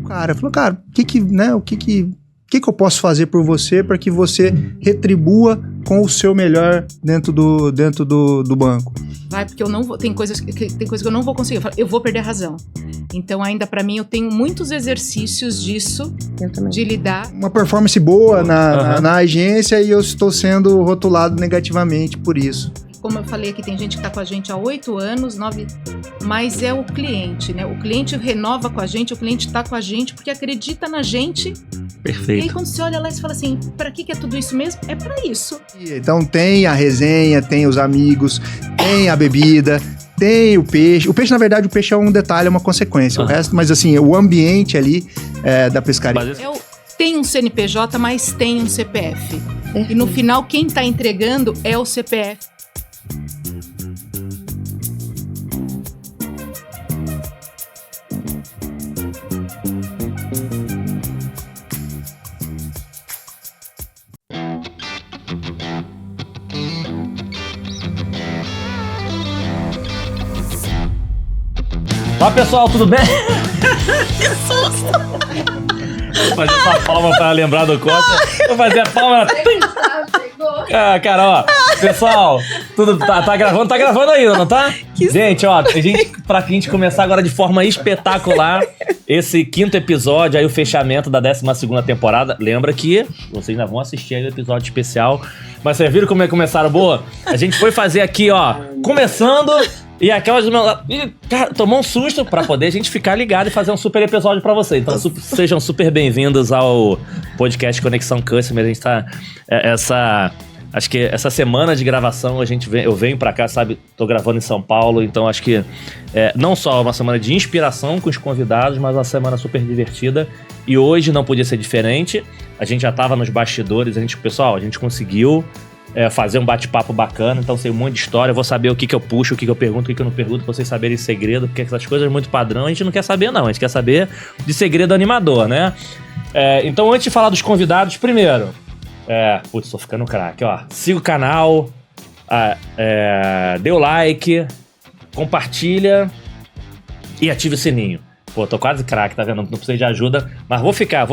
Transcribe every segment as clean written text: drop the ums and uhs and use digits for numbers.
cara. Falou, cara, o que eu posso fazer por você para que você retribua com o seu melhor dentro do banco? Vai, porque eu não vou, tem coisas que eu não vou conseguir. Eu vou perder a razão. Então, ainda pra mim, eu tenho muitos exercícios disso, de lidar. Uma performance boa na agência e eu estou sendo rotulado negativamente por isso. Como eu falei aqui, tem gente que está com a gente há 8 anos, 9, mas é o cliente, né? O cliente renova com a gente, o cliente está com a gente porque acredita na gente. Perfeito. E aí quando você olha lá e você fala assim, para que é tudo isso mesmo? É para isso. Então tem a resenha, tem os amigos, tem a bebida, tem o peixe. O peixe, na verdade, é um detalhe, é uma consequência. O resto, mas assim, o ambiente ali da pescaria. Tem um CNPJ, mas tem um CPF. E no final, quem está entregando é o CPF. Olá pessoal, tudo bem? Que susto! Vou fazer essa palma pra lembrar do Costa. Vou fazer a palma. Ah, cara, ó. Pessoal, tudo tá gravando? Tá gravando ainda, não tá? Gente, ó, pra gente começar agora de forma espetacular esse 5º episódio, aí o fechamento da 12ª temporada. Lembra que vocês ainda vão assistir aí o episódio especial. Mas vocês viram como é que começaram boa? A gente foi fazer aqui, ó, começando... E aquelas do meu lado, cara, tomou um susto pra poder a gente ficar ligado e fazer um super episódio pra vocês. Então sejam super bem-vindos ao podcast Conexão Customer. A gente tá... Acho que essa semana de gravação eu venho pra cá, sabe? Tô gravando em São Paulo, então acho que não só uma semana de inspiração com os convidados, mas uma semana super divertida. E hoje não podia ser diferente. A gente já tava nos bastidores, a gente conseguiu... fazer um bate-papo bacana, então sei um monte de história, eu vou saber o que eu puxo, o que eu pergunto, o que eu não pergunto, pra vocês saberem segredo, porque essas coisas muito padrão a gente não quer saber não, a gente quer saber de segredo animador, né? Então antes de falar dos convidados, primeiro, putz, tô ficando craque, ó, siga o canal, dê o like, compartilha e ative o sininho. Pô, tô quase craque, tá vendo? Não precisei de ajuda, mas vou ficar.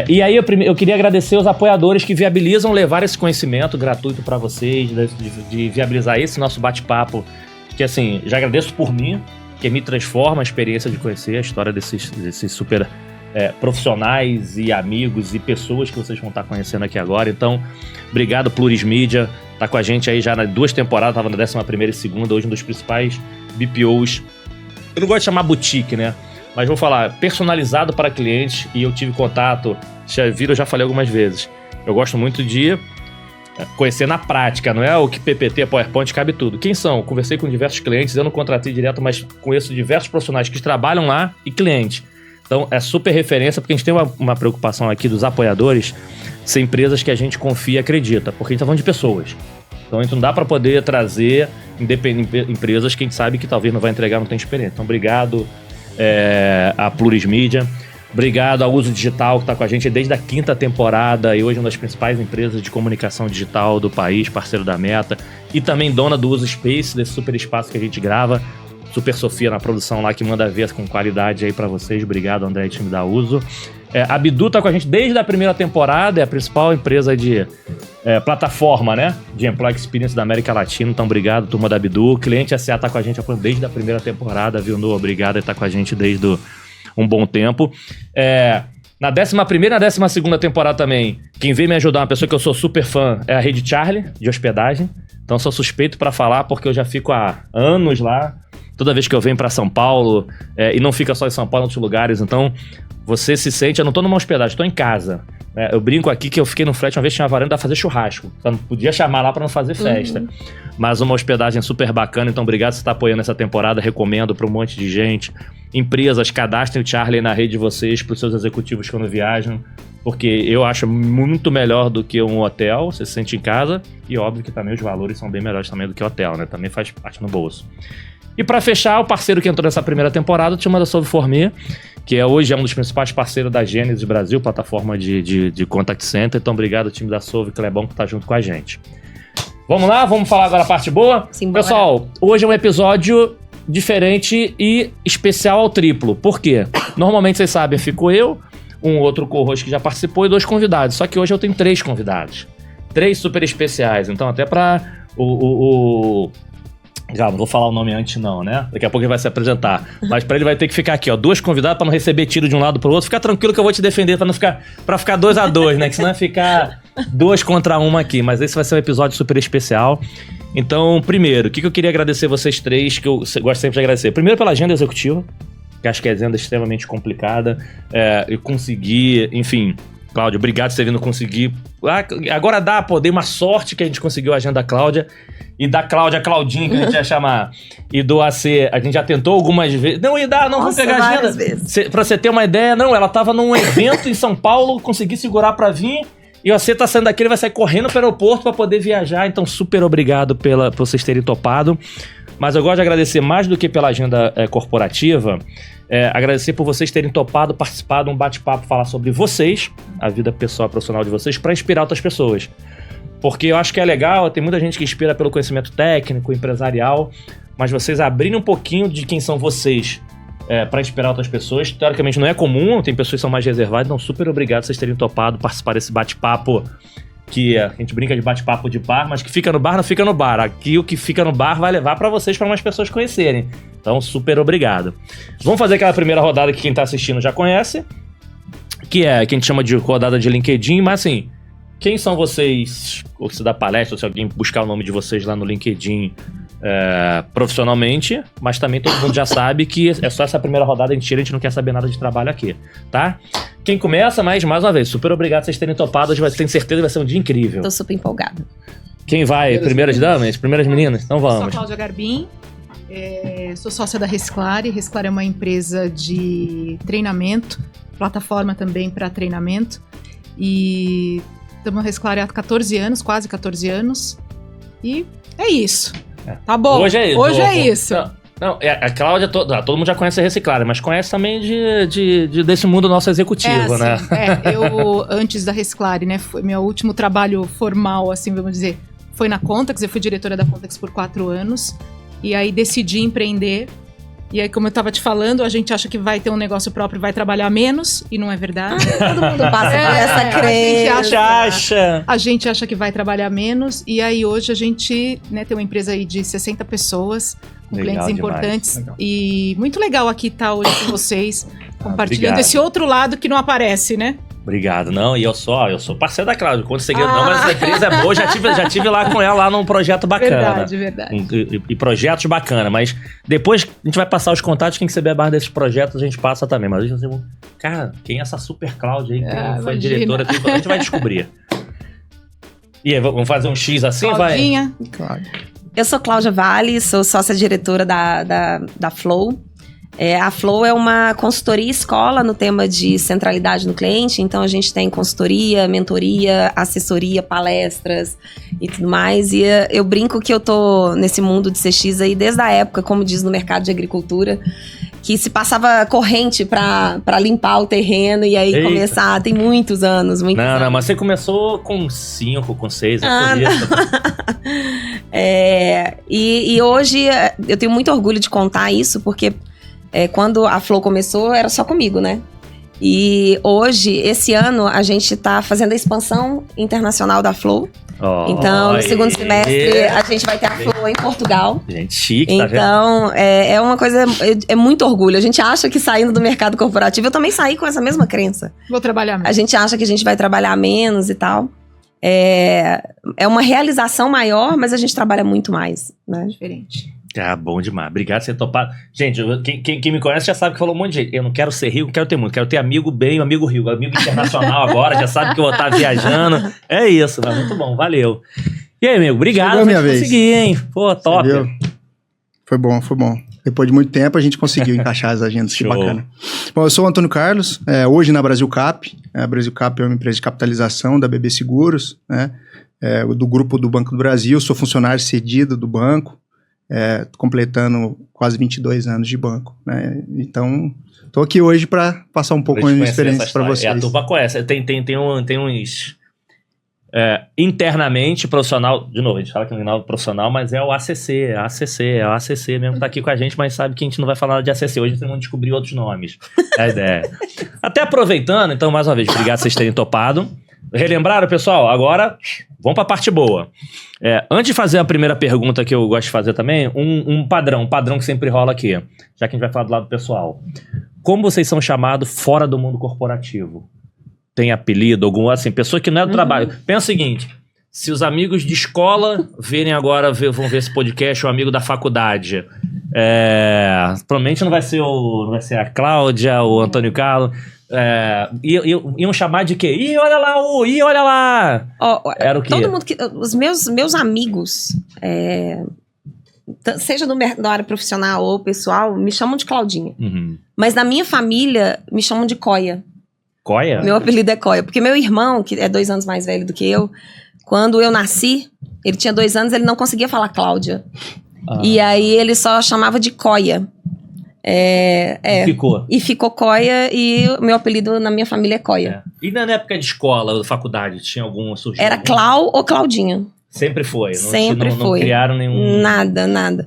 E aí eu queria agradecer os apoiadores que viabilizam levar esse conhecimento gratuito para vocês, de viabilizar esse nosso bate-papo, que assim, já agradeço por mim, que me transforma a experiência de conhecer a história desses super profissionais e amigos e pessoas que vocês vão estar conhecendo aqui agora. Então, obrigado Pluris Mídia, tá com a gente aí já nas 2 temporadas, tava na 11ª e 2ª, hoje um dos principais BPOs, eu não gosto de chamar boutique, né? Mas vou falar, personalizado para clientes, e eu tive contato, eu já falei algumas vezes, eu gosto muito de conhecer na prática, não é o que PPT, PowerPoint, cabe tudo. Quem são? Conversei com diversos clientes, eu não contratei direto, mas conheço diversos profissionais que trabalham lá e clientes. Então é super referência, porque a gente tem uma preocupação aqui dos apoiadores, ser empresas que a gente confia e acredita, porque a gente tá falando de pessoas. Então a gente não dá para poder trazer empresas que a gente sabe que talvez não vai entregar, não tem experiência. Então obrigado a Pluris Mídia, obrigado ao Uso Digital que está com a gente desde a 5ª temporada e hoje é uma das principais empresas de comunicação digital do país, parceiro da Meta e também dona do Uso Space, desse super espaço que a gente grava. Super Sofia na produção lá que manda ver com qualidade aí para vocês. Obrigado, André e time da Uso. A Bidu tá com a gente desde a 1ª temporada, é a principal empresa de plataforma, né? De Employee Experience da América Latina. Então, obrigado, turma da Bidu. O Cliente SA tá com a gente desde a 1ª temporada, viu? Obrigado, ele tá com a gente desde um bom tempo. Na 11ª e na 12ª temporada também, quem veio me ajudar, uma pessoa que eu sou super fã, é a Rede Charlie, de hospedagem. Então, sou suspeito para falar, porque eu já fico há anos lá. Toda vez que eu venho para São Paulo, e não fica só em São Paulo, em outros lugares, então você se sente, eu não tô numa hospedagem, tô em casa. Eu brinco aqui que eu fiquei no flat uma vez, tinha uma varanda pra fazer churrasco, então não podia chamar lá para não fazer festa. Mas uma hospedagem super bacana, então obrigado por você estar apoiando essa temporada, recomendo para um monte de gente. Empresas, cadastrem o Charlie na rede de vocês, para os seus executivos quando viajam, porque eu acho muito melhor do que um hotel, você se sente em casa, e óbvio que também os valores são bem melhores também do que hotel, né? Também faz parte no bolso. E para fechar, o parceiro que entrou nessa 1ª temporada, o time da Solve For Me, que hoje é um dos principais parceiros da Gênesis Brasil, plataforma de contact center. Então, obrigado, time da Solve, Clebão, que tá junto com a gente. Vamos lá? Vamos falar agora a parte boa? Sim, pessoal, hoje é um episódio diferente e especial ao triplo. Por quê? Normalmente, vocês sabem, fico eu, um outro co-host que já participou e 2 convidados. Só que hoje eu tenho 3 convidados. 3 super especiais. Então, até pra Calma, não vou falar o nome antes não, né? Daqui a pouco ele vai se apresentar. Mas pra ele vai ter que ficar aqui, ó, 2 convidados pra não receber tiro de um lado pro outro. Fica tranquilo que eu vou te defender pra ficar 2-2, né? Que senão vai ficar 2 contra 1 aqui. Mas esse vai ser um episódio super especial. Então, primeiro, o que eu queria agradecer vocês 3, que eu gosto sempre de agradecer. Primeiro pela agenda executiva, que acho que é agenda extremamente complicada. Eu consegui, enfim... Cláudia, obrigado por ter vindo conseguir. Agora dei uma sorte que a gente conseguiu a agenda da Cláudia. E da Cláudia, Claudinha, que a gente ia chamar. E do AC, a gente já tentou algumas vezes. Não ia dar, não, vamos pegar a agenda. Pra você ter uma ideia, não, ela tava num evento em São Paulo, consegui segurar pra vir. E o AC tá saindo daqui, ele vai sair correndo pro aeroporto pra poder viajar. Então, super obrigado por vocês terem topado. Mas eu gosto de agradecer mais do que pela agenda corporativa. Agradecer por vocês terem topado, participado de um bate-papo, falar sobre vocês, a vida pessoal e profissional de vocês, para inspirar outras pessoas. Porque eu acho que é legal, tem muita gente que inspira pelo conhecimento técnico, empresarial, mas vocês abrirem um pouquinho de quem são vocês para inspirar outras pessoas. Teoricamente não é comum, tem pessoas que são mais reservadas, então super obrigado por vocês terem topado participar desse bate-papo, que a gente brinca de bate-papo de bar, mas que fica no bar não fica no bar. Aqui o que fica no bar vai levar para vocês, para mais pessoas conhecerem. Então, super obrigado. Vamos fazer aquela primeira rodada que quem tá assistindo já conhece, que é que a gente chama de rodada de LinkedIn, mas assim, quem são vocês, ou se dá palestra, ou se alguém buscar o nome de vocês lá no LinkedIn profissionalmente, mas também todo mundo já sabe que é só essa primeira rodada, a gente não quer saber nada de trabalho aqui, tá? Quem começa, mais uma vez, super obrigado por vocês terem topado, tenho certeza que vai ser um dia incrível. Tô super empolgada. Quem vai? Primeiras damas? Primeiras meninas? Então vamos. Sou a Cláudia Garbim, sou sócia da Resclare. Resclare é uma empresa de treinamento, plataforma também para treinamento. E estamos na Resclare há 14 anos, quase 14 anos. E é isso. Tá bom. Hoje é isso. Hoje é isso. Não, a Cláudia, todo mundo já conhece a Resclare, mas conhece também desse mundo nosso executivo, né? Eu, antes da Resclare, né, foi meu último trabalho formal, assim, vamos dizer, foi na Contax. Eu fui diretora da Contax por 4 anos, e aí decidi empreender. E aí, como eu tava te falando, a gente acha que vai ter um negócio próprio e vai trabalhar menos, e não é verdade. Todo mundo passa por essa crença. A gente acha que vai trabalhar menos, e aí hoje a gente, né, tem uma empresa aí de 60 pessoas, com legal, clientes importantes. E muito legal aqui estar hoje com vocês, compartilhando obrigado. Esse outro lado que não aparece, né? Obrigado, não, e eu sou parceiro da Cláudia, conto segredo não, mas essa empresa é boa, já tive lá com ela lá num projeto bacana. Verdade. E projetos bacanas, mas depois a gente vai passar os contatos, quem receber a barra desses projetos a gente passa também, mas a gente vai dizer, cara, quem é essa super Cláudia aí, quem foi diretora, a gente vai descobrir. E aí, vamos fazer um X assim, Claudinha. vai? Claro. Eu sou Cláudia Vale, sou sócia diretora da Flow. A Flow é uma consultoria escola no tema de centralidade no cliente, então a gente tem consultoria, mentoria, assessoria, palestras e tudo mais. E eu brinco que eu tô nesse mundo de CX aí desde a época, como diz no mercado de agricultura, que se passava corrente pra limpar o terreno e aí começar, tem muitos anos. Não, mas você começou com 5, com 6, E hoje eu tenho muito orgulho de contar isso, porque quando a Flow começou, era só comigo, né? E hoje, esse ano, a gente tá fazendo a expansão internacional da Flow. Então, no segundo semestre, a gente vai ter a Flow em Portugal. Gente, chique, então, tá vendo? É uma coisa, é muito orgulho. A gente acha que saindo do mercado corporativo, eu também saí com essa mesma crença. Vou trabalhar menos. A gente acha que a gente vai trabalhar menos e tal. É uma realização maior, mas a gente trabalha muito mais, né? Diferente. Bom demais. Obrigado por ter topado. Gente, quem me conhece já sabe que falou um monte de gente. Eu não quero ser rico, não quero ter muito. Quero ter amigo bem, amigo rico, amigo internacional agora. Já sabe que eu vou estar viajando. É isso, mas muito bom. Valeu. E aí, amigo? Obrigado por conseguir, hein? Pô, top. Foi bom. Depois de muito tempo, a gente conseguiu encaixar as agendas. Que bacana. Bom, eu sou o Antônio Carlos, hoje na Brasil Cap. A Brasil Cap é uma empresa de capitalização da BB Seguros, né? Do grupo do Banco do Brasil. Sou funcionário cedido do banco. Completando quase 22 anos de banco, né? Então, estou aqui hoje para passar um pouco a minha experiência para vocês. A turma conhece. Tem uns internamente, profissional, de novo, a gente fala que não é profissional, mas é o ACC mesmo que tá aqui com a gente, mas sabe que a gente não vai falar nada de ACC, hoje vocês vão descobrir outros nomes, é a ideia. Até aproveitando, então, mais uma vez, obrigado por vocês terem topado. Relembraram, pessoal? Agora, vamos pra parte boa. Antes de fazer a primeira pergunta que eu gosto de fazer também, um padrão que sempre rola aqui, já que a gente vai falar do lado pessoal. Como vocês são chamados fora do mundo corporativo? Tem apelido, algum, assim, pessoa que não é do trabalho. Pensa o seguinte, se os amigos de escola verem agora, vão ver esse podcast, o amigo da faculdade, provavelmente não vai ser a Cláudia, o Antônio Carlos, iam chamar de quê? Ih, olha lá! Era o quê? Todo mundo os meus amigos, seja na área profissional ou pessoal, me chamam de Claudinha. Uhum. Mas na minha família, me chamam de Coia. Coia? Meu apelido é Coia. Porque meu irmão, que é 2 anos mais velho do que eu, quando eu nasci, ele tinha 2 anos, ele não conseguia falar Cláudia. E aí ele só chamava de Coia. Ficou. E ficou Coia, e o meu apelido na minha família é Coia. E na época de escola ou faculdade, tinha algum surgido? Era Clau ou Claudinha. Sempre foi? Sempre não foi. Criaram nenhum... Nada.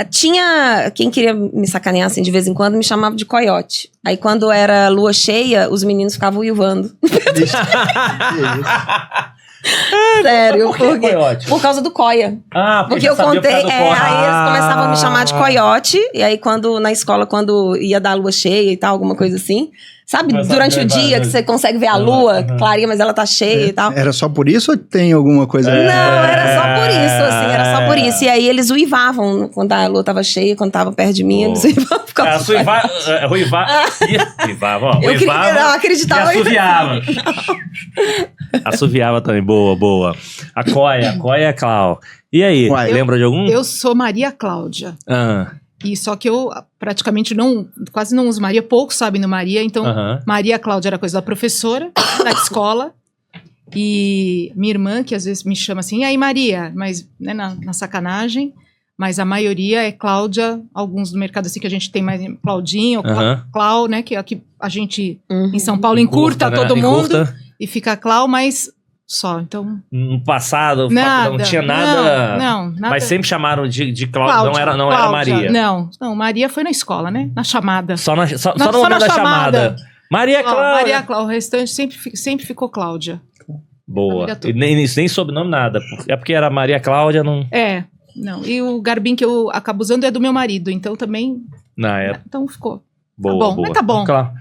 Tinha... Quem queria me sacanear, assim, de vez em quando, me chamava de Coiote. Aí, quando era lua cheia, os meninos ficavam uivando. Sério, por causa do Coia. Porque eu contei, aí eles começavam a me chamar de Coiote, e aí na escola, quando ia dar lua cheia e tal, alguma coisa assim, sabe, durante o dia que você consegue ver a lua clarinha, mas ela tá cheia e tal. Era só por isso ou tem alguma coisa? Não, era só por isso, assim, era só por isso. E aí eles uivavam quando a lua tava cheia, quando tava perto de mim, eles uivavam. Eu não acreditava. E assoviava. Assoviava também, boa. A Coia é Clau. E aí, lembra de algum? Eu sou Maria Cláudia. E só que eu praticamente quase não uso Maria, poucos sabem do Maria, então Maria Cláudia era coisa da professora, da escola. E minha irmã, que às vezes me chama assim, e aí Maria, mas né, na sacanagem, mas a maioria é Cláudia, alguns do mercado assim que a gente tem mais Claudinho, Clau, né, que aqui a gente em São Paulo encurta todo mundo e fica Clau, mas só, então... No passado não tinha nada... Não, nada. Mas sempre chamaram de Cláudia, não era Maria. Não, Maria foi na escola, né? Na chamada. Só no momento da chamada. Maria Cláudia. Maria Cláudia, o restante sempre ficou Cláudia. Boa. E nem sobrenome nada. É porque era Maria Cláudia, não... Não. E o garbim que eu acabo usando é do meu marido, então também... Então ficou. Boa, tá bom, boa. Mas tá bom. Clau.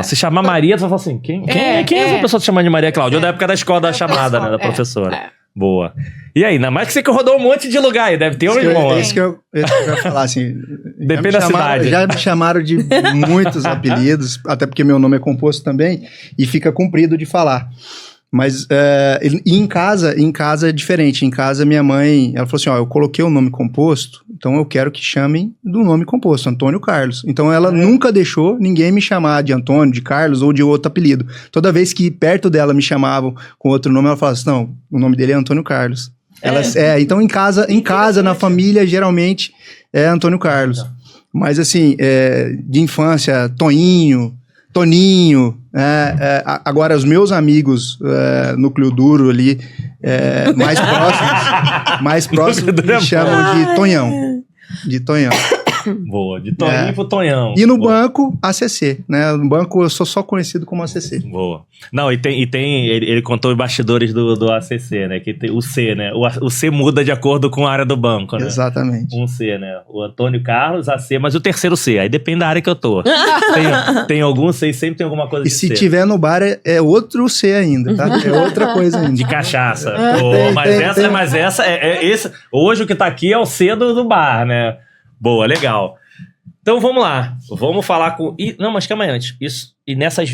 Se chamar Maria, tu vai falar assim, quem é essa pessoa te chamando de Maria Cláudia? Ou da época da escola da chamada, né, da professora. Boa. E aí, ainda mais que você rodou um monte de lugar aí, deve ter um irmão. É isso que eu ia falar, assim. Depende da cidade. Já me chamaram de muitos apelidos, até porque meu nome é composto também, e fica comprido de falar. Mas em casa é diferente. Em casa, minha mãe, ela falou assim, eu coloquei o nome composto, então eu quero que chamem do nome composto, Antônio Carlos. Então ela nunca deixou ninguém me chamar de Antônio, de Carlos ou de outro apelido. Toda vez que perto dela me chamavam com outro nome, ela falava assim, não, o nome dele é Antônio Carlos. Então em casa, na família, geralmente é Antônio Carlos. Mas assim, de infância, Toninho, agora os meus amigos núcleo duro ali, mais próximos me chamam de Tonhão. Boa, de Toninho pro Tonhão. E no banco, ACC, né? No banco eu sou só conhecido como ACC. Boa. Não, ele contou os bastidores do ACC, né? Que tem o C, né? O C muda de acordo com a área do banco, né? Exatamente. Um C, né? O Antônio Carlos, AC, mas o terceiro C, aí depende da área que eu tô. Tem algum C e sempre tem alguma coisa de C. E se tiver no bar, é outro C ainda, tá? É outra coisa ainda. De cachaça. Mas essa é esse. Hoje o que tá aqui é o C do bar, né? Boa, legal. Então vamos lá. Vamos falar com... Não, mas calma aí antes. E nessas...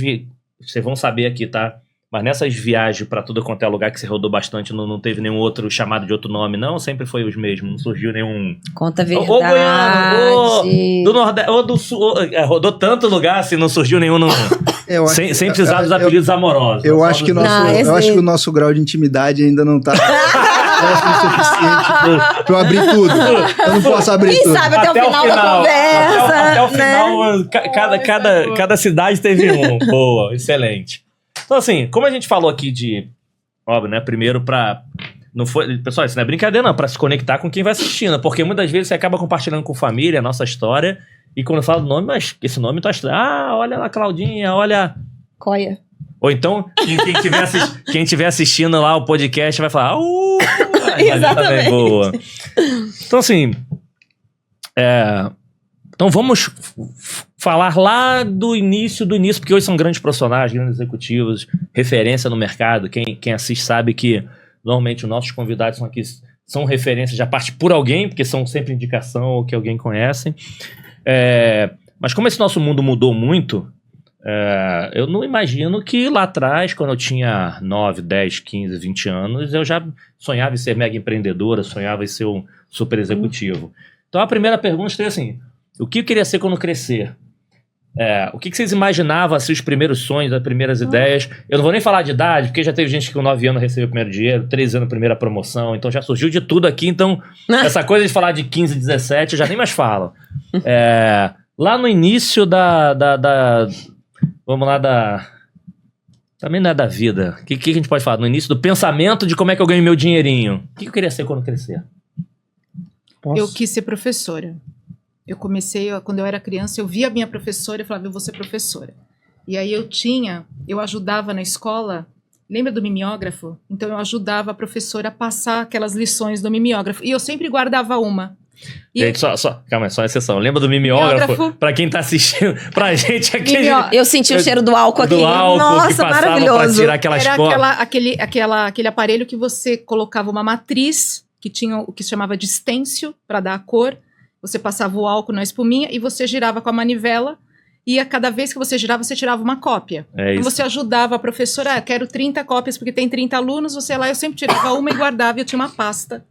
Vocês vão saber aqui, tá? Mas nessas viagens pra tudo quanto é lugar que você rodou bastante, não teve nenhum outro chamado de outro nome, não? Sempre foi os mesmos? Não surgiu nenhum... Conta a verdade. Ou Goiânia, ou do Nordeste, ou do Sul. Rodou tanto lugar, assim, não surgiu nenhum... sem precisar dos apelidos amorosos. Eu acho que o nosso grau de intimidade ainda não tá... o suficiente pra eu abrir tudo. Eu não posso abrir tudo. Quem sabe até o final da conversa. Até o final, cada cidade teve um. Boa, excelente. Então, assim, como a gente falou aqui de óbvio, né? Primeiro não foi, pessoal, isso não é brincadeira não, pra se conectar com quem vai assistindo, porque muitas vezes você acaba compartilhando com família a nossa história, e quando eu falo do nome, mas esse nome tá estranho. Olha lá, Claudinha, olha... Coia. Ou então, quem estiver assistindo lá o podcast vai falar... Exatamente. Também, boa. Então, assim... Então, vamos falar lá do início, porque hoje são grandes profissionais, grandes executivos, referência no mercado. Quem assiste sabe que, normalmente, os nossos convidados são aqui, são referências, já parte por alguém, porque são sempre indicação ou que alguém conhece. Mas como esse nosso mundo mudou muito... eu não imagino que lá atrás, quando eu tinha 9, 10, 15, 20 anos, eu já sonhava em ser mega empreendedora, sonhava em ser um super executivo. Então a primeira pergunta seria assim, o que eu queria ser quando crescer? O que vocês imaginavam, assim, os primeiros sonhos, as primeiras ideias? Eu não vou nem falar de idade, porque já teve gente que com 9 anos recebeu o primeiro dinheiro, 13 anos a primeira promoção, então já surgiu de tudo aqui, então essa coisa de falar de 15, 17, eu já nem mais falo. Lá no início vamos lá também não é da vida. O que a gente pode falar? No início do pensamento de como é que eu ganho meu dinheirinho. O que eu queria ser quando crescer? Eu quis ser professora. Eu comecei, quando eu era criança, eu via a minha professora e falava, eu vou ser professora. E aí eu ajudava na escola, lembra do mimeógrafo? Então eu ajudava a professora a passar aquelas lições do mimeógrafo. E eu sempre guardava uma. Gente, calma, só uma exceção. Lembra do mimeógrafo? Pra quem tá assistindo, pra gente aqui. Eu senti o cheiro do álcool aqui. Do álcool. Nossa, que passava maravilhoso. Pra tirar aquelas Era aquele aparelho que você colocava uma matriz, que tinha o que se chamava de estêncil, para dar a cor. Você passava o álcool na espuminha e você girava com a manivela. E a cada vez que você girava, você tirava uma cópia. Então você ajudava a professora, quero 30 cópias porque tem 30 alunos, você lá, eu sempre tirava uma e guardava, e eu tinha uma pasta.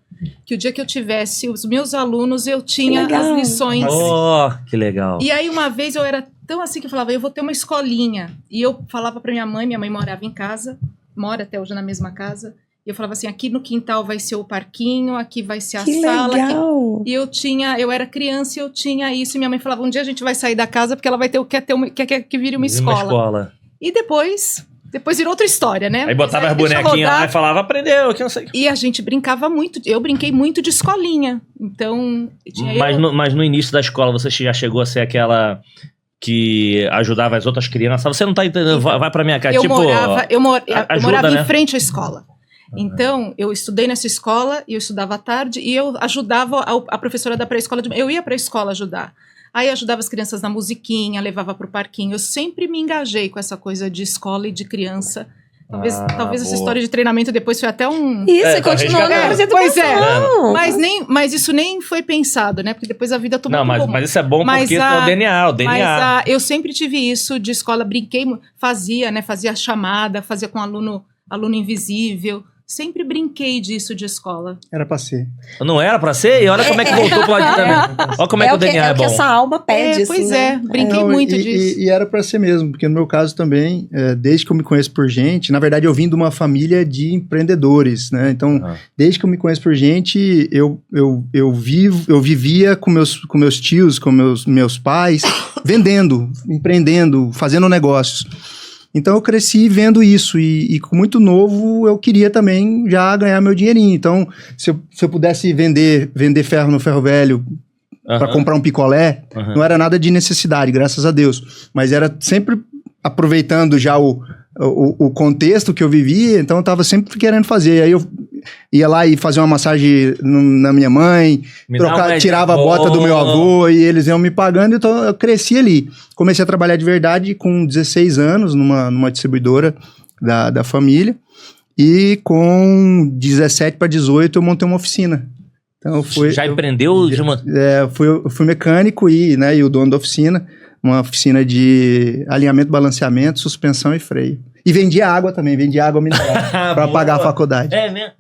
Que o dia que eu tivesse os meus alunos, eu tinha as lições. Oh, que legal. E aí uma vez eu era tão assim que eu falava, eu vou ter uma escolinha. E eu falava pra minha mãe morava em casa, mora até hoje na mesma casa. E eu falava assim, aqui no quintal vai ser o parquinho, aqui vai ser a sala. Legal. E eu era criança e eu tinha isso. E minha mãe falava, um dia a gente vai sair da casa porque ela vai quer que vire uma escola. E depois virou outra história, né? Aí botava as bonequinhas lá e falava, aprendeu, que não sei. E a gente brincava muito, eu brinquei muito de escolinha. Então, mas no início da escola, você já chegou a ser aquela que ajudava as outras crianças? Você não tá entendendo, vai pra minha casa, eu morava né? em frente à escola. Então, eu estudei nessa escola, e eu estudava à tarde, e eu ajudava a professora da pré-escola, eu ia pra escola ajudar. Aí ajudava as crianças na musiquinha, levava pro parquinho. Eu sempre me engajei com essa coisa de escola e de criança. Talvez essa história de treinamento depois foi até um... Isso, continuou. Pois mas isso nem foi pensado, né? Porque depois a vida tomou mas isso é bom porque é o DNA. Mas eu sempre tive isso de escola, brinquei, fazia chamada, fazia com aluno invisível. Sempre brinquei disso de escola. Era pra ser. Não era pra ser? E olha como é que voltou pro lado também. Olha como é que o DNA é bom. É o que essa alma pede. Pois é, brinquei muito disso. E era pra ser mesmo, porque no meu caso também, desde que eu me conheço por gente, na verdade eu vim de uma família de empreendedores, né? Então, desde que eu me conheço por gente, eu vivia com meus tios, com meus pais, vendendo, empreendendo, fazendo negócios. Então eu cresci vendo isso e com muito novo eu queria também já ganhar meu dinheirinho. Então se eu pudesse vender ferro no ferro velho para comprar um picolé, não era nada de necessidade, graças a Deus. Mas era sempre aproveitando já o contexto que eu vivia, então eu estava sempre querendo fazer. Aí eu ia lá e fazia uma massagem na minha mãe, tirava a bota do meu avô e eles iam me pagando, então eu cresci ali. Comecei a trabalhar de verdade com 16 anos numa distribuidora da família e com 17 para 18 eu montei uma oficina. Então empreendeu? Eu fui mecânico e o dono da oficina, uma oficina de alinhamento, balanceamento, suspensão e freio. E vendia água também, mineral para pagar a faculdade. É mesmo?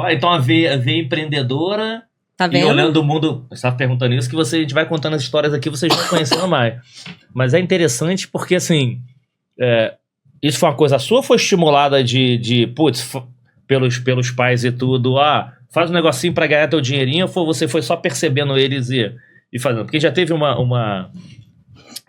Então a veia empreendedora. Tá vendo? E olhando o mundo, você estava perguntando isso, que a gente vai contando as histórias aqui, vocês vão conhecendo mais. Mas é interessante porque, assim, isso foi uma coisa sua ou foi estimulada pelos pais e tudo? Faz um negocinho para ganhar teu dinheirinho, ou você foi só percebendo eles e fazendo? Porque já teve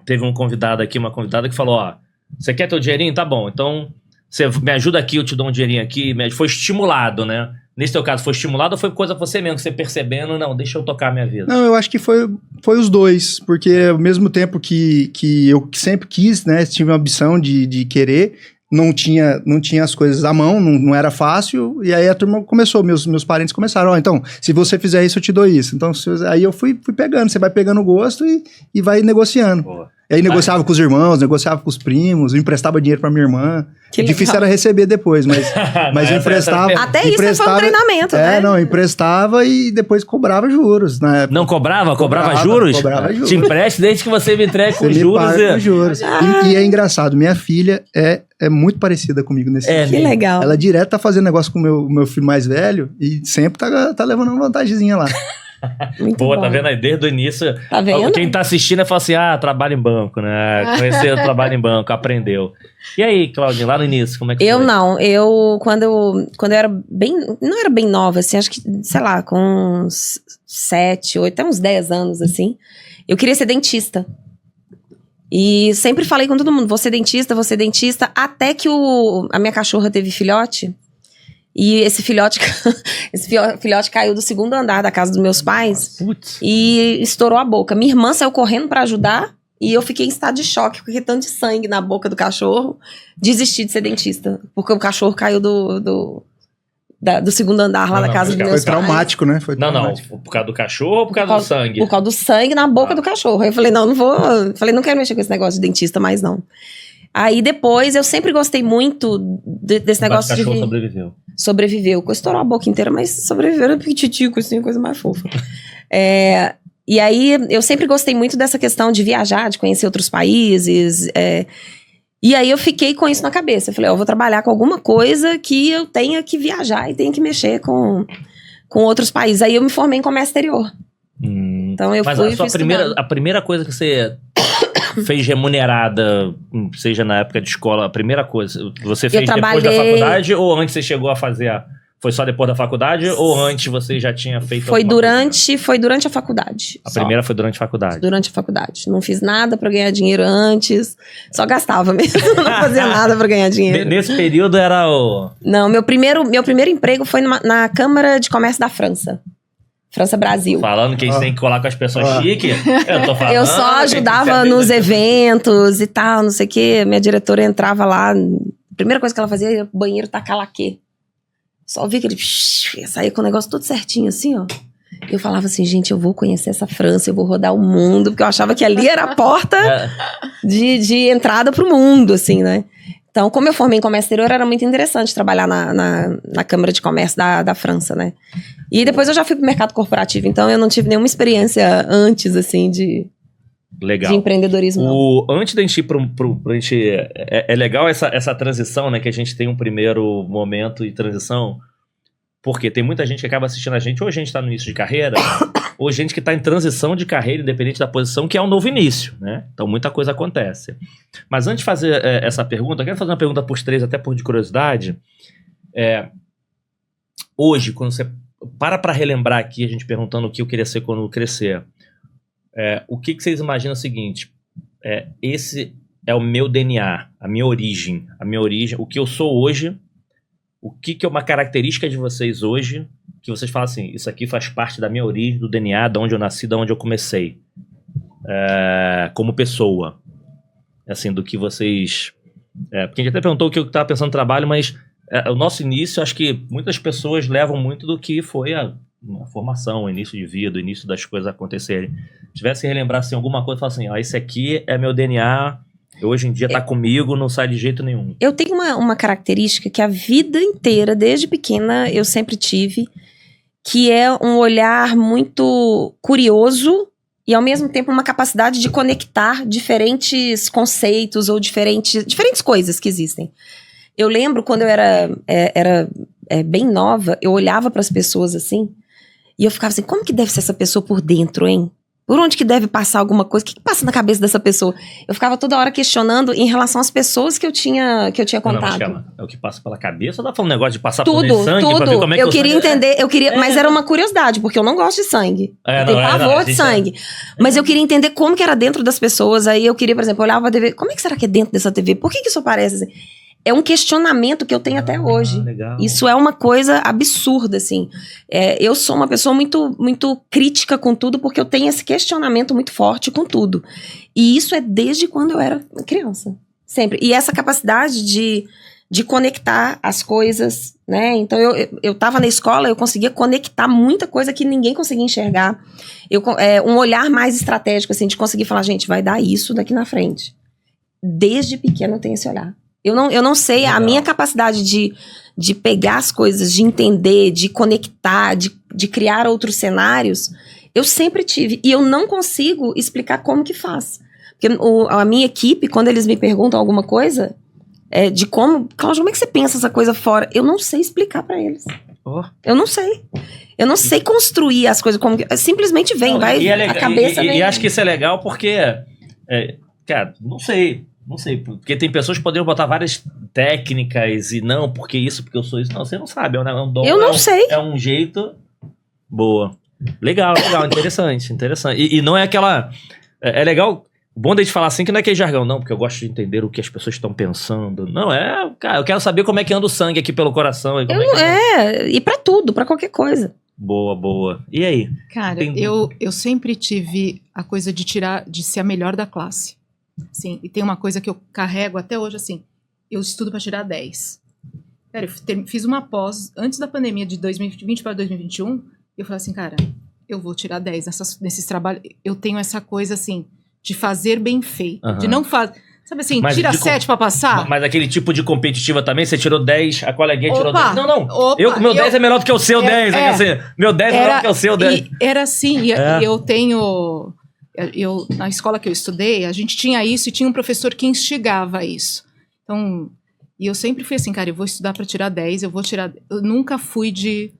teve um convidado aqui, uma convidada que falou, você quer teu dinheirinho? Tá bom, então Você me ajuda aqui, eu te dou um dinheirinho aqui. Foi estimulado, né? Nesse teu caso, foi estimulado ou foi coisa você mesmo, que você percebendo, não, deixa eu tocar a minha vida? Não, eu acho que foi os dois, porque ao mesmo tempo que eu sempre quis, né, tive uma ambição de querer, não tinha as coisas à mão, não era fácil, e aí a turma começou, meus parentes começaram, então, se você fizer isso, eu te dou isso. Então, aí eu fui pegando, você vai pegando gosto e vai negociando. Boa. E aí negociava com os irmãos, negociava com os primos, eu emprestava dinheiro pra minha irmã. Que difícil legal. era receber depois, mas eu emprestava. Até isso foi um treinamento, né? Não, emprestava e depois cobrava juros. Na época. Não cobrava? Cobrava juros? Cobrava juros. Te empreste desde que você me entregue com juros. Com juros. E é engraçado, minha filha é muito parecida comigo nesse Que sentido. legal. Ela direto tá fazendo negócio com o meu filho mais velho e sempre tá levando uma vantagemzinha lá. Muito Pô, bom. tá vendo aí? Desde o início. Tá vendo? Quem tá assistindo fala assim: trabalho em banco, né? Conheceu o trabalho em banco, aprendeu. E aí, Claudinha, lá no início, como é que Eu foi? não, quando eu era bem, não era bem nova, assim, acho que, sei lá, com uns 7, 8, até uns 10 anos, assim, eu queria ser dentista. E sempre falei com todo mundo, vou ser dentista, até que a minha cachorra teve filhote, e esse filhote caiu do 2º andar da casa dos meus pais, Putz. e estourou a boca. Minha irmã saiu correndo pra ajudar, e eu fiquei em estado de choque, porque tanto de sangue na boca do cachorro, desisti de ser dentista, porque o cachorro caiu do 2º andar lá da casa dos meus Foi pais. traumático, né? Foi Não, traumático. por causa do cachorro ou por causa do sangue? Por causa do sangue na boca do cachorro. Aí eu falei, não vou. Falei, não quero mexer com esse negócio de dentista mais, não. Aí depois, eu sempre gostei muito desse negócio Mas o cachorro de... sobreviveu. Sobreviveu. Estourou a boca inteira, mas sobreviveu. Era pititico, assim, coisa mais fofa. E aí, eu sempre gostei muito dessa questão de viajar, de conhecer outros países. E aí, eu fiquei com isso na cabeça. Eu falei, eu vou trabalhar com alguma coisa que eu tenha que viajar e tenha que mexer com outros países. Aí, eu me formei em comércio exterior. Então, eu Mas fui a primeira coisa que você fez remunerada, seja na época de escola, a primeira coisa, você fez depois da faculdade ou antes você chegou a fazer Foi só depois da faculdade ou antes você já tinha feito Foi durante a faculdade. A primeira foi durante a faculdade? Durante a faculdade. Não fiz nada pra ganhar dinheiro antes. Só gastava mesmo. Não fazia nada pra ganhar dinheiro. Nesse período era o... Não, meu primeiro emprego foi na Câmara de Comércio da França. França-Brasil. Falando que eles têm que colar com as pessoas chiques. Eu tô falando. Eu só ajudava nos eventos e tal, não sei o quê. Minha diretora entrava lá. A primeira coisa que ela fazia era o banheiro tacar laquê. Só vi que ele saía com o negócio todo certinho, assim, ó. Eu falava assim, gente, eu vou conhecer essa França, eu vou rodar o mundo, porque eu achava que ali era a porta de entrada pro mundo, assim, né? Então, como eu formei em comércio exterior, era muito interessante trabalhar na Câmara de Comércio da França, né? E depois eu já fui pro mercado corporativo, então eu não tive nenhuma experiência antes, assim, de empreendedorismo. Antes da gente ir é legal essa transição, né? Que a gente tem um primeiro momento de transição, porque tem muita gente que acaba assistindo a gente, ou a gente tá no início de carreira, ou gente que tá em transição de carreira, independente da posição, que é um novo início, né? Então muita coisa acontece. Mas antes de fazer essa pergunta, eu quero fazer uma pergunta pros três, até por de curiosidade. Hoje, quando você para relembrar aqui, a gente perguntando o que eu queria ser quando eu crescer, o que vocês imaginam o seguinte, esse é o meu DNA, a minha origem, o que eu sou hoje, o que é uma característica de vocês hoje, que vocês falam assim, isso aqui faz parte da minha origem, do DNA, de onde eu nasci, de onde eu comecei, como pessoa, assim, do que vocês... porque a gente até perguntou o que eu estava pensando no trabalho, mas o nosso início, acho que muitas pessoas levam muito do que foi a formação, o início de vida, o início das coisas acontecerem. Se tivesse que relembrar assim, alguma coisa, falar assim, esse aqui é meu DNA, hoje em dia tá comigo, não sai de jeito nenhum. Eu tenho uma característica que a vida inteira, desde pequena, eu sempre tive, que é um olhar muito curioso e, ao mesmo tempo, uma capacidade de conectar diferentes conceitos ou diferentes coisas que existem. Eu lembro quando eu era bem nova, eu olhava para as pessoas assim, e eu ficava assim, como que deve ser essa pessoa por dentro, hein? Por onde que deve passar alguma coisa? O que passa na cabeça dessa pessoa? Eu ficava toda hora questionando em relação às pessoas que eu tinha contato. Não, mas calma, é o que passa pela cabeça ou tá falando um negócio de passar tudo, por sangue? Tudo, pra ver como é que eu queria entender, mas era uma curiosidade, porque eu não gosto de sangue. Eu tenho pavor de sangue. Mas eu queria entender como que era dentro das pessoas, aí eu queria, por exemplo, olhar pra TV, como é que será que é dentro dessa TV? Por que isso aparece assim? é um questionamento que eu tenho até hoje. Legal. Isso é uma coisa absurda, assim. Eu sou uma pessoa muito, muito crítica com tudo, porque eu tenho esse questionamento muito forte com tudo. E isso é desde quando eu era criança. Sempre. E essa capacidade de conectar as coisas, né? Então, eu tava na escola, eu conseguia conectar muita coisa que ninguém conseguia enxergar. Um olhar mais estratégico, assim, de conseguir falar, gente, vai dar isso daqui na frente. Desde pequeno eu tenho esse olhar. Eu não sei, a minha capacidade de pegar as coisas, de entender, de conectar, de criar outros cenários, eu sempre tive. E eu não consigo explicar como que faz. Porque a minha equipe, quando eles me perguntam alguma coisa, Cláudio, como é que você pensa essa coisa fora? Eu não sei explicar pra eles. Eu não sei. Eu não sei construir as coisas como... Simplesmente vem, a cabeça vem. E acho que isso é legal porque... cara, não sei, porque tem pessoas que poderiam botar várias técnicas e não, porque isso, porque eu sou isso. Não, você não sabe, é um dom. Eu não sei. É um jeito... Boa. Legal, interessante. E não é aquela... É legal... Bom de falar assim que não é aquele jargão, não, porque eu gosto de entender o que as pessoas estão pensando. Não, cara, eu quero saber como é que anda o sangue aqui pelo coração. E pra tudo, pra qualquer coisa. Boa. E aí? Cara, eu sempre tive a coisa de ser a melhor da classe. Sim, e tem uma coisa que eu carrego até hoje, assim, eu estudo pra tirar 10. Cara, eu fiz uma pós, antes da pandemia de 2020 para 2021, eu falei assim, cara, eu vou tirar 10 nesses trabalhos. Eu tenho essa coisa, assim, de fazer bem feito, de não fazer... Sabe assim, tira 7 pra passar? Mas aquele tipo de competitiva também, você tirou 10, a coleguinha tirou 10. Não. Opa, Meu 10 é melhor do que o seu 10. Assim, meu 10 é melhor do que o seu 10. Era assim, e eu tenho... na escola que eu estudei, a gente tinha isso e tinha um professor que instigava isso. Então, e eu sempre fui assim, cara, eu vou estudar pra tirar 10, eu nunca fui de...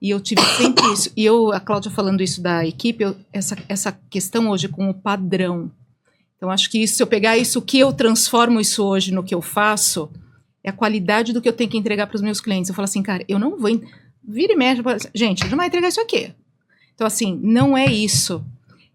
E eu tive sempre isso. E a Cláudia falando isso da equipe, essa questão hoje com o padrão. Então, acho que se eu pegar isso, o que eu transformo isso hoje no que eu faço, é a qualidade do que eu tenho que entregar para os meus clientes. Eu falo assim, cara, eu não vou... Vira e mexe, gente, não vai entregar isso aqui. Então, assim, não é isso.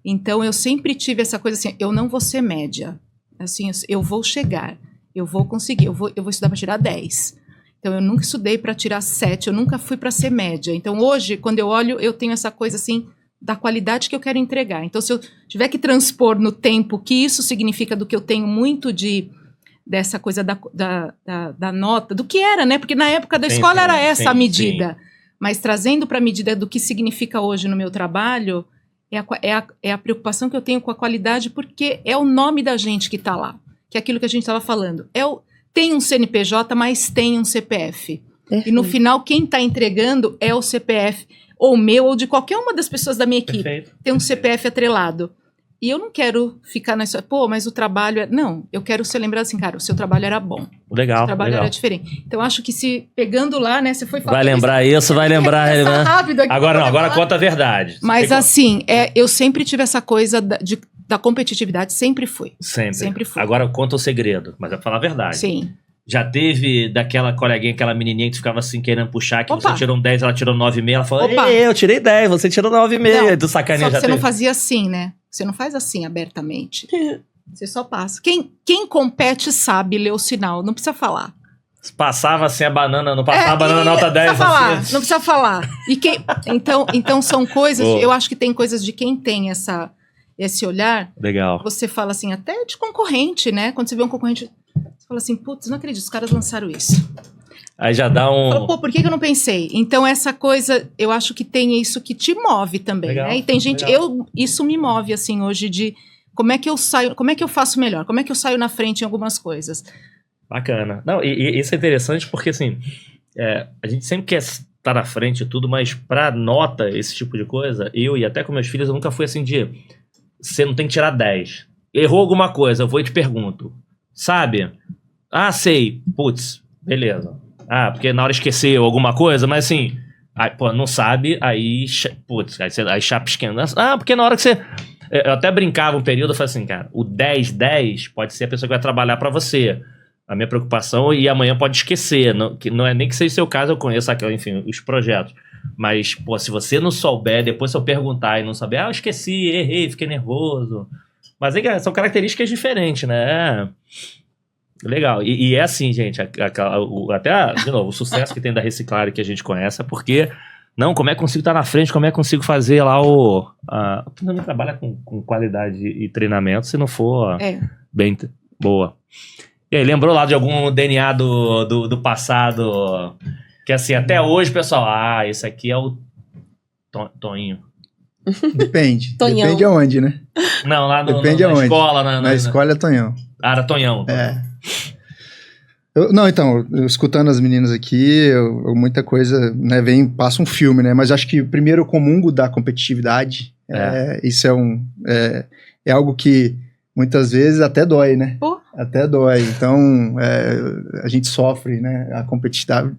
Então, eu sempre tive essa coisa assim, eu não vou ser média. Assim, eu vou chegar, eu vou conseguir, eu vou estudar para tirar 10. Então, eu nunca estudei para tirar 7, eu nunca fui para ser média. Então, hoje, quando eu olho, eu tenho essa coisa assim, da qualidade que eu quero entregar. Então, se eu tiver que transpor no tempo que isso significa do que eu tenho muito dessa coisa da nota, do que era, né? Porque na época da escola era essa a medida. Sim. Mas trazendo para a medida do que significa hoje no meu trabalho, é a preocupação que eu tenho com a qualidade, porque é o nome da gente que está lá. Que é aquilo que a gente estava falando. Tem um CNPJ, mas tem um CPF. Perfeito. E no final, quem está entregando é o CPF, ou meu, ou de qualquer uma das pessoas da minha equipe. Perfeito. Tem um CPF atrelado. E eu não quero ficar nessa... mas o trabalho... Não, eu quero ser lembrado assim, cara, o seu trabalho era bom. Legal, o seu trabalho era diferente. Então, acho que pegando lá, né, você foi falar... Vai lembrar isso, vai lembrar... né? Rápido aqui, agora conta a verdade. Mas assim, eu sempre tive essa coisa da competitividade, sempre fui. Sempre fui. Agora conta o segredo, mas é pra falar a verdade. Sim. Já teve daquela coleguinha, aquela menininha que ficava assim querendo puxar, que você tirou um 10, ela tirou 9,5, ela falou, eu tirei 10, você tirou 9,5, do sacaneia. Só que você não fazia assim, né? Você não faz assim abertamente. Você só passa. Quem compete sabe ler o sinal, não precisa falar. Passava assim a banana, não passava a banana nota 10. Não precisa falar. Então são coisas, eu acho que tem coisas de quem tem esse olhar. Legal. Você fala assim, até de concorrente, né? Quando você vê um concorrente... Você fala assim, putz, não acredito, os caras lançaram isso. Aí já dá um... Fala, por que eu não pensei? Então, essa coisa, eu acho que tem isso que te move também, legal, né? E tem gente... Isso me move, assim, hoje de... Como é que eu saio... Como é que eu faço melhor? Como é que eu saio na frente em algumas coisas? Bacana. Não, e isso é interessante porque, assim, a gente sempre quer estar na frente e tudo, mas pra nota, esse tipo de coisa, eu e até com meus filhos, eu nunca fui assim de... Você não tem que tirar 10. Errou alguma coisa, eu vou e te pergunto. Sabe? Sei. Putz, beleza. Porque na hora esqueceu alguma coisa, mas assim... não sabe, aí... Putz, aí chapa esquenta. Porque na hora que você... Eu até brincava um período, eu falei assim, cara, o 10-10 pode ser a pessoa que vai trabalhar pra você. A minha preocupação, e amanhã pode esquecer. Não é nem que seja o seu caso, eu conheço, enfim, os projetos. Mas, se você não souber, depois se eu perguntar e não saber, eu esqueci, errei, fiquei nervoso... Mas são características diferentes, né? Legal. E é assim, gente, de novo, o sucesso que tem da Reciclare que a gente conhece é porque, não, como é que consigo estar na frente, como é que consigo fazer lá tu não trabalha com qualidade e treinamento se não for bem boa. E aí, lembrou lá de algum DNA do passado, que assim, até hoje, pessoal, esse aqui é o Toninho. Depende. Tonhão. Depende aonde, né? Não, lá na escola. escola. Na escola é Tonhão. Era Tonhão. Então, eu escutando as meninas aqui, muita coisa, né, passa um filme, né? Mas acho que primeiro eu comungo da competitividade. Isso é algo que muitas vezes até dói, né? Até dói. Então, a gente sofre, né?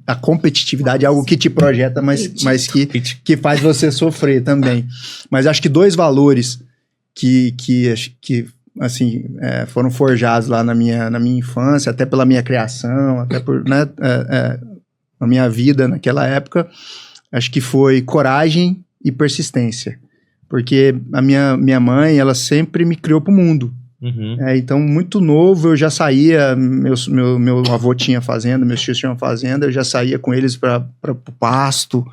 A competitividade é algo que te projeta, mas que faz você sofrer também. Mas acho que 2 valores que assim, foram forjados lá na minha infância, até pela minha criação, até por, né, na minha vida naquela época, acho que foi coragem e persistência. Porque a minha mãe, ela sempre me criou pro mundo. Uhum. Então, muito novo, eu já saía, meu avô tinha fazenda, meus tios tinham fazenda, eu já saía com eles para o pasto,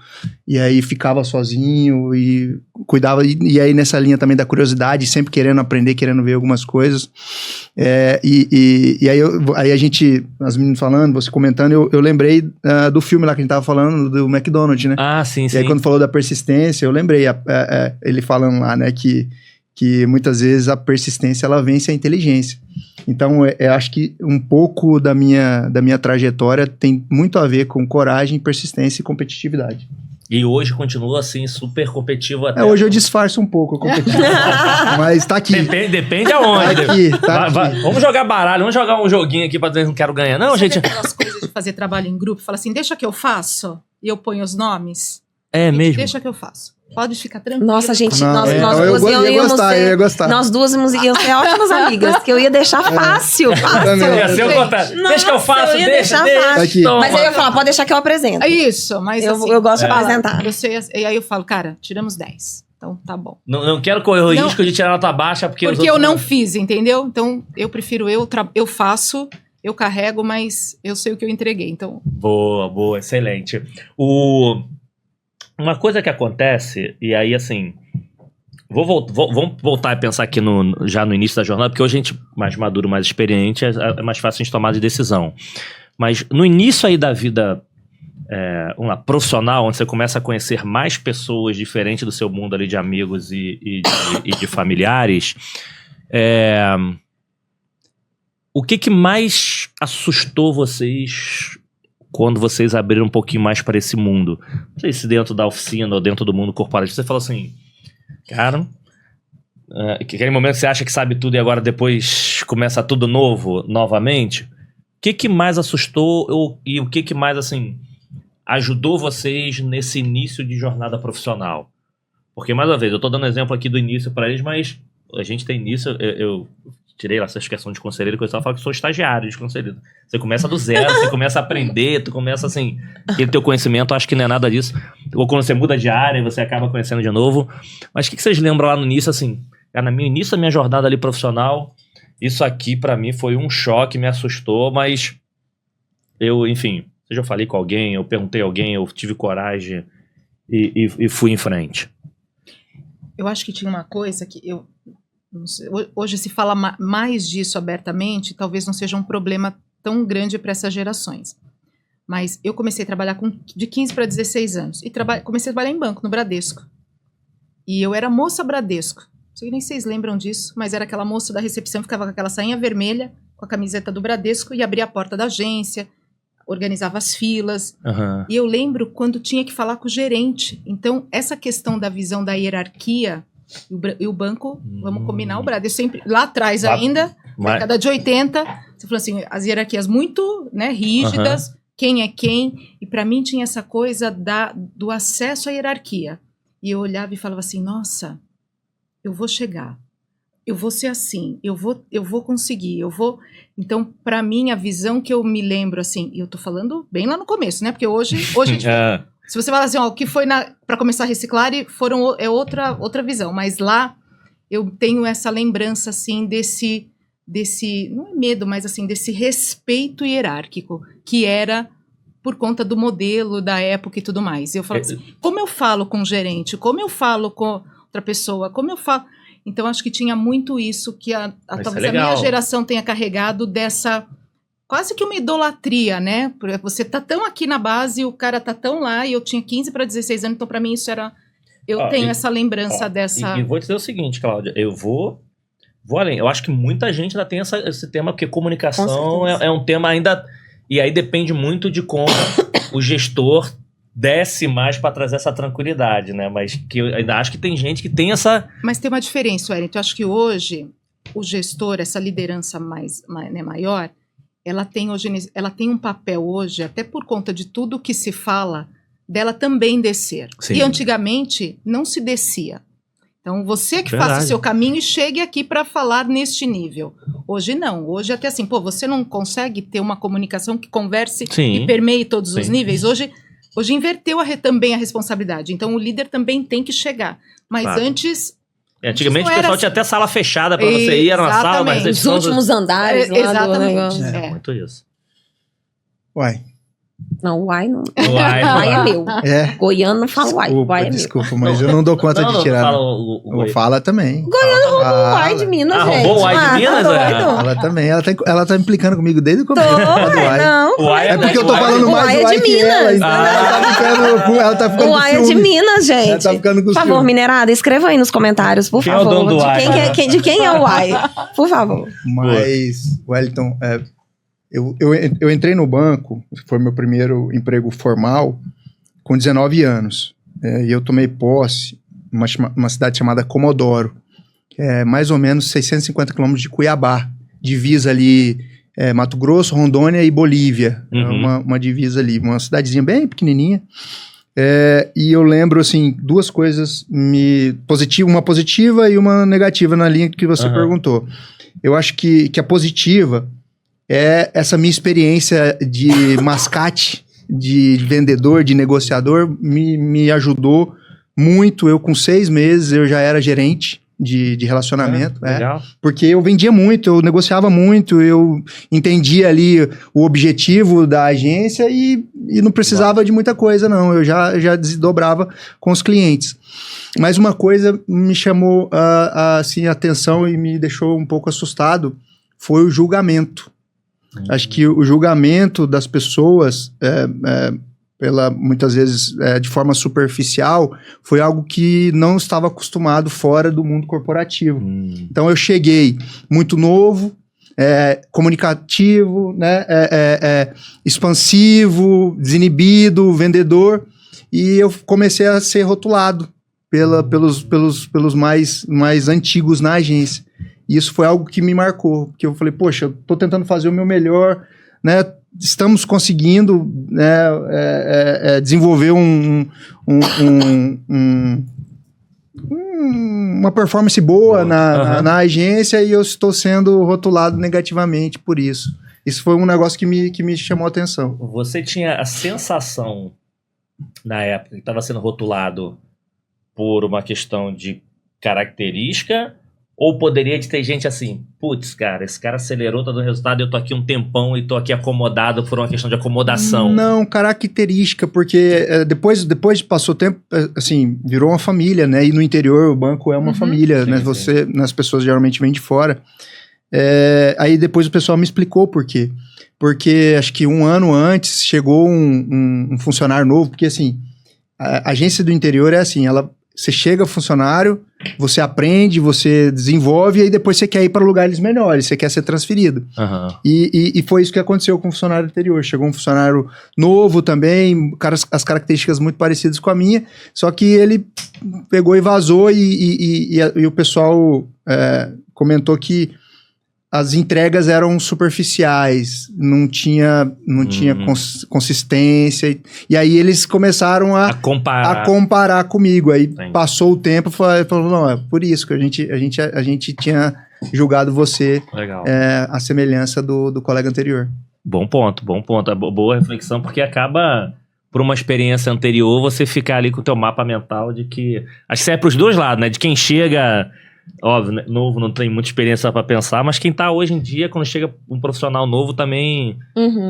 e aí ficava sozinho, e cuidava, e aí nessa linha também da curiosidade, sempre querendo aprender, querendo ver algumas coisas, e aí a gente, as meninas falando, você comentando, eu lembrei do filme lá que a gente tava falando, do McDonald's, né? Sim, sim. E aí quando falou da persistência, eu lembrei, ele falando lá, né, que muitas vezes a persistência ela vence a inteligência. Então, eu acho que um pouco da minha trajetória tem muito a ver com coragem, persistência e competitividade. E hoje continua assim, super competitivo até. Hoje eu disfarço um pouco a competitividade, mas tá aqui. Depende aonde. Tá aqui. Vamos jogar baralho, vamos jogar um joguinho aqui pra dizer que não quero ganhar. Não, gente. Aquelas coisas de fazer trabalho em grupo, fala assim, deixa que eu faço, e eu ponho os nomes. Mesmo? Deixa que eu faço. Pode ficar tranquilo. Nossa, gente, nós duas eu ia gostar. Nós duas íamos ser ótimas amigas, que eu ia deixar fácil. Ia ser o contrário. Deixa que eu faço, deixa. Aqui. Mas aí eu ia falar, pode deixar que eu apresento. É isso, mas eu gosto de apresentar. E aí eu falo, cara, tiramos 10. Então tá bom. Não quero correr o risco de tirar nota baixa, porque eu não fiz, entendeu? Então eu prefiro eu faço, eu carrego, mas eu sei o que eu entreguei. Então. Boa, excelente. Uma coisa que acontece, e aí assim, vamos voltar a pensar aqui já no início da jornada, porque hoje a gente mais maduro, mais experiente, é mais fácil a gente tomar de decisão. Mas no início aí da vida profissional, onde você começa a conhecer mais pessoas diferentes do seu mundo ali de amigos e de familiares, o que mais assustou vocês quando vocês abriram um pouquinho mais para esse mundo? Não sei se dentro da oficina ou dentro do mundo corporativo, você fala assim, cara, aquele momento que você acha que sabe tudo e agora depois começa tudo novamente, o que mais assustou e o que mais, assim, ajudou vocês nesse início de jornada profissional? Porque, mais uma vez, eu tô dando exemplo aqui do início para eles, mas a gente tem início, eu tirei lá essa questão de conselheiro e coisa e tal, falo que sou estagiário de conselheiro. Você começa do zero, você começa a aprender, tu começa assim, aquele teu conhecimento, acho que não é nada disso. Ou quando você muda de área, você acaba conhecendo de novo. Mas o que vocês lembram lá no início, assim, no início da minha jornada ali profissional, isso aqui pra mim foi um choque, me assustou, mas enfim, seja eu falei com alguém, eu perguntei a alguém, eu tive coragem e fui em frente. Eu acho que tinha uma coisa que hoje se fala mais disso abertamente, talvez não seja um problema tão grande para essas gerações. Mas eu comecei a trabalhar de 15 para 16 anos. E comecei a trabalhar em banco, no Bradesco. E eu era moça Bradesco. Não sei nem se vocês lembram disso, mas era aquela moça da recepção que ficava com aquela sainha vermelha, com a camiseta do Bradesco, e abria a porta da agência, organizava as filas. Uhum. E eu lembro quando tinha que falar com o gerente. Então, essa questão da visão da hierarquia... E o banco, vamos combinar, o Bradesco sempre, lá atrás ainda, na década de 80, você falou assim, as hierarquias muito, né, rígidas, quem é quem, e para mim tinha essa coisa do acesso à hierarquia. E eu olhava e falava assim, nossa, eu vou chegar, eu vou ser assim, eu vou conseguir, Então, para mim, a visão que eu me lembro, assim, e eu tô falando bem lá no começo, né, porque hoje se você fala assim, o que foi para começar a reciclar, outra visão. Mas lá eu tenho essa lembrança, assim, não é medo, mas assim, desse respeito hierárquico, que era por conta do modelo, da época e tudo mais. Eu falo assim, como eu falo com o gerente, como eu falo com outra pessoa, como eu falo... Então, acho que tinha muito isso que talvez a minha geração tenha carregado dessa... Quase que uma idolatria, né? Você tá tão aqui na base, o cara tá tão lá, e eu tinha 15 para 16 anos, então para mim isso era... Eu tenho essa lembrança dessa... E vou dizer o seguinte, Cláudia, eu vou além. Eu acho que muita gente ainda tem esse tema, porque comunicação é um tema ainda... E aí depende muito de como o gestor desce mais para trazer essa tranquilidade, né? Mas que eu ainda acho que tem gente que tem essa... Mas tem uma diferença, Wellington. Eu acho que hoje o gestor, essa liderança maior, ela tem um papel hoje, até por conta de tudo que se fala, dela também descer. Sim. E antigamente não se descia. Então, você que faça o seu caminho e chegue aqui para falar neste nível. Hoje não. Hoje até assim, você não consegue ter uma comunicação que converse e permeie todos os níveis. Hoje inverteu também a responsabilidade. Então, o líder também tem que chegar. Mas antes... Antigamente o pessoal tinha até sala fechada para você ir, era na sala, mas... Os últimos andares lá exatamente. Muito isso. Uai. Não, uai não. Uai é meu. Goiano não fala uai. Uai é meu. Desculpa, mas eu não dou conta de tirar. Fala também. Goiano roubou o uai de Minas, gente. Roubou o uai de Minas? Ela também. Ela tá implicando comigo desde o começo. Não. É porque eu tô falando mais do uai que ela. Ela tá ficando com o uai é de Minas, gente. Ela tá ficando com por favor, minerada, escreva aí nos comentários, por favor. É o dono do uai? De quem é o uai? Por favor. Mas, Wellington... Eu entrei no banco, foi meu primeiro emprego formal, com 19 anos. E eu tomei posse numa cidade chamada Comodoro, que é mais ou menos 650 quilômetros de Cuiabá, divisa ali Mato Grosso, Rondônia e Bolívia. Uma divisa ali, uma cidadezinha bem pequenininha. E eu lembro, assim, duas coisas, uma positiva e uma negativa na linha que você perguntou. Eu acho que a positiva... essa minha experiência de mascate, de vendedor, de negociador, me ajudou muito. Eu, com 6 meses, eu já era gerente de relacionamento. Legal. Porque eu vendia muito, eu negociava muito, eu entendia ali o objetivo da agência e não precisava de muita coisa, não. Eu já desdobrava com os clientes. Mas uma coisa me chamou assim, a atenção e me deixou um pouco assustado, foi o julgamento. Acho que o julgamento das pessoas, muitas vezes de forma superficial, foi algo que não estava acostumado fora do mundo corporativo. Então eu cheguei muito novo, comunicativo, né, expansivo, desinibido, vendedor, e eu comecei a ser rotulado pelos mais antigos na agência. E isso foi algo que me marcou, porque eu falei, poxa, eu tô tentando fazer o meu melhor, né? Estamos conseguindo, né, desenvolver uma performance boa na agência, e eu estou sendo rotulado negativamente por isso. Isso foi um negócio que me chamou a atenção. Você tinha a sensação, na época, que estava sendo rotulado por uma questão de característica, ou poderia ter gente assim, putz, cara, esse cara acelerou, tá dando resultado, eu tô aqui um tempão e tô aqui acomodado por uma questão de acomodação? Não, característica, porque depois passou o tempo, assim, virou uma família, né? E no interior o banco é uma família, né? As pessoas geralmente vêm de fora. Aí depois o pessoal me explicou por quê. Porque acho que um ano antes chegou um funcionário novo, porque assim, a agência do interior é assim, você chega funcionário, você aprende, você desenvolve, e aí depois você quer ir para lugares melhores, você quer ser transferido. E foi isso que aconteceu com o funcionário anterior. Chegou um funcionário novo também, as características muito parecidas com a minha, só que ele pegou e vazou, e o pessoal comentou que as entregas eram superficiais, não tinha consistência, e aí eles começaram a comparar comigo. Aí passou o tempo, falou, não, é por isso que a gente tinha julgado você a semelhança do colega anterior. Bom ponto. Boa reflexão, porque acaba, por uma experiência anterior, você ficar ali com o teu mapa mental de que... Acho que serve para os dois lados, né? De quem chega óbvio, né, novo, não tem muita experiência pra pensar, mas quem tá hoje em dia, quando chega um profissional novo, também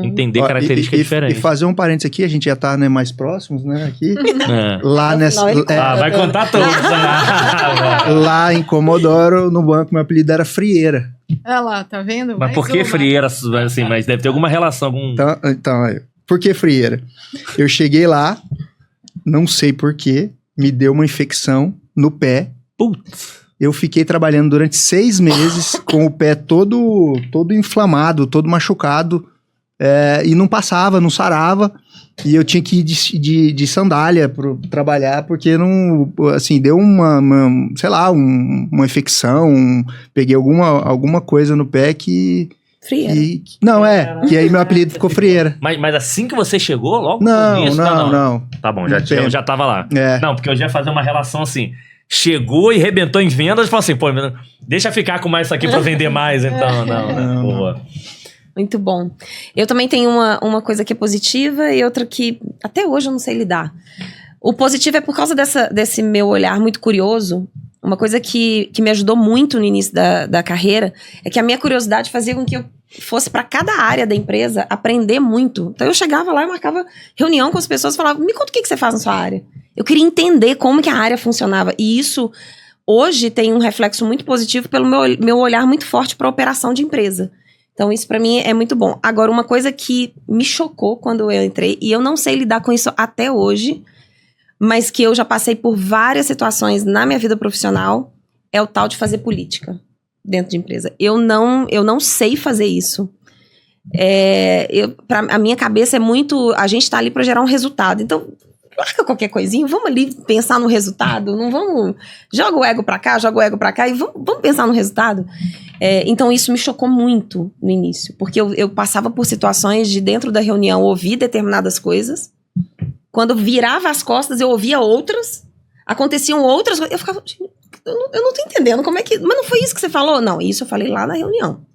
entender características diferentes. E fazer um parênteses aqui, a gente já tá, né, mais próximos, né, aqui. É. Lá nessa... Vai contar tudo. Lá em Comodoro, no banco, meu apelido era Frieira. Olha lá, tá vendo? Mas Mais por que uma. frieira, assim, mas deve ter alguma relação com... Então, por que Frieira? Eu cheguei lá, não sei por quê, me deu uma infecção no pé. Putz. Eu fiquei trabalhando durante 6 meses com o pé todo inflamado, todo machucado, e não passava, não sarava, e eu tinha que ir de sandália para trabalhar, porque não, assim, deu sei lá, uma infecção, peguei alguma coisa no pé que... Frieira. Não, que aí meu apelido ficou Frieira. Mas assim que você chegou, logo Não, no início, não. Tá bom, já tava lá. É. Não, porque eu já ia fazer uma relação assim... Chegou e rebentou em vendas e falou assim, pô, deixa ficar com mais isso aqui pra vender mais, então, não. Boa. Muito bom. Eu também tenho uma coisa que é positiva e outra que até hoje eu não sei lidar. O positivo é por causa desse meu olhar muito curioso. Uma coisa que me ajudou muito no início da carreira é que a minha curiosidade fazia com que eu fosse para cada área da empresa aprender muito. Então eu chegava lá e marcava reunião com as pessoas e falava, me conta o que você faz na sua área. Eu queria entender como que a área funcionava. E isso, hoje, tem um reflexo muito positivo pelo meu olhar muito forte para a operação de empresa. Então, isso para mim é muito bom. Agora, uma coisa que me chocou quando eu entrei, e eu não sei lidar com isso até hoje, mas que eu já passei por várias situações na minha vida profissional, é o tal de fazer política dentro de empresa. Eu não sei fazer isso. A minha cabeça é muito... A gente tá ali para gerar um resultado. Então... larga qualquer coisinha, vamos ali pensar no resultado, não vamos... Joga o ego pra cá e vamos pensar no resultado. Então isso me chocou muito no início, porque eu passava por situações de dentro da reunião ouvir determinadas coisas, quando virava as costas eu ouvia outras, aconteciam outras coisas, eu ficava, eu não tô entendendo, como é que... Mas não foi isso que você falou? Não, isso eu falei lá na reunião.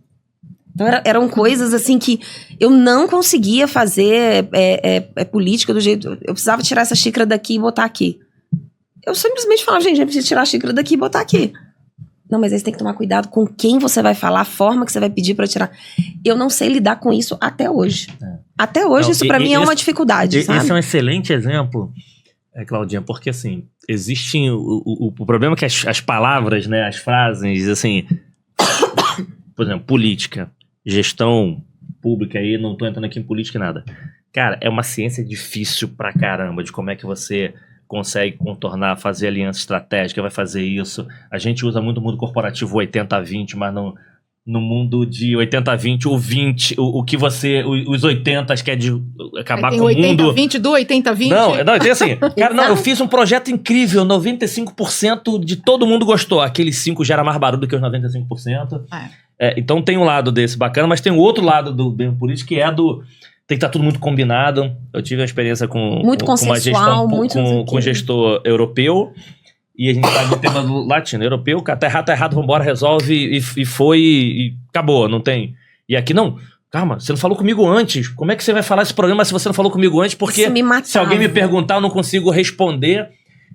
Então eram coisas assim que eu não conseguia fazer política do jeito... Eu precisava tirar essa xícara daqui e botar aqui. Eu simplesmente falava, gente, eu preciso tirar a xícara daqui e botar aqui. Não, mas aí você tem que tomar cuidado com quem você vai falar, a forma que você vai pedir pra tirar. Eu não sei lidar com isso até hoje. Até hoje isso pra mim é uma dificuldade, sabe? Esse é um excelente exemplo, Claudinha, porque assim, existe o problema é que as palavras, né, as frases, assim... Por exemplo, política. Gestão pública aí, não tô entrando aqui em política e nada. Cara, é uma ciência difícil pra caramba de como é que você consegue contornar, fazer aliança estratégica, vai fazer isso. A gente usa muito o mundo corporativo 80-20, mas no mundo de 80-20, o 20, o que você... Os 80 quer acabar com o mundo... 80-20 do 80-20? Não, tem assim... Cara, não, eu fiz um projeto incrível, 95% de todo mundo gostou. Aqueles 5 gera mais barulho do que os 95%. Então tem um lado desse bacana, mas tem o outro lado do bem político, que é do... Tem que estar tudo muito combinado. Eu tive uma experiência com uma gestão com um gestor europeu, e a gente tá no tema do latino. Europeu, cara, tá errado, vambora, resolve, e foi, e acabou, não tem... E aqui não... Calma, você não falou comigo antes. Como é que você vai falar esse problema se você não falou comigo antes? Porque se alguém me perguntar, eu não consigo responder.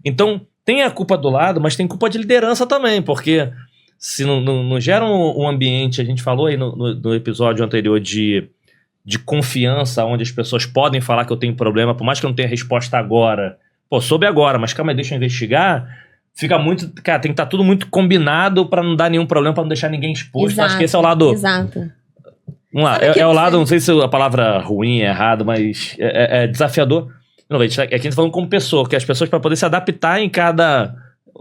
Então, tem a culpa do lado, mas tem culpa de liderança também, porque... Se não gera um ambiente, a gente falou aí no episódio anterior de confiança, onde as pessoas podem falar que eu tenho problema, por mais que eu não tenha resposta agora. Pô, soube agora, mas calma aí, deixa eu investigar. Fica muito... Cara, tem que estar tudo muito combinado pra não dar nenhum problema, pra não deixar ninguém exposto. Exato, acho que esse é o lado... Exato. Vamos lá, é o lado, não sei se a palavra ruim é errado, mas é desafiador. Não, aqui a gente tá falando como pessoa, porque as pessoas para poder se adaptar em cada...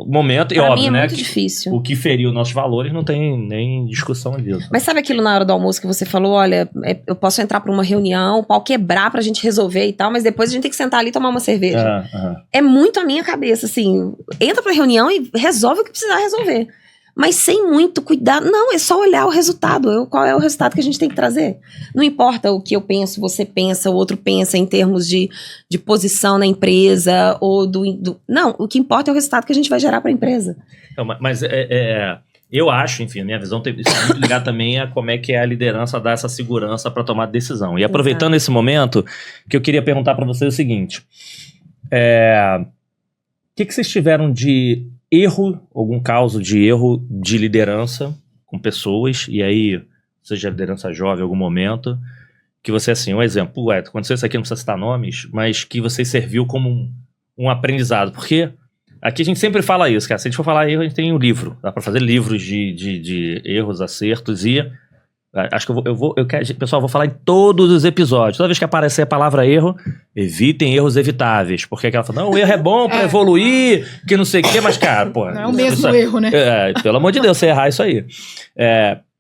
momento, e óbvio, mim é né? muito difícil. O que feriu nossos valores não tem nem discussão disso. Mas sabe aquilo na hora do almoço que você falou, olha, eu posso entrar pra uma reunião, o pau quebrar pra gente resolver e tal, mas depois a gente tem que sentar ali e tomar uma cerveja. É muito a minha cabeça, assim, entra pra reunião e resolve o que precisar resolver. Mas sem muito cuidado. Não, é só olhar o resultado. Qual é o resultado que a gente tem que trazer? Não importa o que eu penso, você pensa, o outro pensa em termos de posição na empresa ou Não, o que importa é o resultado que a gente vai gerar para a empresa. Mas eu acho, enfim, a minha visão tem isso muito ligado também a como é que é a liderança dar essa segurança para tomar decisão. E aproveitando esse momento, que eu queria perguntar para vocês o seguinte. O que vocês tiveram de erro, algum caso de erro de liderança com pessoas, e aí, seja liderança jovem em algum momento, que você, assim, um exemplo, aconteceu isso aqui, não precisa citar nomes, mas que você serviu como um aprendizado, porque aqui a gente sempre fala isso, cara, se a gente for falar erro, a gente tem um livro, dá pra fazer livros de erros, acertos, e acho que pessoal, eu vou falar em todos os episódios, toda vez que aparecer a palavra erro, evitem erros evitáveis, porque aquela fala, não, o erro é bom pra evoluir, que não sei o que, mas cara, pô... Não é o mesmo erro, né? Pelo amor de Deus, você errar isso aí.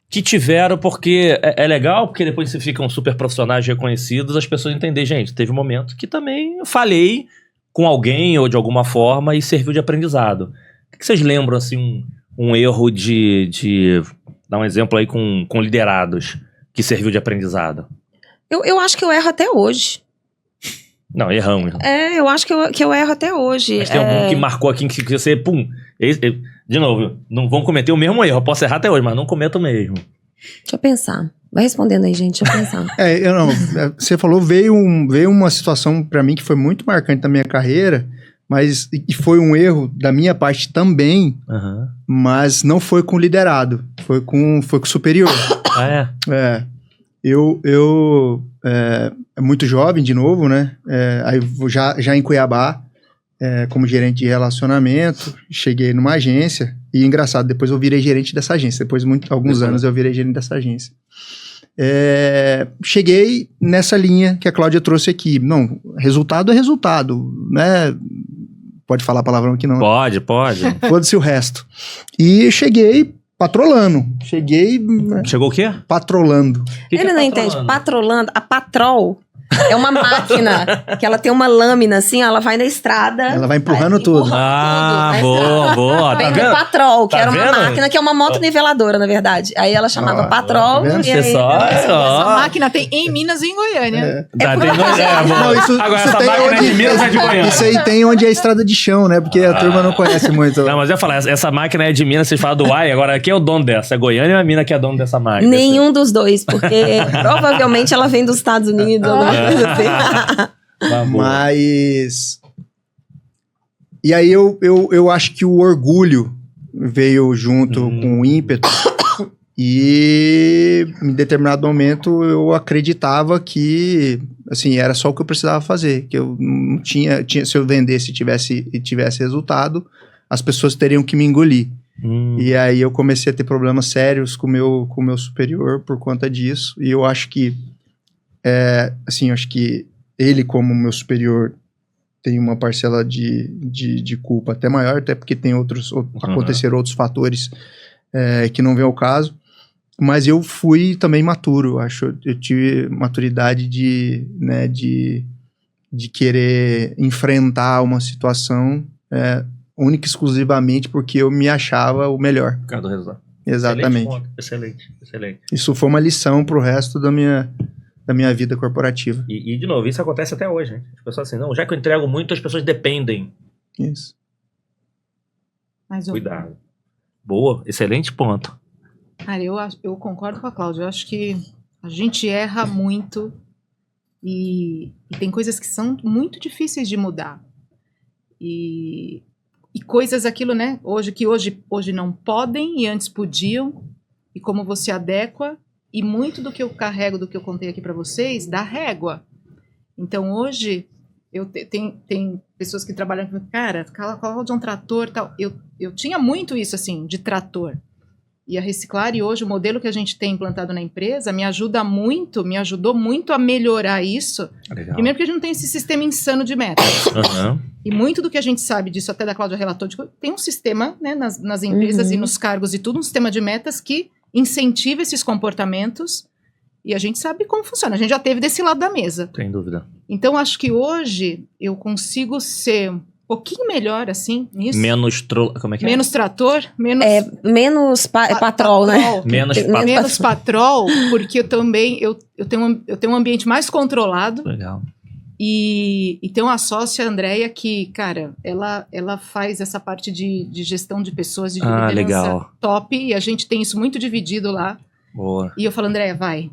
Que tiveram, porque é legal, porque depois você ficam super profissionais reconhecidos, as pessoas entendem, gente, teve um momento que também eu falhei com alguém ou de alguma forma e serviu de aprendizado. O que vocês lembram, assim, um erro de dar um exemplo aí com liderados que serviu de aprendizado? Eu acho que eu erro até hoje. Não, erramos. Eu acho que eu erro até hoje. Mas tem algum que marcou aqui que você, de novo, não vão cometer o mesmo erro. Eu posso errar até hoje, mas não cometo o mesmo. Deixa eu pensar. Vai respondendo aí, gente. Deixa eu pensar. Você falou, veio uma situação pra mim que foi muito marcante na minha carreira, mas e foi um erro da minha parte também, mas não foi com liderado, foi com superior. Eu muito jovem, de novo, né? Aí já em Cuiabá, como gerente de relacionamento, cheguei numa agência, e engraçado, depois eu virei gerente dessa agência, depois de alguns anos eu virei gerente dessa agência. Cheguei nessa linha que a Cláudia trouxe aqui. Não, resultado é resultado, né? Pode falar palavrão aqui não? Pode. Foda-se o resto. E cheguei patrolando. Chegou o quê? Patrolando. Ele não entende. Patrolando. A Patrol é uma máquina que ela tem uma lâmina assim, ela vai na estrada. Ela vai empurrando tudo. Boa. Vem do Patrol, que era uma máquina que é uma moto niveladora, na verdade. Aí ela chamava Patrol. Tá e aí, Essa máquina tem em Minas e em Goiânia. Agora essa máquina é de Minas é de Goiânia. Isso aí tem onde é a estrada de chão, né? Porque a turma não conhece muito. Não, mas eu ia falar, essa máquina é de Minas, vocês falam do Uai, agora quem é o dono dessa? É Goiânia ou é Minas que é dono dessa máquina? Nenhum dos dois, porque provavelmente ela vem dos Estados Unidos. Mas... E aí eu acho que o orgulho veio junto com o ímpeto. E em determinado momento eu acreditava que, assim, era só o que eu precisava fazer. Que eu não tinha se eu vendesse e tivesse resultado, as pessoas teriam que me engolir. E aí eu comecei a ter problemas sérios com o meu superior por conta disso. E eu acho que, assim, eu acho que ele, como meu superior, tem uma parcela de culpa até maior, até porque tem aconteceram outros fatores que não vem ao caso. Mas eu fui também maturo, acho. Eu tive maturidade de querer enfrentar uma situação única e exclusivamente porque eu me achava o melhor. Por causa do resultado. Exatamente. Excelente. Isso foi uma lição pro resto da minha vida corporativa. E, de novo, isso acontece até hoje, né? As pessoas assim, não, já que eu entrego muito, as pessoas dependem. Isso. Cuidado. Boa, excelente ponto. Cara, eu concordo com a Cláudia. Eu acho que a gente erra muito e tem coisas que são muito difíceis de mudar. E coisas aquilo, né? Hoje não podem e antes podiam. E como você adequa. E muito do que eu carrego, do que eu contei aqui para vocês, da régua. Então, hoje, tem pessoas que trabalham com... Cara, coloca de um trator e tal. Eu tinha muito isso, assim, de trator. E a Reciclar, e hoje, o modelo que a gente tem implantado na empresa, me ajudou muito a melhorar isso. Legal. Primeiro porque a gente não tem esse sistema insano de metas. E muito do que a gente sabe disso, até da Cláudia relatou, tem um sistema, né, nas empresas e nos cargos e tudo, um sistema de metas que incentiva esses comportamentos e a gente sabe como funciona. A gente já teve desse lado da mesa. Sem dúvida. Então, acho que hoje eu consigo ser um pouquinho melhor, assim, nisso. Como é que é? Menos trator, menos patrol, né? Menos patrol, porque eu também eu tenho um ambiente mais controlado. Legal. E tem uma sócia, Andréia, que, cara, ela faz essa parte de gestão de pessoas, de liderança legal. Top, e a gente tem isso muito dividido lá. Boa. E eu falo, Andréia, vai,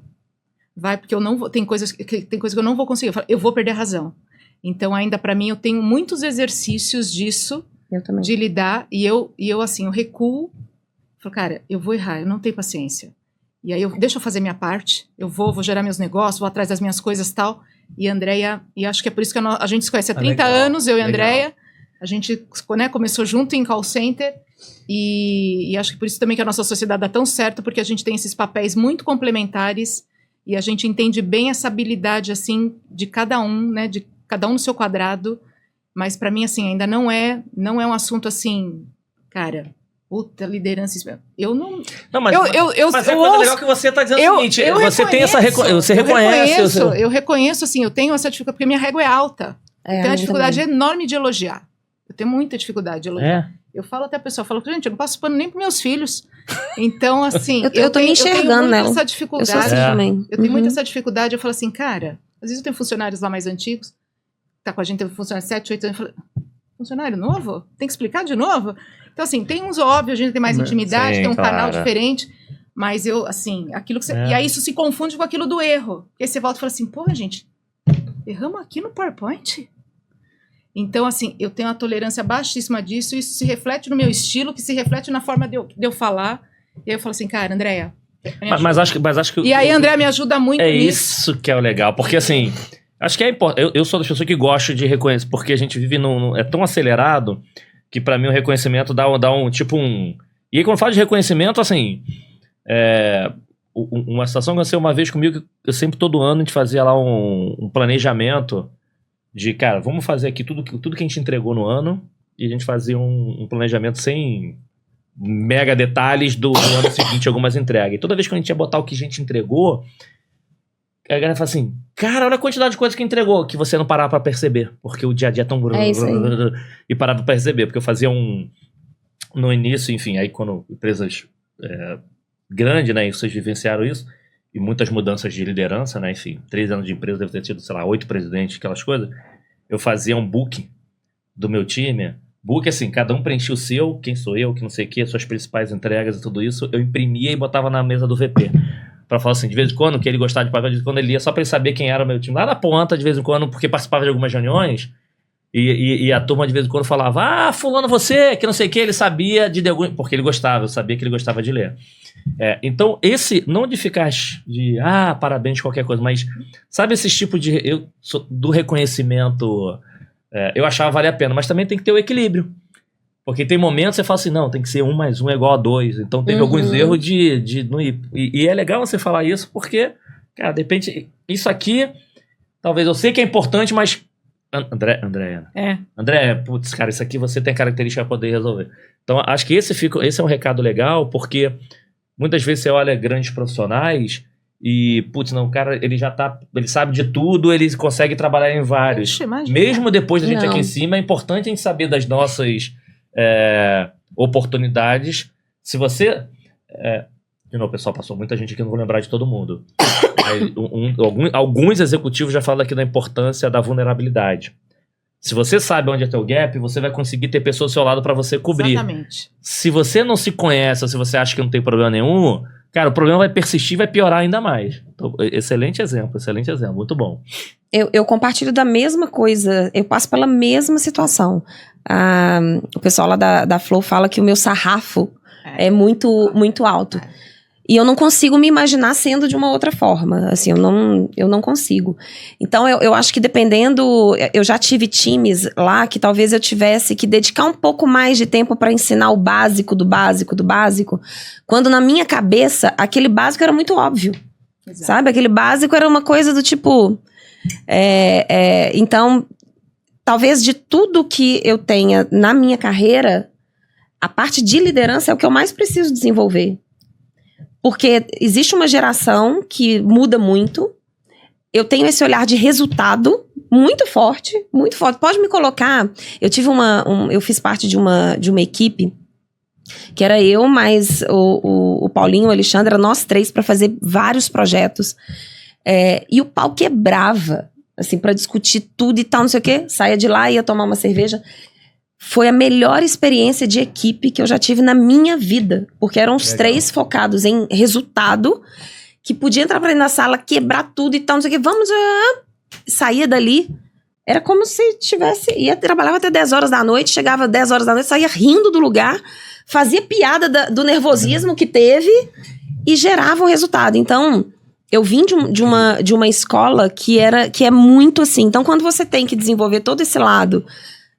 porque eu não vou, tem coisa que eu não vou conseguir, eu vou perder a razão. Então, ainda pra mim, eu tenho muitos exercícios disso, Eu também. De lidar, e eu assim, eu recuo, falo, cara, eu vou errar, eu não tenho paciência. E aí, deixa eu fazer minha parte, eu vou gerar meus negócios, vou atrás das minhas coisas e tal. E a Andréia, e acho que é por isso que a gente se conhece há 30 anos, eu e a Andréia. A gente, né, começou junto em call center. E acho que por isso também que a nossa sociedade dá tão certo, porque a gente tem esses papéis muito complementares e a gente entende bem essa habilidade, assim, de cada um, né, de cada um no seu quadrado. Mas para mim, assim, ainda não é um assunto assim, cara... Puta, liderança. Eu não. Não, mas é coisa legal que você está dizendo o seguinte: você tem essa. Você reconhece. Eu reconheço, assim, eu tenho essa dificuldade, porque minha régua é alta. Eu tenho uma dificuldade enorme de elogiar. Eu tenho muita dificuldade de elogiar. Eu falo até a pessoa, gente, eu não passo pano nem para meus filhos. Então, assim. eu tô me enxergando, né? Essa dificuldade. Eu sou assim também. Eu tenho muita essa dificuldade. Eu falo assim, cara, às vezes eu tenho funcionários lá mais antigos, tá com a gente, tem funcionário 7, 8 anos. Eu falo, funcionário novo? Tem que explicar de novo? Então, assim, tem uns óbvios, a gente tem mais intimidade, tem um canal diferente, mas eu, assim, aquilo que você... E aí isso se confunde com aquilo do erro. Porque aí você volta e fala assim, pô, gente, erramos aqui no PowerPoint? Então, assim, eu tenho uma tolerância baixíssima disso, e isso se reflete no meu estilo, que se reflete na forma de eu falar. E aí eu falo assim, cara, Andréia... Mas acho que... E aí a Andréia me ajuda muito nisso. Isso que é o legal, porque assim... Acho que é importante. Eu sou das pessoas que gostam de reconhecer, porque a gente vive é tão acelerado... que pra mim o reconhecimento dá um tipo um... E aí quando eu falo de reconhecimento, assim... uma situação que aconteceu uma vez comigo, que eu sempre, todo ano, a gente fazia lá um planejamento de, cara, vamos fazer aqui tudo que a gente entregou no ano, e a gente fazia um planejamento sem mega detalhes do ano seguinte, algumas entregas. E toda vez que a gente ia botar o que a gente entregou, a galera fala assim, cara, olha a quantidade de coisas que entregou, que você não parava pra perceber, porque o dia a dia é tão... E parava pra perceber, porque eu fazia no início, enfim, aí quando empresas grandes, né, e vocês vivenciaram isso, e muitas mudanças de liderança, né, enfim, 3 anos de empresa, deve ter tido, sei lá, 8 presidentes, aquelas coisas, eu fazia um book do meu time, book assim, cada um preenchia o seu, quem sou eu, que não sei o que, suas principais entregas e tudo isso, eu imprimia e botava na mesa do VP. Pra falar assim, de vez em quando, que ele gostava de pagar, de vez em quando ele ia, só pra ele saber quem era o meu time. Lá na ponta, de vez em quando, porque participava de algumas reuniões, e a turma de vez em quando falava, fulano você, que não sei o que, ele sabia porque ele gostava, eu sabia que ele gostava de ler. Então, não de ficar parabéns, qualquer coisa, mas sabe esse tipo do reconhecimento, eu achava valer a pena, mas também tem que ter o equilíbrio. Porque tem momentos que você fala assim, não, tem que ser 1 mais 1 é igual a 2. Então teve alguns erros de não ir. E é legal você falar isso porque, cara, de repente, isso aqui, talvez eu sei que é importante, mas... André, putz, cara, isso aqui você tem característica para poder resolver. Então, acho que esse é um recado legal, porque muitas vezes você olha grandes profissionais e, putz, não, o cara, ele sabe de tudo, ele consegue trabalhar em vários. Mesmo depois da gente aqui em cima, é importante a gente saber das nossas... oportunidades. Se você de novo, pessoal, passou muita gente aqui, não vou lembrar de todo mundo, mas alguns executivos já falam aqui da importância da vulnerabilidade. Se você sabe onde é teu gap, você vai conseguir ter pessoas ao seu lado para você cobrir. Exatamente. Se você não se conhece, ou se você acha que não tem problema nenhum, cara, o problema vai persistir e vai piorar ainda mais. Então, excelente exemplo, muito bom. Eu compartilho da mesma coisa, eu passo pela mesma situação. O pessoal lá da Flow fala que o meu sarrafo é muito, muito alto. E eu não consigo me imaginar sendo de uma outra forma. Assim, eu não consigo. Então, eu acho que dependendo... Eu já tive times lá que talvez eu tivesse que dedicar um pouco mais de tempo para ensinar o básico do básico do básico. Quando na minha cabeça, aquele básico era muito óbvio. Exato. Sabe? Aquele básico era uma coisa do tipo... Então, talvez de tudo que eu tenha na minha carreira, a parte de liderança é o que eu mais preciso desenvolver. Porque existe uma geração que muda muito. Eu tenho esse olhar de resultado muito forte, muito forte. Pode me colocar... Eu fiz parte de uma equipe que era eu, mais o Paulinho, o Alexandre, nós 3 para fazer vários projetos. E o pau quebrava, assim, pra discutir tudo e tal, não sei o quê. Saía de lá, ia tomar uma cerveja. Foi a melhor experiência de equipe que eu já tive na minha vida. Porque eram os 3 focados em resultado, que podia entrar pra dentro da sala, quebrar tudo e tal, não sei o quê. Saía dali Era como se trabalhava até 10 horas da noite, chegava 10 horas da noite, saía rindo do lugar, fazia piada do nervosismo que teve e gerava um resultado. Então, eu vim de uma escola que é muito assim. Então, quando você tem que desenvolver todo esse lado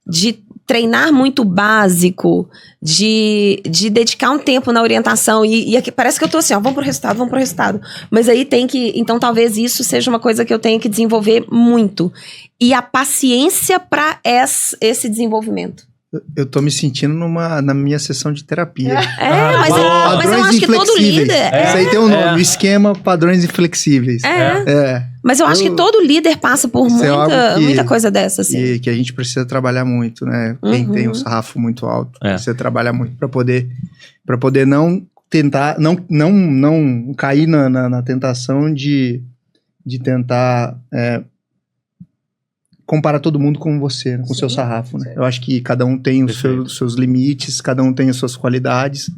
de treinar muito básico, de dedicar um tempo na orientação, e aqui parece que eu tô assim, ó, vamos pro resultado. Mas aí então talvez isso seja uma coisa que eu tenha que desenvolver muito. E a paciência para esse desenvolvimento. Eu tô me sentindo na minha sessão de terapia. Mas eu acho que todo líder... Isso aí tem um nome, esquema padrões inflexíveis. Mas eu acho que todo líder passa por muita coisa dessa, assim. E que a gente precisa trabalhar muito, né? Quem tem um sarrafo muito alto, precisa trabalhar muito para poder não tentar, não cair na tentação de tentar... comparar todo mundo com você, com o seu sarrafo, né? Eu acho que cada um tem os seus limites, cada um tem as suas qualidades,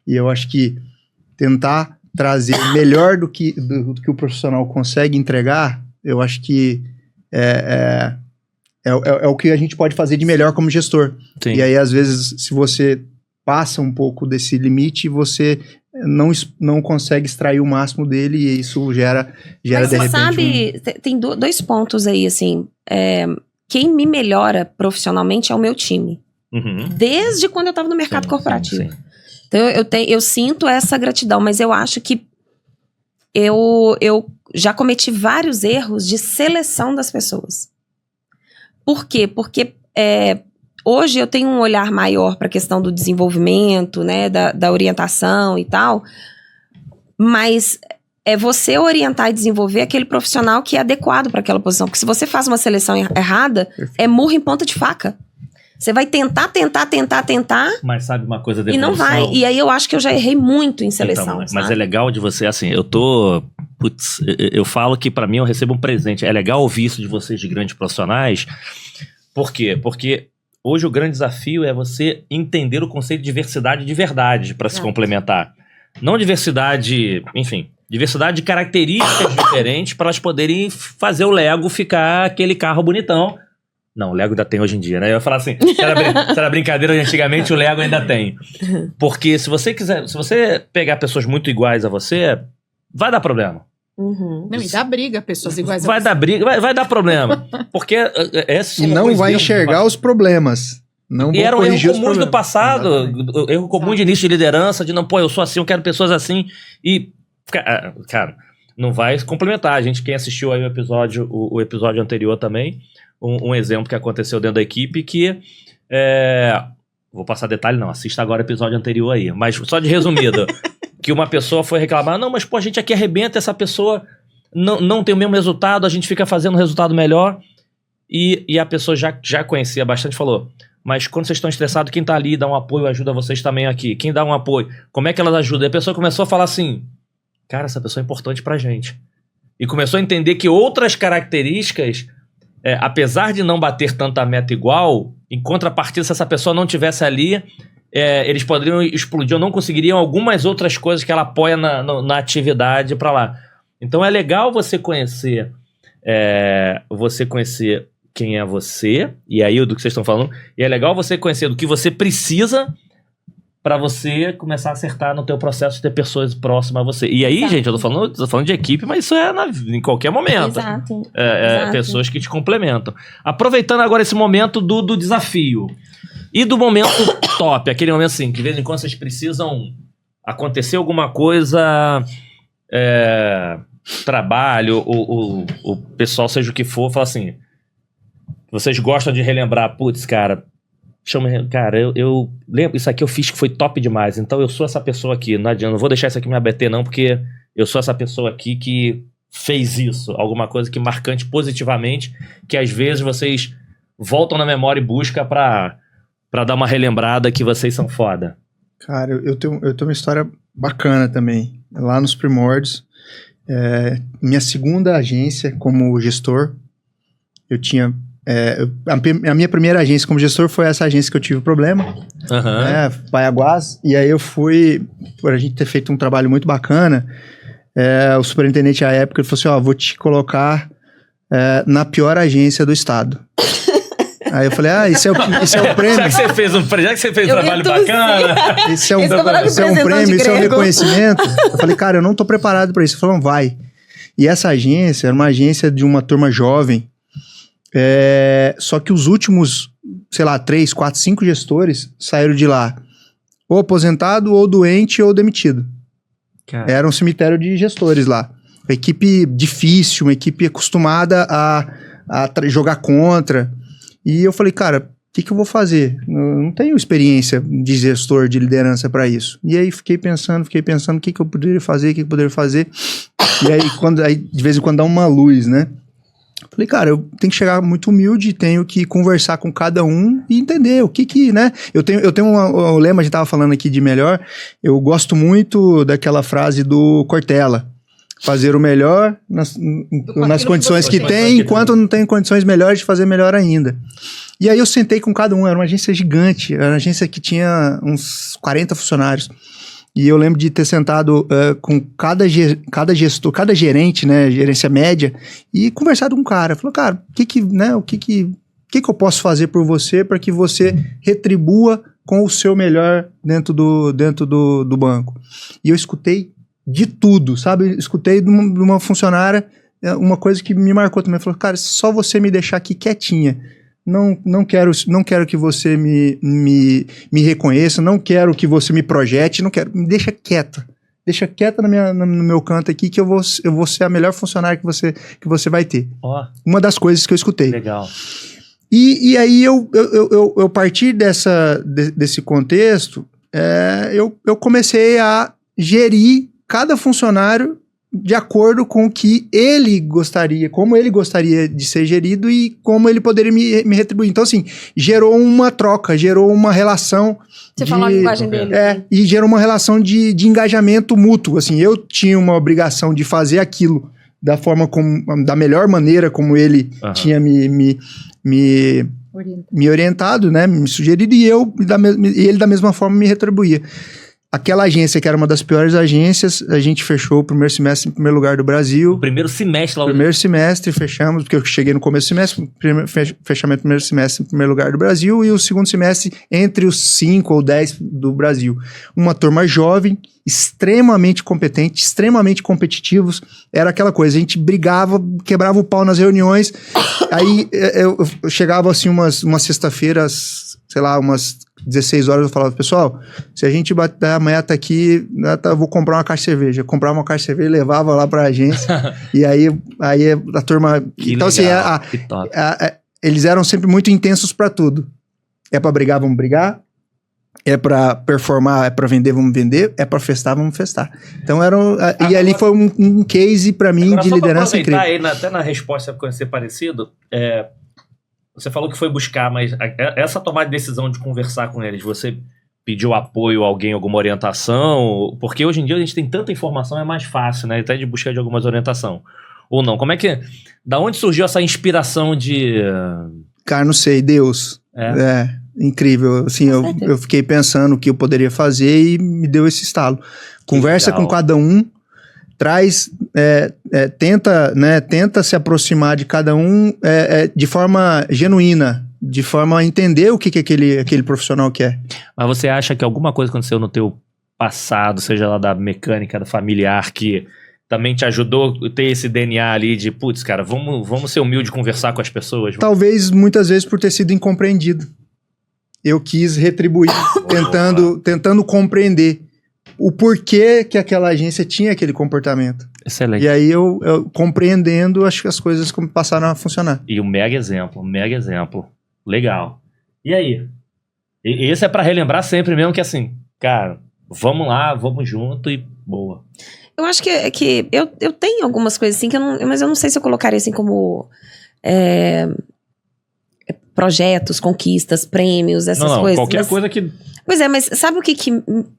e eu acho que tentar trazer melhor do que o profissional consegue entregar, eu acho que é o que a gente pode fazer de melhor como gestor. Sim. E aí, às vezes, se você passa um pouco desse limite, você não consegue extrair o máximo dele, e isso gera de repente... Mas você sabe, tem dois pontos aí, assim, quem me melhora profissionalmente é o meu time. Desde quando eu estava no mercado corporativo. Sim. Então, eu sinto essa gratidão, mas eu acho que eu já cometi vários erros de seleção das pessoas. Por quê? Porque hoje eu tenho um olhar maior para a questão do desenvolvimento, né, da orientação e tal, mas é você orientar e desenvolver aquele profissional que é adequado para aquela posição. Porque se você faz uma seleção errada, é murro em ponta de faca. Você vai tentar. Mas sabe uma coisa de evolução? E não vai. E aí eu acho que eu já errei muito em seleção. Então, mas é legal de você, assim, eu falo que pra mim eu recebo um presente. É legal ouvir isso de vocês, de grandes profissionais. Por quê? Porque hoje o grande desafio é você entender o conceito de diversidade de verdade para se complementar. Não diversidade, enfim, diversidade de características diferentes para elas poderem fazer o Lego ficar aquele carro bonitão. Não, o Lego ainda tem hoje em dia, né? Eu ia falar assim, se era brincadeira antigamente, o Lego ainda tem. Porque se você pegar pessoas muito iguais a você, vai dar problema. Não, e dá briga, pessoas iguais a você. Vai dar briga, vai dar problema. Porque e não vai enxergar os problems. Não e eram erros comuns do passado, erro comum de início de liderança, de não, eu sou assim, eu quero pessoas assim. E, cara, não vai se complementar. A gente, quem assistiu aí o episódio anterior também, um exemplo que aconteceu dentro da equipe que vou passar detalhe não, assista agora o episódio anterior aí, mas só de resumido, que uma pessoa foi reclamar, não, mas pô, a gente aqui arrebenta, essa pessoa não tem o mesmo resultado, a gente fica fazendo um resultado melhor, e a pessoa já conhecia bastante, falou, mas quando vocês estão estressados, quem tá ali dá um apoio, ajuda vocês também aqui, quem dá um apoio, como é que elas ajudam? E a pessoa começou a falar assim, cara, essa pessoa é importante pra gente, e começou a entender que outras características, apesar de não bater tanta meta igual, em contrapartida, se essa pessoa não tivesse ali, eles poderiam explodir ou não conseguiriam algumas outras coisas que ela apoia na atividade para lá. Então é legal você conhecer quem é você, e aí do que vocês estão falando, e é legal você conhecer do que você precisa para você começar a acertar no teu processo de ter pessoas próximas a você. E aí, gente, eu tô falando de equipe, mas isso em qualquer momento. Exato. Pessoas que te complementam. Aproveitando agora esse momento do desafio. E do momento top, aquele momento assim, que de vez em quando vocês precisam acontecer alguma coisa, trabalho, o pessoal, seja o que for, fala assim, vocês gostam de relembrar, putz, cara, eu lembro, isso aqui eu fiz que foi top demais, então eu sou essa pessoa aqui, não adianta, não vou deixar isso aqui me abater não, porque eu sou essa pessoa aqui que fez isso, alguma coisa que marcante positivamente, que às vezes vocês voltam na memória e buscam pra dar uma relembrada que vocês são foda. Cara, eu tenho uma história bacana também, lá nos primórdios, minha segunda agência como gestor, eu tinha... a minha primeira agência como gestor foi essa agência que eu tive problema, Paiaguás, e aí eu fui, por a gente ter feito um trabalho muito bacana, o superintendente à época, ele falou assim, vou te colocar na pior agência do estado. Aí eu falei, isso é o prêmio. Já que você fez um trabalho bacana. Isso é um prêmio, isso é um reconhecimento. Eu falei, cara, eu não tô preparado para isso. Ele falou, vai. E essa agência era uma agência de uma turma jovem. Só que os últimos, 3, 4, 5 gestores saíram de lá. Ou aposentado, ou doente, ou demitido. Cara. Era um cemitério de gestores lá. Uma equipe difícil, uma equipe acostumada a jogar contra. E eu falei, cara, o que eu vou fazer? Eu não tenho experiência de gestor, de liderança para isso. E aí fiquei pensando, o que eu poderia fazer, E aí, de vez em quando dá uma luz, né? Falei, cara, eu tenho que chegar muito humilde, tenho que conversar com cada um e entender o que né? Eu tenho um lema, a gente tava falando aqui de melhor, eu gosto muito daquela frase do Cortella. Fazer o melhor nas condições que tem, enquanto não tem condições melhores de fazer melhor ainda. E aí eu sentei com cada um, era uma agência gigante, era uma agência que tinha uns 40 funcionários. E eu lembro de ter sentado com cada gestor, cada gerente, né, gerência média, e conversado com o cara. Falou, cara, o que eu posso fazer por você para que você retribua com o seu melhor dentro do banco? E eu escutei de tudo, sabe? Escutei de uma funcionária uma coisa que me marcou também. Falou, cara, só você me deixar aqui quietinha. Não quero que você me reconheça, não quero que você me projete, me deixa quieta. Deixa quieta no meu canto aqui que eu vou ser a melhor funcionária que você vai ter. Uma das coisas que eu escutei. Legal. E aí eu partir desse contexto, eu comecei a gerir cada funcionário de acordo com o que ele gostaria, como ele gostaria de ser gerido e como ele poderia me retribuir. Então, assim, gerou uma troca, gerou uma relação. Você falou a linguagem dele. E gerou uma relação de engajamento mútuo. Assim, eu tinha uma obrigação de fazer aquilo da melhor maneira como ele tinha me orientado, né, me sugerido, e ele da mesma forma me retribuía. Aquela agência que era uma das piores agências, a gente fechou o primeiro semestre em primeiro lugar do Brasil. O primeiro semestre lá. Primeiro semestre fechamos, porque eu cheguei no começo do semestre, fechamento do primeiro semestre em primeiro lugar do Brasil e o segundo semestre entre os 5 ou 10 do Brasil. Uma turma jovem, extremamente competente, extremamente competitivos. Era aquela coisa, a gente brigava, quebrava o pau nas reuniões. Aí eu chegava assim uma sexta-feira, umas 16 horas, eu falava, pessoal, se a gente bater a meta aqui, eu vou comprar uma caixa de cerveja. Eu comprava uma caixa de cerveja e levava lá pra agência. E aí a turma... Que então, legal, assim, eles eram sempre muito intensos pra tudo. É pra brigar, vamos brigar. É pra performar, é pra vender, vamos vender. É pra festar, vamos festar. Então, e ali foi um case pra mim de liderança incrível. Aí, até na resposta para ser parecido, você falou que foi buscar, mas essa tomada de decisão de conversar com eles, você pediu apoio a alguém, alguma orientação? Porque hoje em dia a gente tem tanta informação, é mais fácil, né? Até de buscar de algumas orientação. Ou não? Como é que... Da onde surgiu essa inspiração de... Cara, não sei, Deus. Incrível. Assim, eu fiquei pensando o que eu poderia fazer e me deu esse estalo. Conversa com cada um, traz, tenta se aproximar de cada um de forma genuína, de forma a entender o que aquele profissional quer. Mas você acha que alguma coisa aconteceu no teu passado, seja lá da mecânica, da familiar, que também te ajudou a ter esse DNA ali de, putz, cara, vamos ser humilde e conversar com as pessoas? Talvez, muitas vezes, por ter sido incompreendido. Eu quis retribuir, tentando compreender o porquê que aquela agência tinha aquele comportamento. Excelente. E aí eu compreendendo, acho que as coisas passaram a funcionar. E um mega exemplo. Legal. E aí? Esse é pra relembrar sempre mesmo que assim, cara, vamos lá, vamos junto e boa. Eu acho que eu tenho algumas coisas assim, mas eu não sei se eu colocaria assim como projetos, conquistas, prêmios, essas coisas. Qualquer coisa que... Pois é, mas sabe o que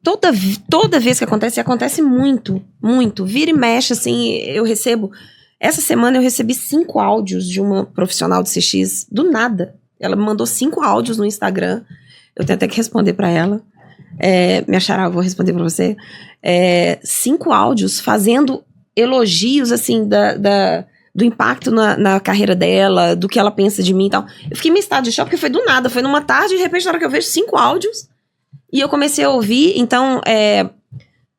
toda vez que acontece muito, muito, vira e mexe, assim, eu recebo... Essa semana eu recebi 5 áudios de uma profissional de CX, do nada. Ela me mandou 5 áudios no Instagram, eu tenho até que responder pra ela. Minha xará, eu vou responder pra você. 5 áudios fazendo elogios, assim, do impacto na carreira dela, do que ela pensa de mim e tal. Eu fiquei meio estado de choque, porque foi do nada. Foi numa tarde, de repente, na hora que eu vejo 5 áudios, e eu comecei a ouvir. Então,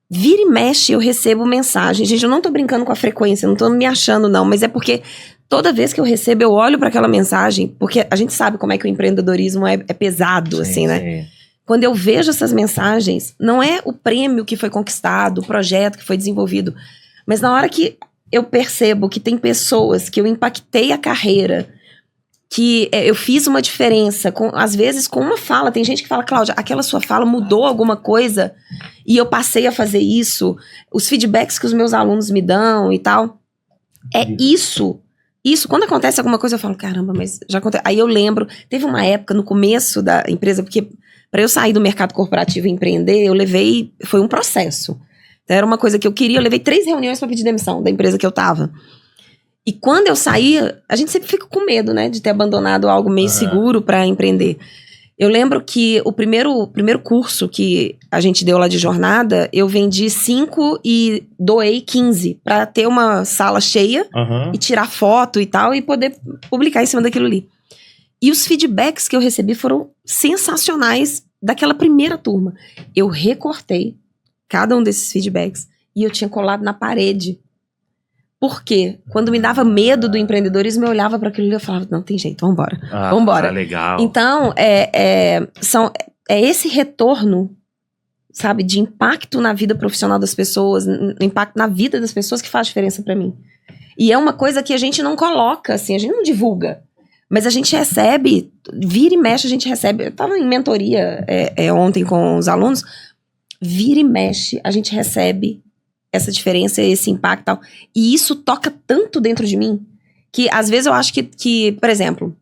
vira e mexe, eu recebo mensagem. Gente, eu não tô brincando com a frequência, não tô me achando, não. Mas é porque toda vez que eu recebo, eu olho para aquela mensagem, porque a gente sabe como é que o empreendedorismo é pesado, sim, assim, né? Sim. Quando eu vejo essas mensagens, não é o prêmio que foi conquistado, o projeto que foi desenvolvido, mas na hora que eu percebo que tem pessoas que eu impactei a carreira, que eu fiz uma diferença, às vezes com uma fala. Tem gente que fala, Cláudia, aquela sua fala mudou alguma coisa e eu passei a fazer isso. Os feedbacks que os meus alunos me dão e tal. Isso, quando acontece alguma coisa, eu falo, caramba, mas já aconteceu. Aí eu lembro, teve uma época no começo da empresa, porque para eu sair do mercado corporativo e empreender, foi um processo. Então, era uma coisa que eu queria, eu levei 3 reuniões para pedir demissão da empresa que eu tava. E quando eu saí, a gente sempre fica com medo, né, de ter abandonado algo meio seguro para empreender. Eu lembro que o primeiro curso que a gente deu lá de jornada, eu vendi 5 e doei 15 para ter uma sala cheia e tirar foto e tal e poder publicar em cima daquilo ali. E os feedbacks que eu recebi foram sensacionais daquela primeira turma. Eu recortei cada um desses feedbacks e eu tinha colado na parede. Por quê? Quando me dava medo do empreendedorismo, eu olhava para aquilo e eu falava, não, tem jeito, vambora. Vambora. Legal. Então, é esse retorno, sabe, de impacto na vida profissional das pessoas, impacto na vida das pessoas que faz diferença para mim. E é uma coisa que a gente não coloca, assim, a gente não divulga. Mas a gente recebe, vira e mexe, a gente recebe. Eu estava em mentoria ontem com os alunos, vira e mexe, a gente recebe essa diferença, esse impacto e tal. E isso toca tanto dentro de mim, que às vezes eu acho que por exemplo,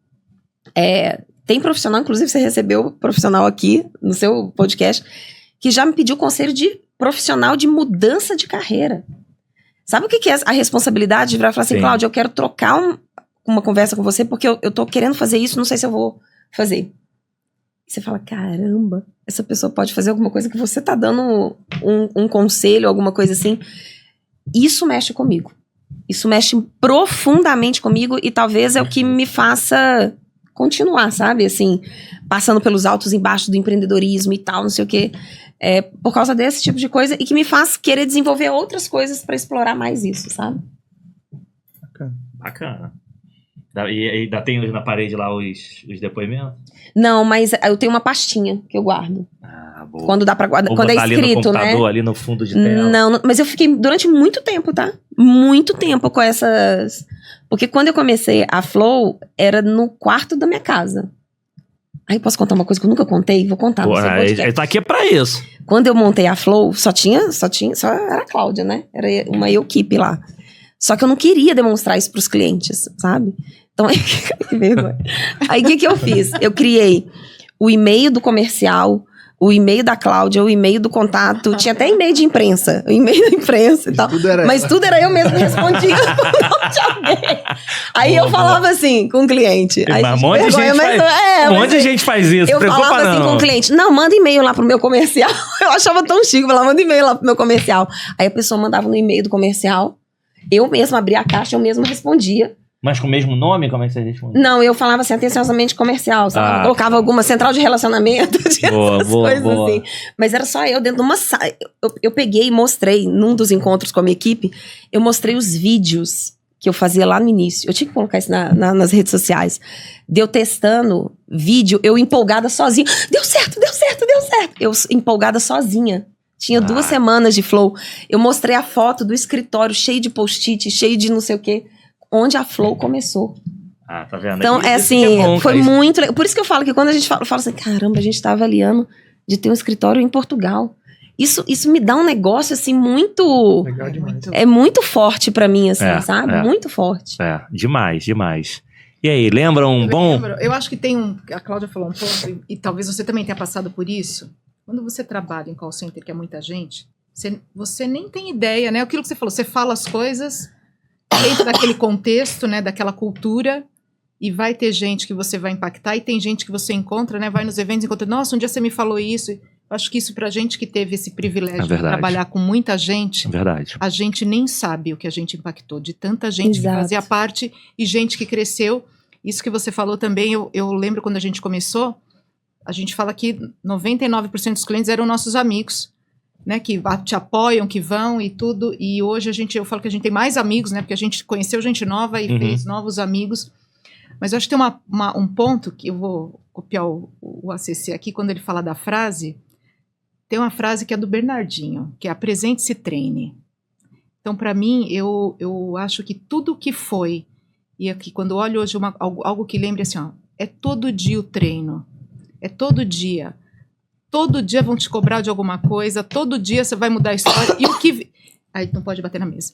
tem profissional, inclusive você recebeu profissional aqui no seu podcast, que já me pediu conselho de profissional de mudança de carreira. Sabe o que é a responsabilidade de virar e falar assim, Cláudia, eu quero trocar uma conversa com você, porque eu tô querendo fazer isso, não sei se eu vou fazer. E você fala, caramba, essa pessoa pode fazer alguma coisa que você tá dando um conselho, alguma coisa assim. Isso mexe comigo. Isso mexe profundamente comigo e talvez é o que me faça continuar, sabe? Assim, passando pelos altos e baixos do empreendedorismo e tal, não sei o quê. Por causa desse tipo de coisa e que me faz querer desenvolver outras coisas pra explorar mais isso, sabe? Bacana. E ainda tem na parede lá os depoimentos? Não, mas eu tenho uma pastinha que eu guardo. Boa. Quando dá pra guardar. Quando é escrito, ali no computador, né? Ali no fundo de tela. Não, mas eu fiquei durante muito tempo, tá? Muito tempo com essas... Porque quando eu comecei a Flow, era no quarto da minha casa. Aí posso contar uma coisa que eu nunca contei? Vou contar. Ele tá aqui pra isso. Quando eu montei a Flow, só era a Cláudia, né? Era uma equipe lá. Só que eu não queria demonstrar isso pros clientes, sabe? Então, que vergonha. Aí, o que eu fiz? Eu criei o e-mail do comercial, o e-mail da Cláudia, o e-mail do contato, tinha até e-mail de imprensa, o e-mail da imprensa e tal. Mas tudo era eu mesmo que respondia o nome de alguém. Aí eu falava assim com o cliente. Mas um monte de gente faz isso, eu falava assim com o cliente, não, manda e-mail lá pro meu comercial. Eu achava tão chique, eu falava, manda e-mail lá pro meu comercial. Aí a pessoa mandava no e-mail do comercial, eu mesma abria a caixa, eu mesma respondia. Mas com o mesmo nome? Como é que você responde? Não, eu falava assim, atenciosamente comercial, sabe? Colocava alguma central de relacionamento, coisas assim. Mas era só eu dentro de uma sala. Eu peguei e mostrei, num dos encontros com a minha equipe, eu mostrei os vídeos que eu fazia lá no início. Eu tinha que colocar isso nas redes sociais. De eu testando vídeo, eu empolgada sozinha. Deu certo. Eu empolgada sozinha. Tinha 2 semanas de Flow. Eu mostrei a foto do escritório cheio de post-it, cheio de não sei o quê. Onde a Flow começou. Tá vendo? Então, foi muito legal. Por isso que eu falo que quando a gente fala assim, caramba, a gente tá avaliando de ter um escritório em Portugal. Isso me dá um negócio, assim, muito... Legal demais. É muito forte pra mim, assim, sabe? Muito forte. Demais. E aí, lembram Eu acho que tem a Cláudia falou um ponto, e talvez você também tenha passado por isso. Quando você trabalha em call center, que é muita gente, você nem tem ideia, né? Aquilo que você falou, você fala as coisas... dentro daquele contexto, né, daquela cultura, e vai ter gente que você vai impactar, e tem gente que você encontra, né, vai nos eventos e encontra, nossa, um dia você me falou isso, Acho que isso pra gente que teve esse privilégio de verdade. trabalhar com muita gente, É verdade. a gente nem sabe o que a gente impactou, de tanta gente Exato. que fazia parte e gente que cresceu. Isso que você falou também, eu lembro quando a gente começou, a gente fala que 99% dos clientes eram nossos amigos, né, que te apoiam, que vão e tudo, e hoje eu falo que a gente tem mais amigos, né, porque a gente conheceu gente nova e fez novos amigos, mas eu acho que tem um ponto que eu vou copiar o ACC aqui, quando ele fala da frase, tem uma frase que é do Bernardinho, que é apresente-se, treine. Então, para mim, eu acho que tudo que foi, e aqui quando eu olho hoje algo que lembre assim, ó, é todo dia o treino, é todo dia vão te cobrar de alguma coisa, todo dia você vai mudar a história, e o que... Aí não pode bater na mesa.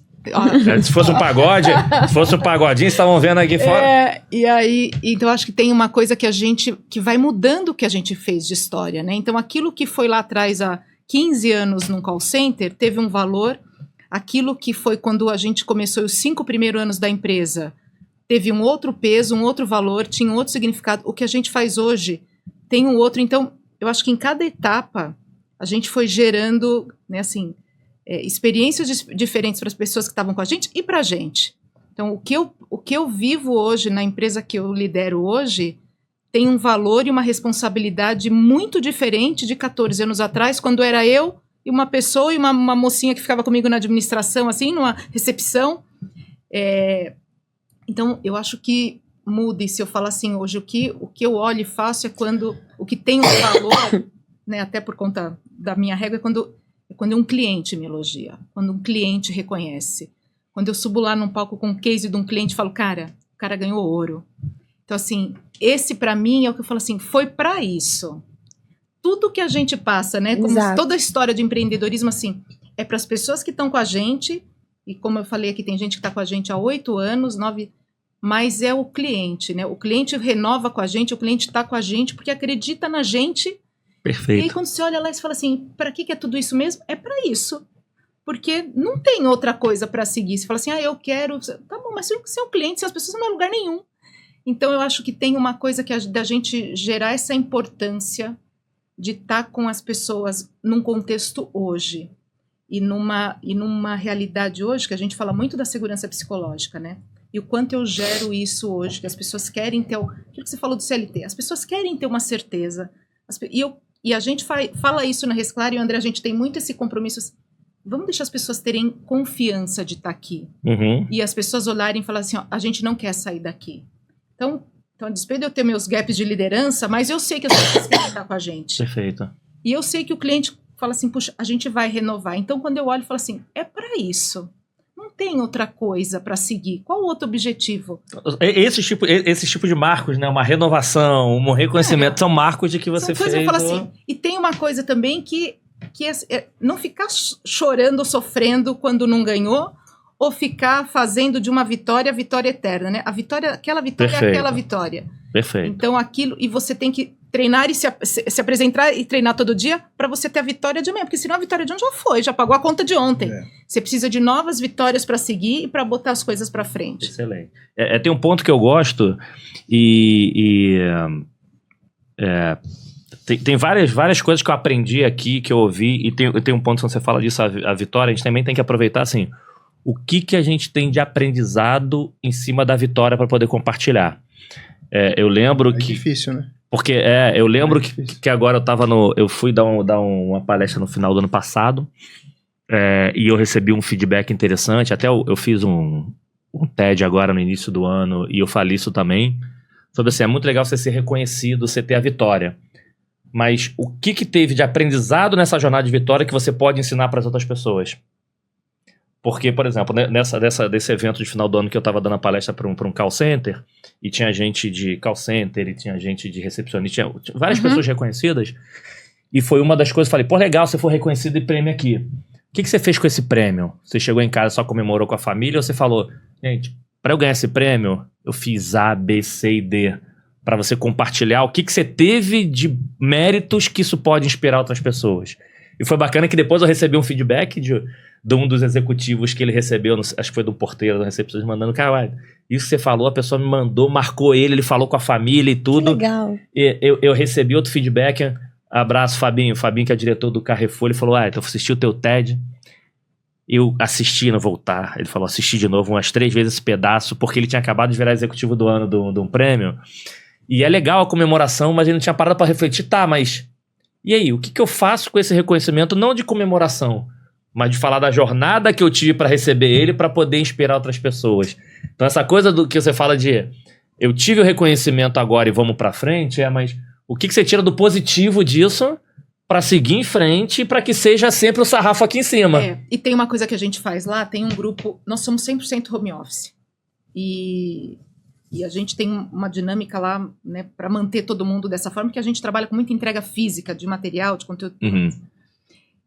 Se fosse um pagode, se fosse um pagodinho, estavam vendo aqui fora. E aí, então acho que tem uma coisa que vai mudando o que a gente fez de história, né? Então aquilo que foi lá atrás há 15 anos num call center teve um valor, aquilo que foi quando a gente começou os 5 primeiros anos da empresa teve um outro peso, um outro valor, tinha um outro significado. O que a gente faz hoje tem um outro. Então eu acho que em cada etapa a gente foi gerando, né, assim, experiências diferentes para as pessoas que estavam com a gente e para a gente. Então, o que eu vivo hoje na empresa que eu lidero hoje tem um valor e uma responsabilidade muito diferente de 14 anos atrás, quando era eu e uma pessoa e uma mocinha que ficava comigo na administração, assim, numa recepção. Então, eu acho que muda, e se eu falar assim, hoje o que eu olho e faço é quando o que tem um valor, né, até por conta da minha regra, é quando um cliente me elogia, quando um cliente reconhece. Quando eu subo lá num palco com um case de um cliente e falo, cara, o cara ganhou ouro. Então, assim, esse pra mim é o que eu falo assim, foi pra isso. Tudo que a gente passa, né, como toda a história de empreendedorismo, assim, é para as pessoas que estão com a gente, e como eu falei aqui, tem gente que está com a gente há 8 anos, 9, mas é o cliente, né? O cliente renova com a gente, o cliente está com a gente porque acredita na gente. Perfeito. E aí quando você olha lá e você fala assim, para que é tudo isso mesmo? É para isso. Porque não tem outra coisa para seguir. Você fala assim, eu quero... Tá bom, mas se é o cliente, se as pessoas não é lugar nenhum. Então eu acho que tem uma coisa da gente gerar essa importância de estar com as pessoas num contexto hoje. E numa realidade hoje, que a gente fala muito da segurança psicológica, né? E o quanto eu gero isso hoje, que as pessoas querem ter... Aquilo que você falou do CLT, as pessoas querem ter uma certeza. E a gente fala isso na Reciclar, e o André, a gente tem muito esse compromisso. Vamos deixar as pessoas terem confiança de estar aqui. Uhum. E as pessoas olharem e falarem assim, a gente não quer sair daqui. Então a despeito de eu ter meus gaps de liderança, mas eu sei que as pessoas querem estar com a gente. Perfeito. E eu sei que o cliente fala assim, puxa, a gente vai renovar. Então quando eu olho, eu falo assim, é para isso. Não tem outra coisa para seguir. Qual o outro objetivo? Esse tipo de marcos, né? Uma renovação, um reconhecimento, são marcos de que você fez. Eu falo assim, e tem uma coisa também que é não ficar chorando ou sofrendo quando não ganhou, ou ficar fazendo de uma vitória a vitória eterna, né? Aquela vitória Perfeito. é aquela vitória. Perfeito. Então aquilo, e você tem que treinar e se apresentar e treinar todo dia para você ter a vitória de amanhã, porque senão a vitória de ontem já foi, já pagou a conta de ontem. Você precisa de novas vitórias para seguir e para botar as coisas para frente. Excelente. Tem um ponto que eu gosto tem várias coisas que eu aprendi aqui, que eu ouvi, e tem um ponto, quando você fala disso, a vitória, a gente também tem que aproveitar, assim, o que a gente tem de aprendizado em cima da vitória para poder compartilhar. Eu lembro que... É difícil, né? Porque eu lembro que agora eu fui dar uma palestra no final do ano passado, e eu recebi um feedback interessante, até eu fiz um TED agora no início do ano, e eu falei isso também, sobre assim, é muito legal você ser reconhecido, você ter a vitória. Mas o que teve de aprendizado nessa jornada de vitória que você pode ensinar para as outras pessoas? Porque, por exemplo, desse evento de final do ano que eu estava dando a palestra para um call center, e tinha gente de call center, e tinha gente de recepcionista, tinha várias pessoas reconhecidas, e foi uma das coisas, falei, pô, legal, você foi reconhecido e prêmio aqui. O que você fez com esse prêmio? Você chegou em casa, só comemorou com a família, ou você falou, gente, para eu ganhar esse prêmio, eu fiz A, B, C e D, para você compartilhar o que você teve de méritos que isso pode inspirar outras pessoas. E foi bacana que depois eu recebi um feedback de um dos executivos que ele recebeu, acho que foi do porteiro da recepção, mandando, cara, isso que você falou, a pessoa me mandou, marcou ele falou com a família e tudo. Que legal. E eu recebi outro feedback, Abraço, Fabinho. O Fabinho, que é diretor do Carrefour, ele falou, então eu assisti o teu TED. Eu assisti no Voltar. Ele falou, assisti de novo umas 3 vezes esse pedaço, porque ele tinha acabado de virar executivo do ano de um prêmio. E é legal a comemoração, mas ele não tinha parado pra refletir, mas... E aí, o que eu faço com esse reconhecimento, não de comemoração, mas de falar da jornada que eu tive pra receber ele, pra poder inspirar outras pessoas. Então essa coisa do que você fala de... Eu tive o reconhecimento agora e vamos pra frente, mas o que você tira do positivo disso pra seguir em frente e pra que seja sempre o sarrafo aqui em cima. E tem uma coisa que a gente faz lá, tem um grupo... Nós somos 100% home office. E a gente tem uma dinâmica lá, né, para manter todo mundo dessa forma, que a gente trabalha com muita entrega física de material, de conteúdo. Uhum.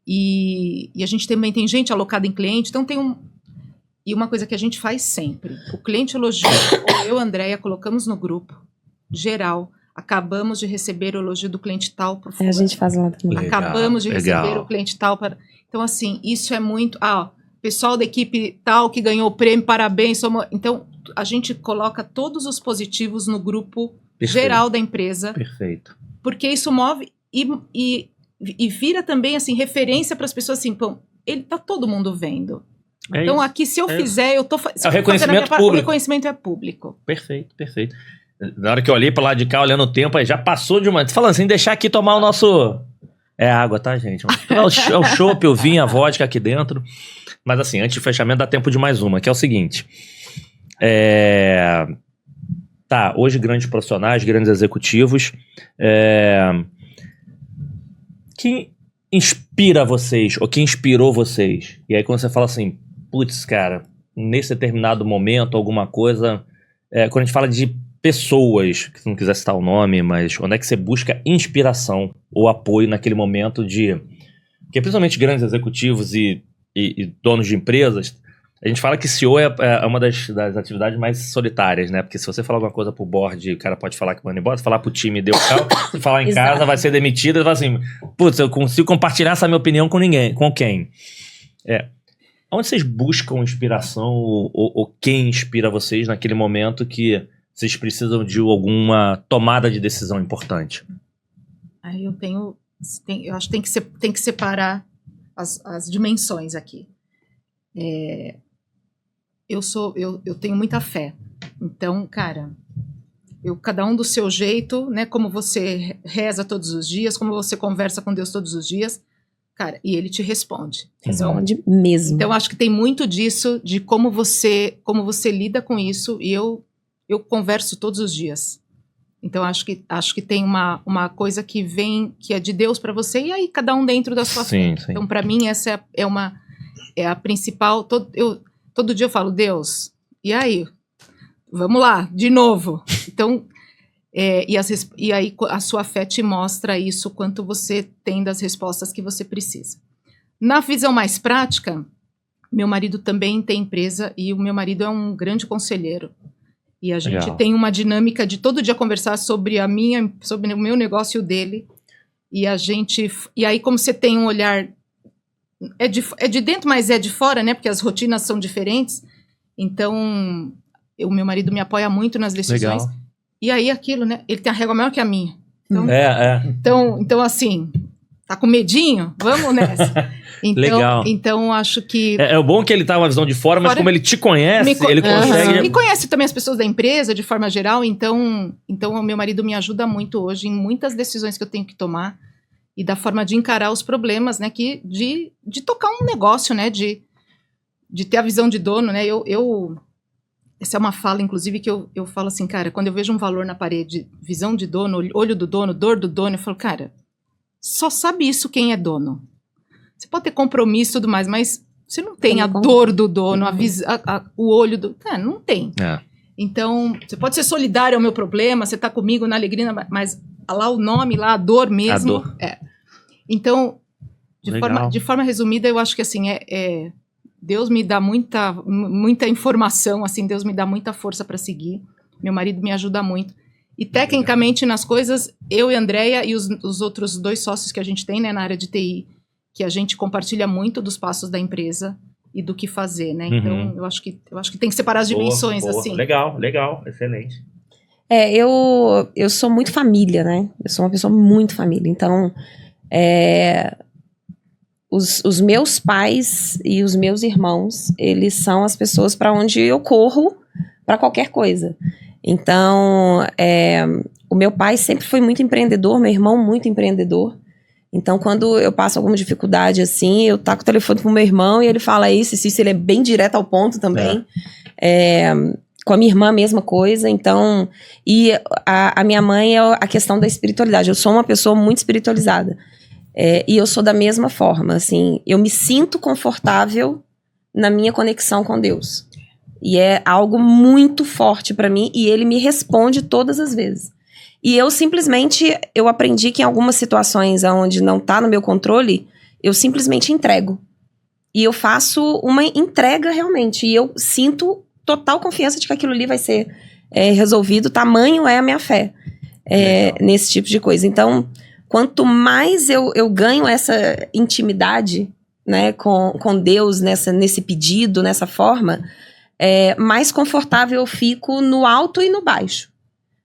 E a gente também tem gente alocada em cliente, então tem E uma coisa que a gente faz sempre, o cliente elogia, ou eu, Andréia, colocamos no grupo, geral, acabamos de receber o elogio do cliente tal por favor. A gente faz lá também. Acabamos de receber o cliente tal. Então, assim, isso é muito... pessoal da equipe tal que ganhou o prêmio, parabéns. Então, a gente coloca todos os positivos no grupo geral da empresa. Perfeito. Porque isso move e vira também, assim, referência para as pessoas, assim, tá todo mundo vendo. Então, isso. Aqui, se eu fizer, eu tô fazendo... É o reconhecimento público. O reconhecimento é público. Perfeito, perfeito. Na hora que eu olhei pra lá de cá, olhando o tempo, aí já passou de uma... Falando assim, deixar aqui tomar o nosso... É água, tá, gente? É o chopp, o vinho, a vodka aqui dentro. Mas assim, antes do fechamento, dá tempo de mais uma, que é o seguinte. Hoje grandes profissionais, grandes executivos. Quem inspira vocês, ou quem inspirou vocês? E aí quando você fala assim, putz, cara, nesse determinado momento, alguma coisa... quando a gente fala de pessoas, que você não quiser citar o nome, mas onde é que você busca inspiração ou apoio naquele momento de... Porque principalmente grandes executivos e donos de empresas, a gente fala que CEO é uma das atividades mais solitárias, né? Porque se você falar alguma coisa pro board, o cara pode falar que manda embora, se falar pro time, deu cal, se falar em casa, vai ser demitido, e fala assim, putz, eu consigo compartilhar essa minha opinião com ninguém, com quem? Onde vocês buscam inspiração ou quem inspira vocês naquele momento que vocês precisam de alguma tomada de decisão importante? Aí eu acho que tem que separar as dimensões aqui. Eu tenho muita fé. Então, cara, cada um do seu jeito, né? Como você reza todos os dias, como você conversa com Deus todos os dias, cara, e ele te responde. Responde mesmo. Então, acho que tem muito disso, de como você lida com isso, e eu converso todos os dias. Então, acho que tem uma coisa que vem, que é de Deus para você, e aí cada um dentro da sua fé. Sim. Então, para mim, essa é a principal... Todo dia eu falo, Deus, e aí? Vamos lá, de novo. Então, e aí a sua fé te mostra isso, quanto você tem das respostas que você precisa. Na visão mais prática, meu marido também tem empresa, e o meu marido é um grande conselheiro. E a gente tem uma dinâmica de todo dia conversar sobre o meu negócio e o dele. E aí, como você tem um olhar... É de dentro, mas é de fora, né? Porque as rotinas são diferentes. Então, o meu marido me apoia muito nas decisões. Legal. E aí, aquilo, né? Ele tem a régua maior que a minha. Então, Então, assim... Tá com medinho? Vamos nessa. Então, legal. Então, acho que... É bom que ele tá uma visão de fora, mas como ele te conhece, ele consegue... E conhece também as pessoas da empresa, de forma geral. Então o meu marido me ajuda muito hoje em muitas decisões que eu tenho que tomar. E da forma de encarar os problemas, né? De tocar um negócio, né? De ter a visão de dono, né? Essa é uma fala, inclusive, que eu falo assim, cara, quando eu vejo um valor na parede, visão de dono, olho do dono, dor do dono, eu falo, cara... Só sabe isso quem é dono. Você pode ter compromisso e tudo mais, mas você não tem a dor do dono, o olho do... não tem. Então, você pode ser solidário ao meu problema, você tá comigo na alegria, mas lá o nome, lá a dor mesmo. A dor. Então, de forma resumida, eu acho que assim, Deus me dá muita informação, assim, Deus me dá muita força para seguir. Meu marido me ajuda muito. E tecnicamente nas coisas, eu e a Andréia e os outros 2 sócios que a gente tem, né, na área de TI, que a gente compartilha muito dos passos da empresa e do que fazer, né? Então, eu acho que tem que separar as dimensões, assim. Legal, excelente. Eu sou muito família, né? Eu sou uma pessoa muito família. Então, os meus pais e os meus irmãos, eles são as pessoas para onde eu corro para qualquer coisa. Então, o meu pai sempre foi muito empreendedor, meu irmão muito empreendedor. Então, quando eu passo alguma dificuldade assim, eu taco o telefone pro meu irmão e ele fala isso, ele é bem direto ao ponto também. Com a minha irmã, a mesma coisa. Então, e a minha mãe é a questão da espiritualidade. Eu sou uma pessoa muito espiritualizada. E eu sou da mesma forma, assim, eu me sinto confortável na minha conexão com Deus. E é algo muito forte pra mim e ele me responde todas as vezes. E eu aprendi que em algumas situações onde não tá no meu controle, eu simplesmente entrego. E eu faço uma entrega realmente. E eu sinto total confiança de que aquilo ali vai ser resolvido. Tamanho é a minha fé nesse tipo de coisa. Então, quanto mais eu ganho essa intimidade, né, com Deus nesse pedido, nessa forma, mais confortável eu fico no alto e no baixo.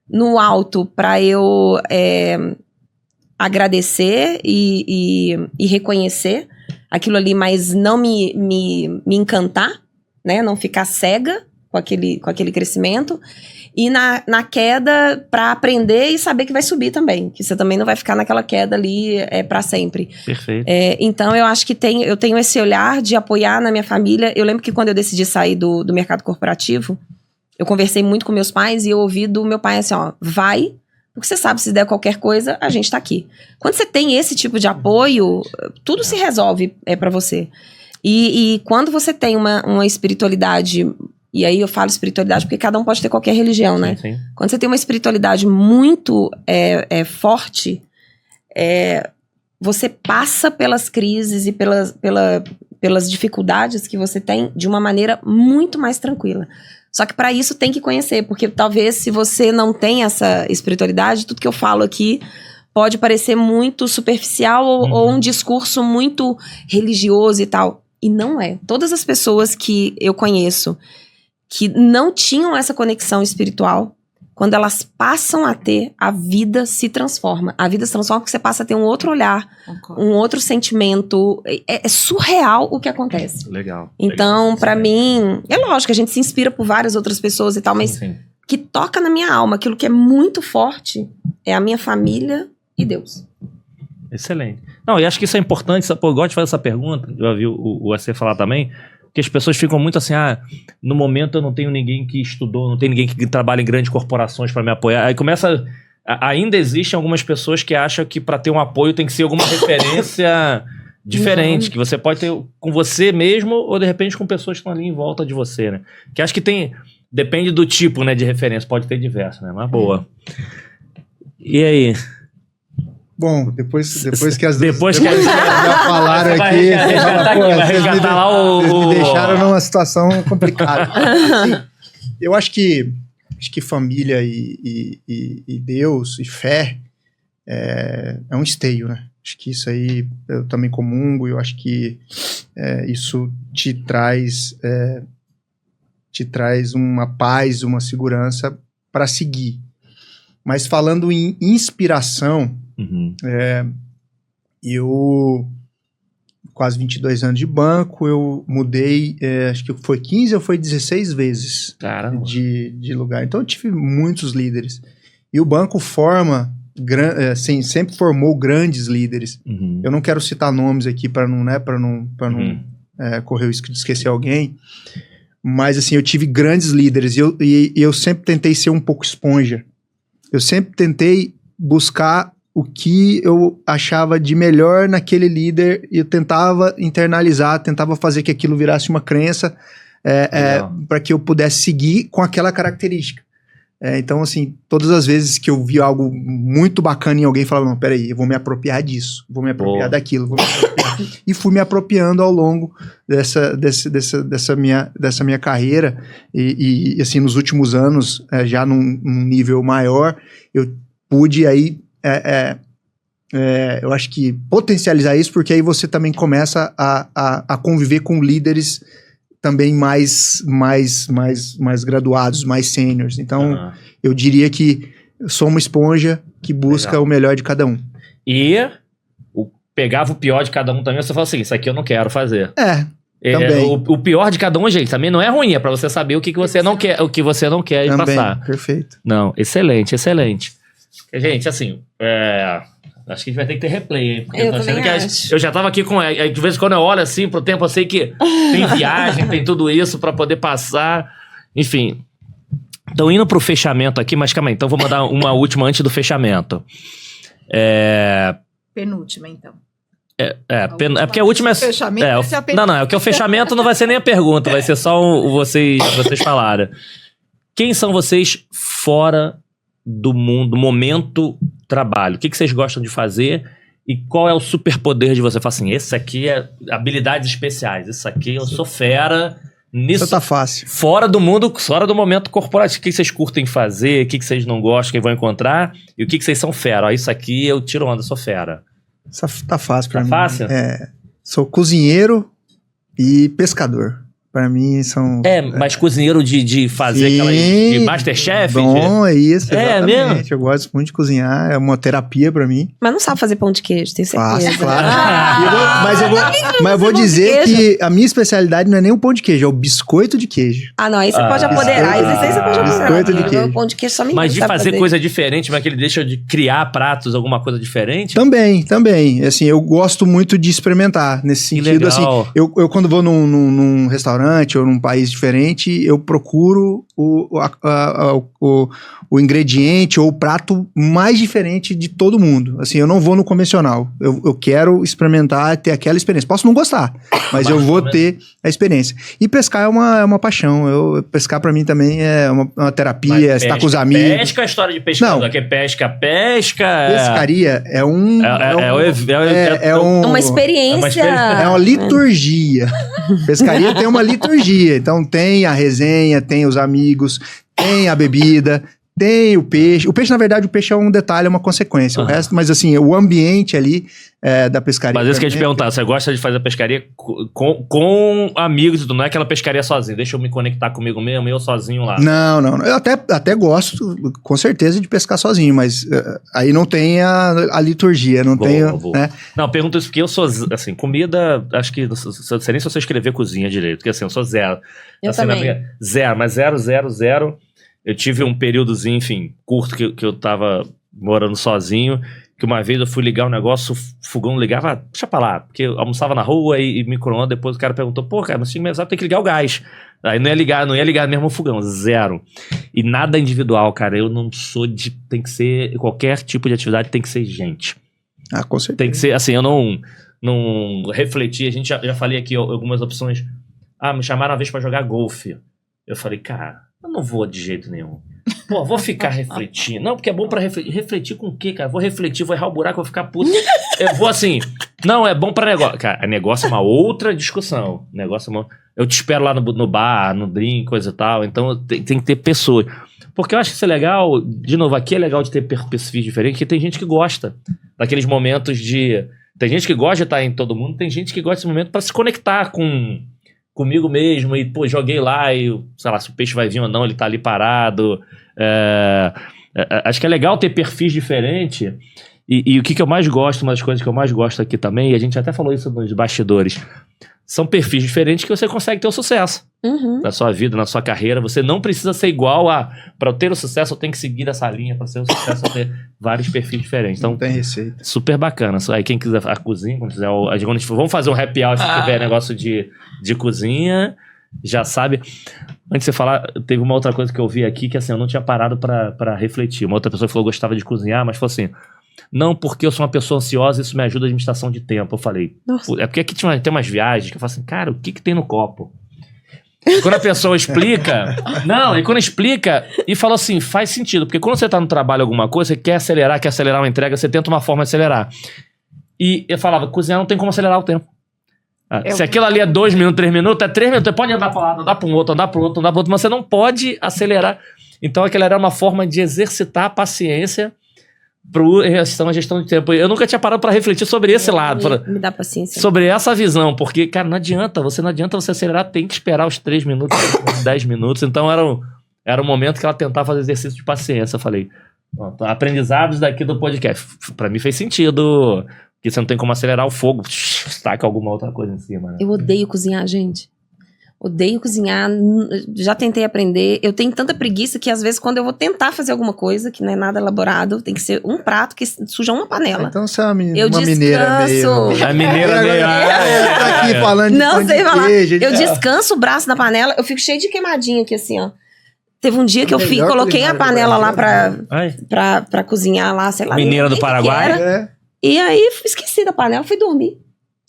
No alto, para eu agradecer e reconhecer aquilo ali, mas não me encantar, né? Não ficar cega com aquele crescimento. E na queda, para aprender e saber que vai subir também. Que você também não vai ficar naquela queda ali para sempre. Perfeito. Então, eu acho que eu tenho esse olhar de apoiar na minha família. Eu lembro que quando eu decidi sair do mercado corporativo, eu conversei muito com meus pais e eu ouvi do meu pai assim, ó, vai, porque você sabe, se der qualquer coisa, a gente tá aqui. Quando você tem esse tipo de apoio, tudo se resolve para você. E quando você tem uma espiritualidade, e aí eu falo espiritualidade porque cada um pode ter qualquer religião, né? Sim. Quando você tem uma espiritualidade muito forte, você passa pelas crises e pelas dificuldades que você tem de uma maneira muito mais tranquila. Só que para isso tem que conhecer, porque talvez se você não tem essa espiritualidade, tudo que eu falo aqui pode parecer muito superficial ou um discurso muito religioso e tal. E não é. Todas as pessoas que eu conheço que não tinham essa conexão espiritual, quando elas passam a ter, a vida se transforma. A vida se transforma porque você passa a ter um outro olhar, um outro sentimento. É surreal o que acontece. Legal. Então, pra mim, é lógico, a gente se inspira por várias outras pessoas e tal, mas que toca na minha alma, aquilo que é muito forte, é a minha família e Deus. Excelente. Não, e acho que isso é importante, eu gosto de fazer essa pergunta, já vi o AC falar também, porque as pessoas ficam muito assim, no momento eu não tenho ninguém que estudou, não tem ninguém que trabalha em grandes corporações para me apoiar. Aí começa, ainda existem algumas pessoas que acham que para ter um apoio tem que ser alguma referência diferente, que você pode ter com você mesmo ou de repente com pessoas que estão ali em volta de você, né? Que acho que depende do tipo, né, de referência, pode ter diverso, né? Mas boa. E aí? Bom, depois que as duas depois que já falaram aqui, vocês me deixaram numa situação complicada. Assim, eu acho que família e Deus e fé é um esteio, né? Acho que isso aí eu também comungo, eu acho que isso te traz uma paz, uma segurança para seguir. Mas falando em inspiração, eu quase 22 anos de banco, eu mudei, acho que foi 15 ou foi 16 vezes de lugar. Então eu tive muitos líderes. E o banco sempre formou grandes líderes. Eu não quero citar nomes aqui para não correr o risco de esquecer alguém. Mas assim, eu tive grandes líderes e eu sempre tentei ser um pouco esponja. Eu sempre tentei buscar o que eu achava de melhor naquele líder e eu tentava internalizar, tentava fazer que aquilo virasse uma crença para que eu pudesse seguir com aquela característica. Então, assim, todas as vezes que eu vi algo muito bacana em alguém, eu falava, não, peraí, eu vou me apropriar disso, vou me apropriar daquilo, vou me apropriar. E fui me apropriando ao longo dessa minha carreira e assim, nos últimos anos, já num nível maior, eu pude aí eu acho que potencializar isso, porque aí você também começa a conviver com líderes também mais graduados, mais sêniores. Então, eu diria que sou uma esponja que busca o melhor de cada um. E pegava o pior de cada um também, você fala assim, isso aqui eu não quero fazer. Também. O pior de cada um, gente, também não é ruim, é pra você saber o que você não quer, o que você não quer e passar. Perfeito. Não, excelente. Gente, assim, acho que a gente vai ter que ter replay, hein? Porque eu também acho. Eu já tava aqui com... De vez em quando eu olho assim pro tempo, eu sei que tem viagem, tem tudo isso pra poder passar. Enfim. Então, indo pro fechamento aqui, mas calma aí. Então, vou mandar uma última antes do fechamento. Penúltima, então. Porque a última é... Fechamento Não, é que o fechamento não vai ser nem a pergunta, vai ser só vocês falaram. Quem são vocês fora do momento trabalho? O que vocês gostam de fazer e qual é o superpoder de você? Fala assim, esse aqui é habilidades especiais, esse aqui eu sou fera nisso. Isso tá fácil. Fora do momento corporativo. O que vocês curtem fazer, o que vocês não gostam, que vão encontrar e o que vocês são fera. Isso aqui eu tiro onda, sou fera. Isso tá fácil pra mim. Tá fácil? Sou cozinheiro e pescador. Pra mim são... mas cozinheiro de fazer Sim, aquela... De Masterchef? Bom, é isso, exatamente. Mesmo? Eu gosto muito de cozinhar, é uma terapia pra mim. Mas não sabe fazer pão de queijo, tenho certeza. Faço, claro. Mas eu vou dizer que a minha especialidade não é nem o pão de queijo, é o biscoito de queijo. Não, aí você pode apoderar. Isso aí você pode apoderar. Biscoito de queijo. O pão de queijo só me Mas de fazer coisa diferente, mas que ele deixa de criar pratos, alguma coisa diferente? Também. Assim, eu gosto muito de experimentar nesse sentido. Assim, eu quando vou num restaurante ou num país diferente, eu procuro o ingrediente ou o prato mais diferente de todo mundo. Assim, eu não vou no convencional. Eu quero experimentar, ter aquela experiência. Posso não gostar, mas eu vou ter a experiência. E pescar é uma paixão. Pescar pra mim também é uma terapia, estar com os amigos. Pesca é a história de pescador. Não. Que pesca. Pescaria é uma experiência. É uma liturgia. Pescaria tem uma liturgia. Então tem a resenha, tem os amigos, tem a bebida, tem o peixe. O peixe, na verdade, é um detalhe, é uma consequência. O resto, mas assim, o ambiente ali da pescaria. Mas isso que eu ia te perguntar, você gosta de fazer a pescaria com amigos, não é aquela pescaria sozinho? Deixa eu me conectar comigo mesmo, eu sozinho lá. Não. Eu até gosto, com certeza, de pescar sozinho, mas aí não tem a liturgia, não tem... Né? Não, pergunto isso porque eu sou, assim, comida, acho que, não sei nem se você escrever cozinha direito, porque assim, eu sou zero. Eu assim, também. Zero. Eu tive um períodozinho, enfim, curto que eu tava morando sozinho, que uma vez eu fui ligar um negócio, o fogão ligava, deixa pra lá, porque eu almoçava na rua e micro-ondas, depois o cara perguntou, pô, cara, mas tem que ligar o gás. Aí não ia ligar mesmo o fogão, zero. E nada individual, cara, eu não sou tem que ser, qualquer tipo de atividade tem que ser gente. Com certeza. Tem que ser, assim, eu não refleti, a gente já falei aqui algumas opções. Me chamaram uma vez pra jogar golfe. Eu falei, cara, eu não vou de jeito nenhum. Pô, vou ficar refletindo. Não, porque é bom pra refletir. Refletir com o quê, cara? Vou refletir, vou errar o buraco, vou ficar puto. Eu vou assim, não, é bom pra negócio. Cara, negócio é uma outra discussão. Eu te espero lá no bar, no drink, coisa e tal. Então tem que ter pessoas. Porque eu acho que isso é legal, de novo, aqui é legal de ter perfis diferentes, porque tem gente que gosta daqueles momentos de... Tem gente que gosta de estar em todo mundo, tem gente que gosta desse momento pra se conectar comigo mesmo, e pô, joguei lá e, sei lá, se o peixe vai vir ou não, ele tá ali parado. Acho que é legal ter perfis diferentes. E o que eu mais gosto, uma das coisas que eu mais gosto aqui também, e a gente até falou isso nos bastidores, são perfis diferentes que você consegue ter o sucesso na sua vida, na sua carreira. Você não precisa ser igual para eu ter o sucesso, eu tenho que seguir essa linha. Para ter o sucesso, eu ter vários perfis diferentes. Então, não tem receita. Super bacana. Aí quem quiser a cozinha, quando quiser, vamos fazer um happy hour se tiver negócio de cozinha, já sabe. Antes de você falar, teve uma outra coisa que eu vi aqui que assim, eu não tinha parado para refletir. Uma outra pessoa falou que gostava de cozinhar, mas falou assim: não, porque eu sou uma pessoa ansiosa, isso me ajuda a administração de tempo. Eu falei, é porque aqui tem umas viagens que eu falo assim, cara, o que tem no copo? Quando a pessoa explica, e fala assim, faz sentido, porque quando você tá no trabalho alguma coisa, você quer acelerar uma entrega, você tenta uma forma de acelerar. E eu falava, cozinhar não tem como acelerar o tempo. Se aquilo ali é 2 minutos, 3 minutos, é 3 minutos, você pode andar para um lado, andar para um outro, andar para outro, mas você não pode acelerar. Então aquela era uma forma de exercitar a paciência a gestão de tempo. Eu nunca tinha parado pra refletir sobre esse lado. Me dá paciência. Sobre essa visão, porque, cara, não adianta você acelerar, tem que esperar os 3 minutos, 10 minutos. Então era um momento que ela tentava fazer exercício de paciência. Eu falei, aprendizados daqui do podcast. Pra mim fez sentido, porque você não tem como acelerar o fogo, taca alguma outra coisa em cima, né? Eu odeio cozinhar, gente. Odeio cozinhar, já tentei aprender. Eu tenho tanta preguiça que às vezes quando eu vou tentar fazer alguma coisa que não é nada elaborado, tem que ser um prato que suja uma panela. Então você é uma mineira descanso. meio... A mineira meio... Tá aqui falando de não sei falar. queijo, Eu descanso o braço na panela, eu fico cheio de queimadinha aqui assim, ó. Teve um dia que eu coloquei a panela lá pra cozinhar lá, sei lá. Mineira do Paraguai? E aí esqueci da panela, fui dormir.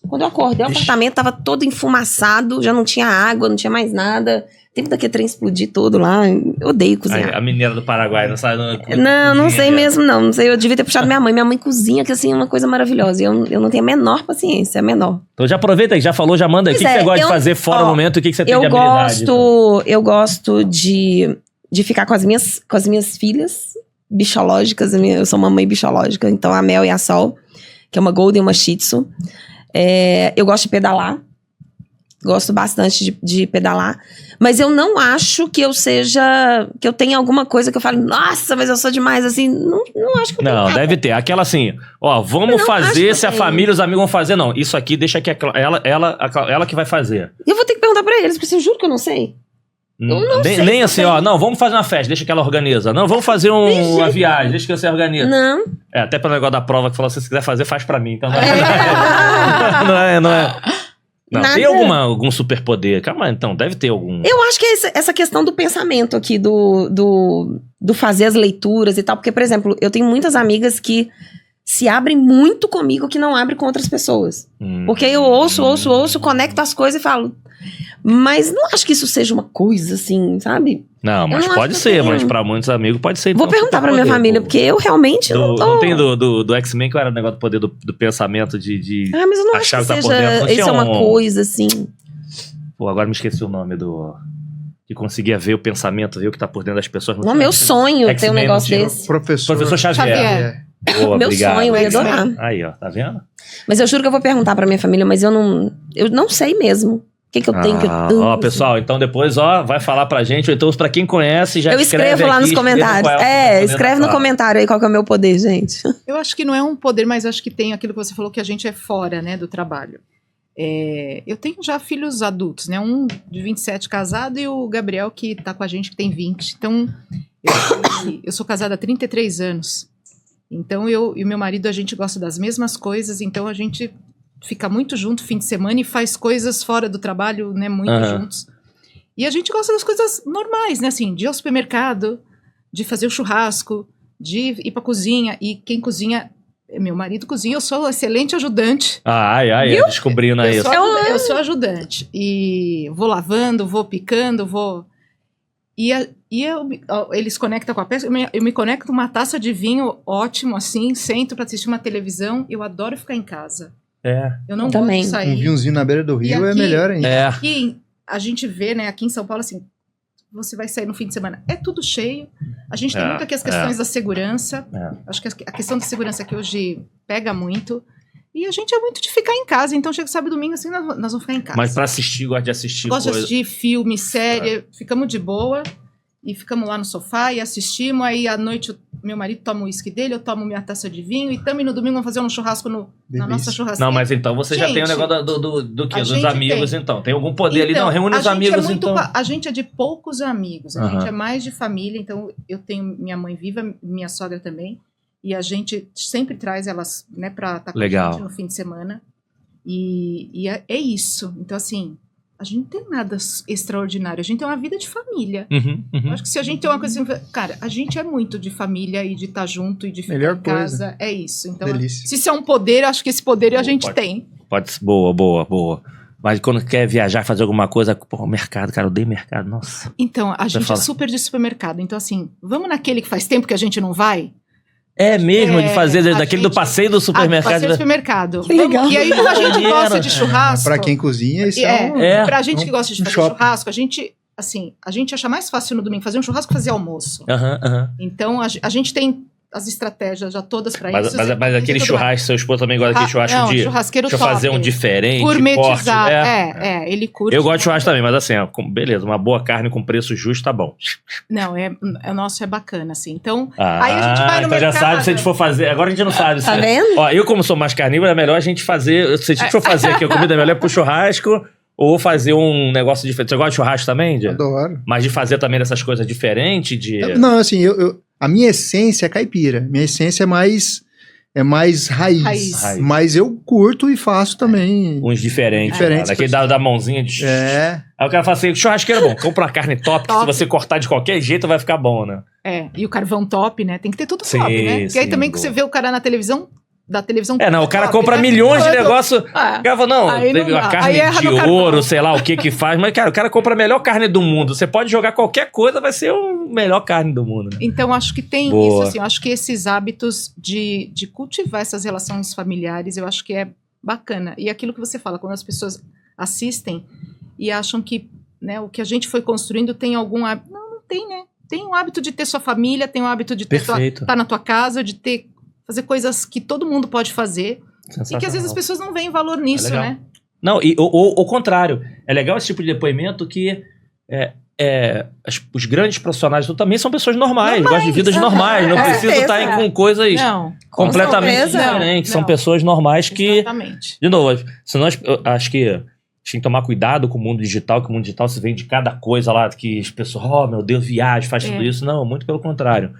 Quando eu acordei, o apartamento tava todo enfumaçado, já não tinha água, não tinha mais nada. Tempo daquele trem explodir todo lá. Eu odeio cozinhar. Aí, a mineira do Paraguai não sabe... Não sei mesmo, não. Não sei, eu devia ter puxado minha mãe. Minha mãe cozinha, que assim, é uma coisa maravilhosa. E eu não tenho a menor paciência, a menor. Então já aproveita aí, já falou, já manda aí. O que você gosta de fazer fora o momento? O que você tem de habilidade? Eu gosto de ficar com as minhas filhas bichológicas. Eu sou uma mãe bichológica. Então, a Mel e a Sol, que é uma Golden e uma Shih Tzu. Eu gosto de pedalar. Gosto bastante de pedalar. Mas eu não acho que que eu tenha alguma coisa que eu fale, nossa, mas eu sou demais, assim. Não acho que eu tenho. Não, deve ter. Aquela assim, vamos fazer, se a família, os amigos vão fazer. Não, isso aqui deixa que ela que vai fazer. Eu vou ter que perguntar pra eles, porque eu juro que eu não sei. Eu não sei. Nem assim, não, vamos fazer uma festa, deixa que ela organiza. Não, vamos fazer uma viagem, deixa que você organiza. Não. Até pelo negócio da prova que falou, se você quiser fazer, faz pra mim. Então não é. Não, tem algum superpoder? Calma, então, deve ter algum. Eu acho que é essa questão do pensamento aqui, do fazer as leituras e tal. Porque, por exemplo, eu tenho muitas amigas que se abrem muito comigo que não abrem com outras pessoas. Porque eu ouço, conecto as coisas e falo... Mas não acho que isso seja uma coisa assim, sabe? Não, mas pode ser, mas pra muitos amigos pode ser. Vou perguntar pra minha família, porque eu realmente não tô... Não tem do X-Men que era o negócio do poder do pensamento de mas eu não acho que seja isso é uma coisa assim. Pô, agora me esqueci o nome que conseguia ver o pensamento, ver o que tá por dentro das pessoas. Não, meu sonho ter um negócio desse. Professor Xavier. Boa, meu sonho, eu ia adorar. Aí, ó, tá vendo? Mas eu juro que eu vou perguntar pra minha família, mas eu não sei mesmo. O que eu tenho que eu... Ó, pessoal, então depois, vai falar pra gente, ou então pra quem conhece, já escreve escrevo lá aqui, nos comentários. Escreve no comentário aí qual que é o meu poder, gente. Eu acho que não é um poder, mas acho que tem aquilo que você falou, que a gente é fora, né, do trabalho. Eu tenho já filhos adultos, né, um de 27 casado e o Gabriel que tá com a gente, que tem 20. Então, eu sou casada há 33 anos. Então, eu e meu marido, a gente gosta das mesmas coisas, então a gente... fica muito junto fim de semana e faz coisas fora do trabalho, né, muito juntos. E a gente gosta das coisas normais, né, assim, de ir ao supermercado, de fazer o churrasco, de ir pra cozinha, e quem cozinha, meu marido cozinha, eu sou excelente ajudante. Descobrindo aí. Eu sou ajudante, e vou lavando, vou picando, eles conectam com a peça, eu me conecto com uma taça de vinho ótimo, assim, sento pra assistir uma televisão, eu adoro ficar em casa. Eu não gosto de sair. Um vinhozinho na beira do rio aqui, é melhor ainda. Aqui a gente vê, né, aqui em São Paulo, assim, você vai sair no fim de semana, é tudo cheio. A gente tem muito aqui as questões da segurança. Acho que a questão da segurança aqui hoje pega muito. E a gente é muito de ficar em casa. Então chega sábado e domingo, assim, nós vamos ficar em casa. Mas pra assistir, gosta de assistir Gosto de assistir filme, série, ficamos de boa. E ficamos lá no sofá e assistimos. Aí à noite meu marido toma o uísque dele, eu tomo minha taça de vinho. E também no domingo vamos fazer um churrasco na nossa churrasqueira. Não, mas então você já tem o negócio do quê? Dos amigos, então. Tem algum poder ali? Não, reúne os amigos, então. A gente é de poucos amigos. A gente é mais de família. Então eu tenho minha mãe viva, minha sogra também. E a gente sempre traz elas, né, pra estar com a gente no fim de semana. E é isso. Então, assim... A gente não tem nada extraordinário. A gente tem uma vida de família. Eu acho que se a gente tem uma coisa assim... Cara, a gente é muito de família e de estar junto e de ficar em casa. É isso. Então, se isso é um poder, acho que esse poder a gente tem. Pode ser. Boa. Mas quando quer viajar, fazer alguma coisa... Pô, mercado, cara, eu odeio mercado, nossa. Então, a gente é super de supermercado. Então, assim, vamos naquele que faz tempo que a gente não vai... É mesmo, de fazer daquele do passeio do supermercado. Passeio do supermercado. Que legal. E aí, quando a gente gosta de churrasco... Pra quem cozinha, isso Pra gente que gosta de fazer churrasco, a gente acha mais fácil no domingo fazer um churrasco que fazer almoço. Então, a gente tem as estratégias já todas para Mas isso. mas aquele churrasco, seu esposo também gosta daquele churrasco não, de... churrasqueiro Deixa eu fazer top. um diferente, Gourmetizar, corte. ele curte. Eu gosto de churrasco também, mas assim, beleza, uma boa carne com preço justo tá bom. Não, o nosso é bacana, assim. Então, aí a gente vai no então mercado. já sabe, se a gente for fazer... Agora a gente não sabe. Tá vendo? Ó, eu como sou mais carnívoro, é melhor a gente fazer... Se a gente for fazer aqui a comida, é melhor pro churrasco ou fazer um negócio diferente. Você gosta de churrasco também, Dia? Adoro. Mas de fazer também dessas coisas diferentes, Não, assim, a minha essência é caipira. Minha essência é mais raiz. Mas eu curto e faço também. Uns diferentes. Daquele da mãozinha de... Aí o cara fala assim, churrasqueiro é bom, compra uma carne top, que se você cortar de qualquer jeito vai ficar bom, né? E o carvão top, né? Tem que ter tudo top, né? Porque aí também que você vê o cara na televisão... Da televisão. Não, o cara compra milhões de negócios. O cara fala, teve uma carne de ouro, sei lá o que faz. Mas, cara, o cara compra a melhor carne do mundo. Você pode jogar qualquer coisa, vai ser a melhor carne do mundo. Né? Então, acho que tem isso, assim. Eu acho que esses hábitos de cultivar essas relações familiares, eu acho que é bacana. E aquilo que você fala, quando as pessoas assistem e acham que, né, o que a gente foi construindo tem algum hábito. Não tem, né? Tem o hábito de ter sua família, tem o hábito de estar na tua casa, de fazer coisas que todo mundo pode fazer e que às vezes as pessoas não veem valor nisso, né? Não, e o contrário. É legal esse tipo de depoimento que os grandes profissionais também são pessoas normais, gostam de vidas normais, não precisam estar com coisas completamente diferentes. São pessoas normais que... Exatamente. De novo, senão acho que a gente tem que tomar cuidado com o mundo digital, que o mundo digital se vende cada coisa lá, que as pessoas, oh meu Deus, viaja, faz tudo isso. Não, muito pelo contrário.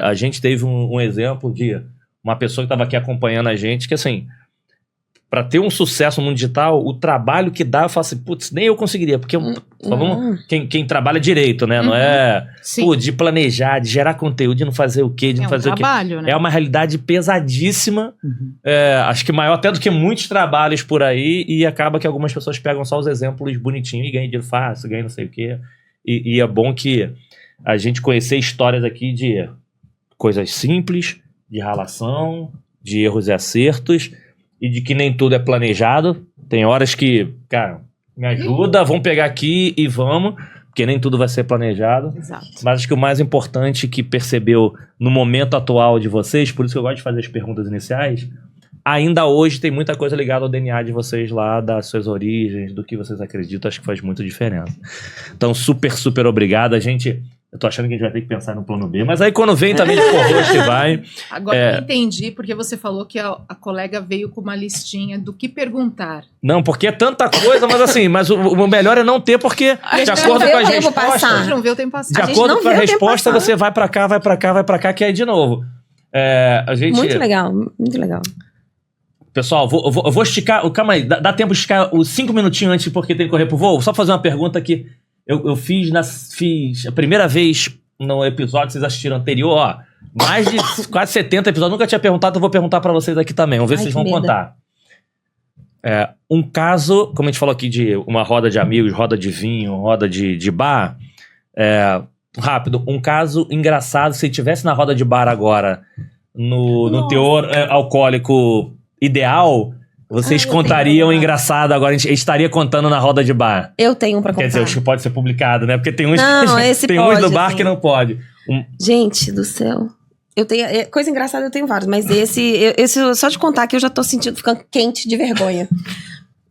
A gente teve um exemplo de uma pessoa que estava aqui acompanhando a gente, que assim, para ter um sucesso no mundo digital, o trabalho que dá, eu falo assim, putz, nem eu conseguiria, porque quem trabalha direito, né? Não é de planejar, de gerar conteúdo, de não fazer o quê, de não fazer o quê. Né? É uma realidade pesadíssima, acho que maior até do que muitos trabalhos por aí, e acaba que algumas pessoas pegam só os exemplos bonitinhos e ganham dinheiro fácil, ganham não sei o quê. E é bom que a gente conhecer histórias aqui de coisas simples, de relação, de erros e acertos, e de que nem tudo é planejado. Tem horas que, cara, me ajuda, vamos pegar aqui e vamos, porque nem tudo vai ser planejado. Exato. Mas acho que o mais importante que percebeu no momento atual de vocês, por isso que eu gosto de fazer as perguntas iniciais, ainda hoje tem muita coisa ligada ao DNA de vocês lá, das suas origens, do que vocês acreditam, acho que faz muita diferença. Então, super, super obrigado. Eu tô achando que a gente vai ter que pensar no plano B, mas aí quando vem também de forroxo vai... Agora eu entendi, porque você falou que a colega veio com uma listinha do que perguntar. Não, porque é tanta coisa, mas assim, o melhor é não ter, porque de acordo com as respostas... A gente não vê o tempo passar. De acordo com a resposta, você vai pra cá, vai pra cá, vai pra cá, que aí de novo. Muito legal, muito legal. Pessoal, eu vou esticar... Calma aí, dá tempo de esticar os 5 minutinhos antes, porque tem que correr pro voo? Só fazer uma pergunta aqui. Eu fiz a primeira vez no episódio que vocês assistiram anterior, ó, mais de quase 70 episódios, nunca tinha perguntado, eu vou perguntar pra vocês aqui também, vamos ver se vocês vão contar. Um caso, como a gente falou aqui de uma roda de amigos, roda de vinho, roda de bar, rápido, um caso engraçado, se tivesse na roda de bar agora, no teor alcoólico ideal... Vocês contariam engraçado agora, a gente estaria contando na roda de bar. Eu tenho pra contar. Quer dizer, acho que pode ser publicado, né? Porque tem uns, tem uns do bar que não pode. Gente do céu. Eu tenho, coisa engraçada eu tenho vários, mas esse só de contar que eu já tô ficando quente de vergonha.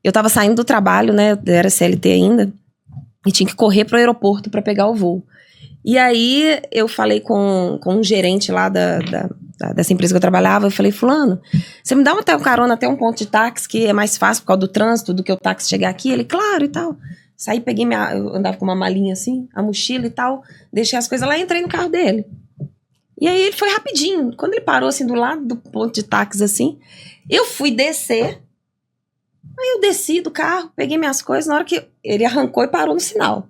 Eu tava saindo do trabalho, né? Eu era CLT ainda. E tinha que correr pro aeroporto pra pegar o voo. E aí eu falei com um gerente lá dessa empresa que eu trabalhava, eu falei, fulano, você me dá um carona até um ponto de táxi que é mais fácil por causa do trânsito do que o táxi chegar aqui? Ele, claro, e tal. Saí, peguei eu andava com uma malinha assim, a mochila e tal, deixei as coisas lá e entrei no carro dele. E aí ele foi rapidinho. Quando ele parou assim do lado do ponto de táxi assim, eu fui descer. Aí eu desci do carro, peguei minhas coisas, na hora que ele arrancou e parou no sinal.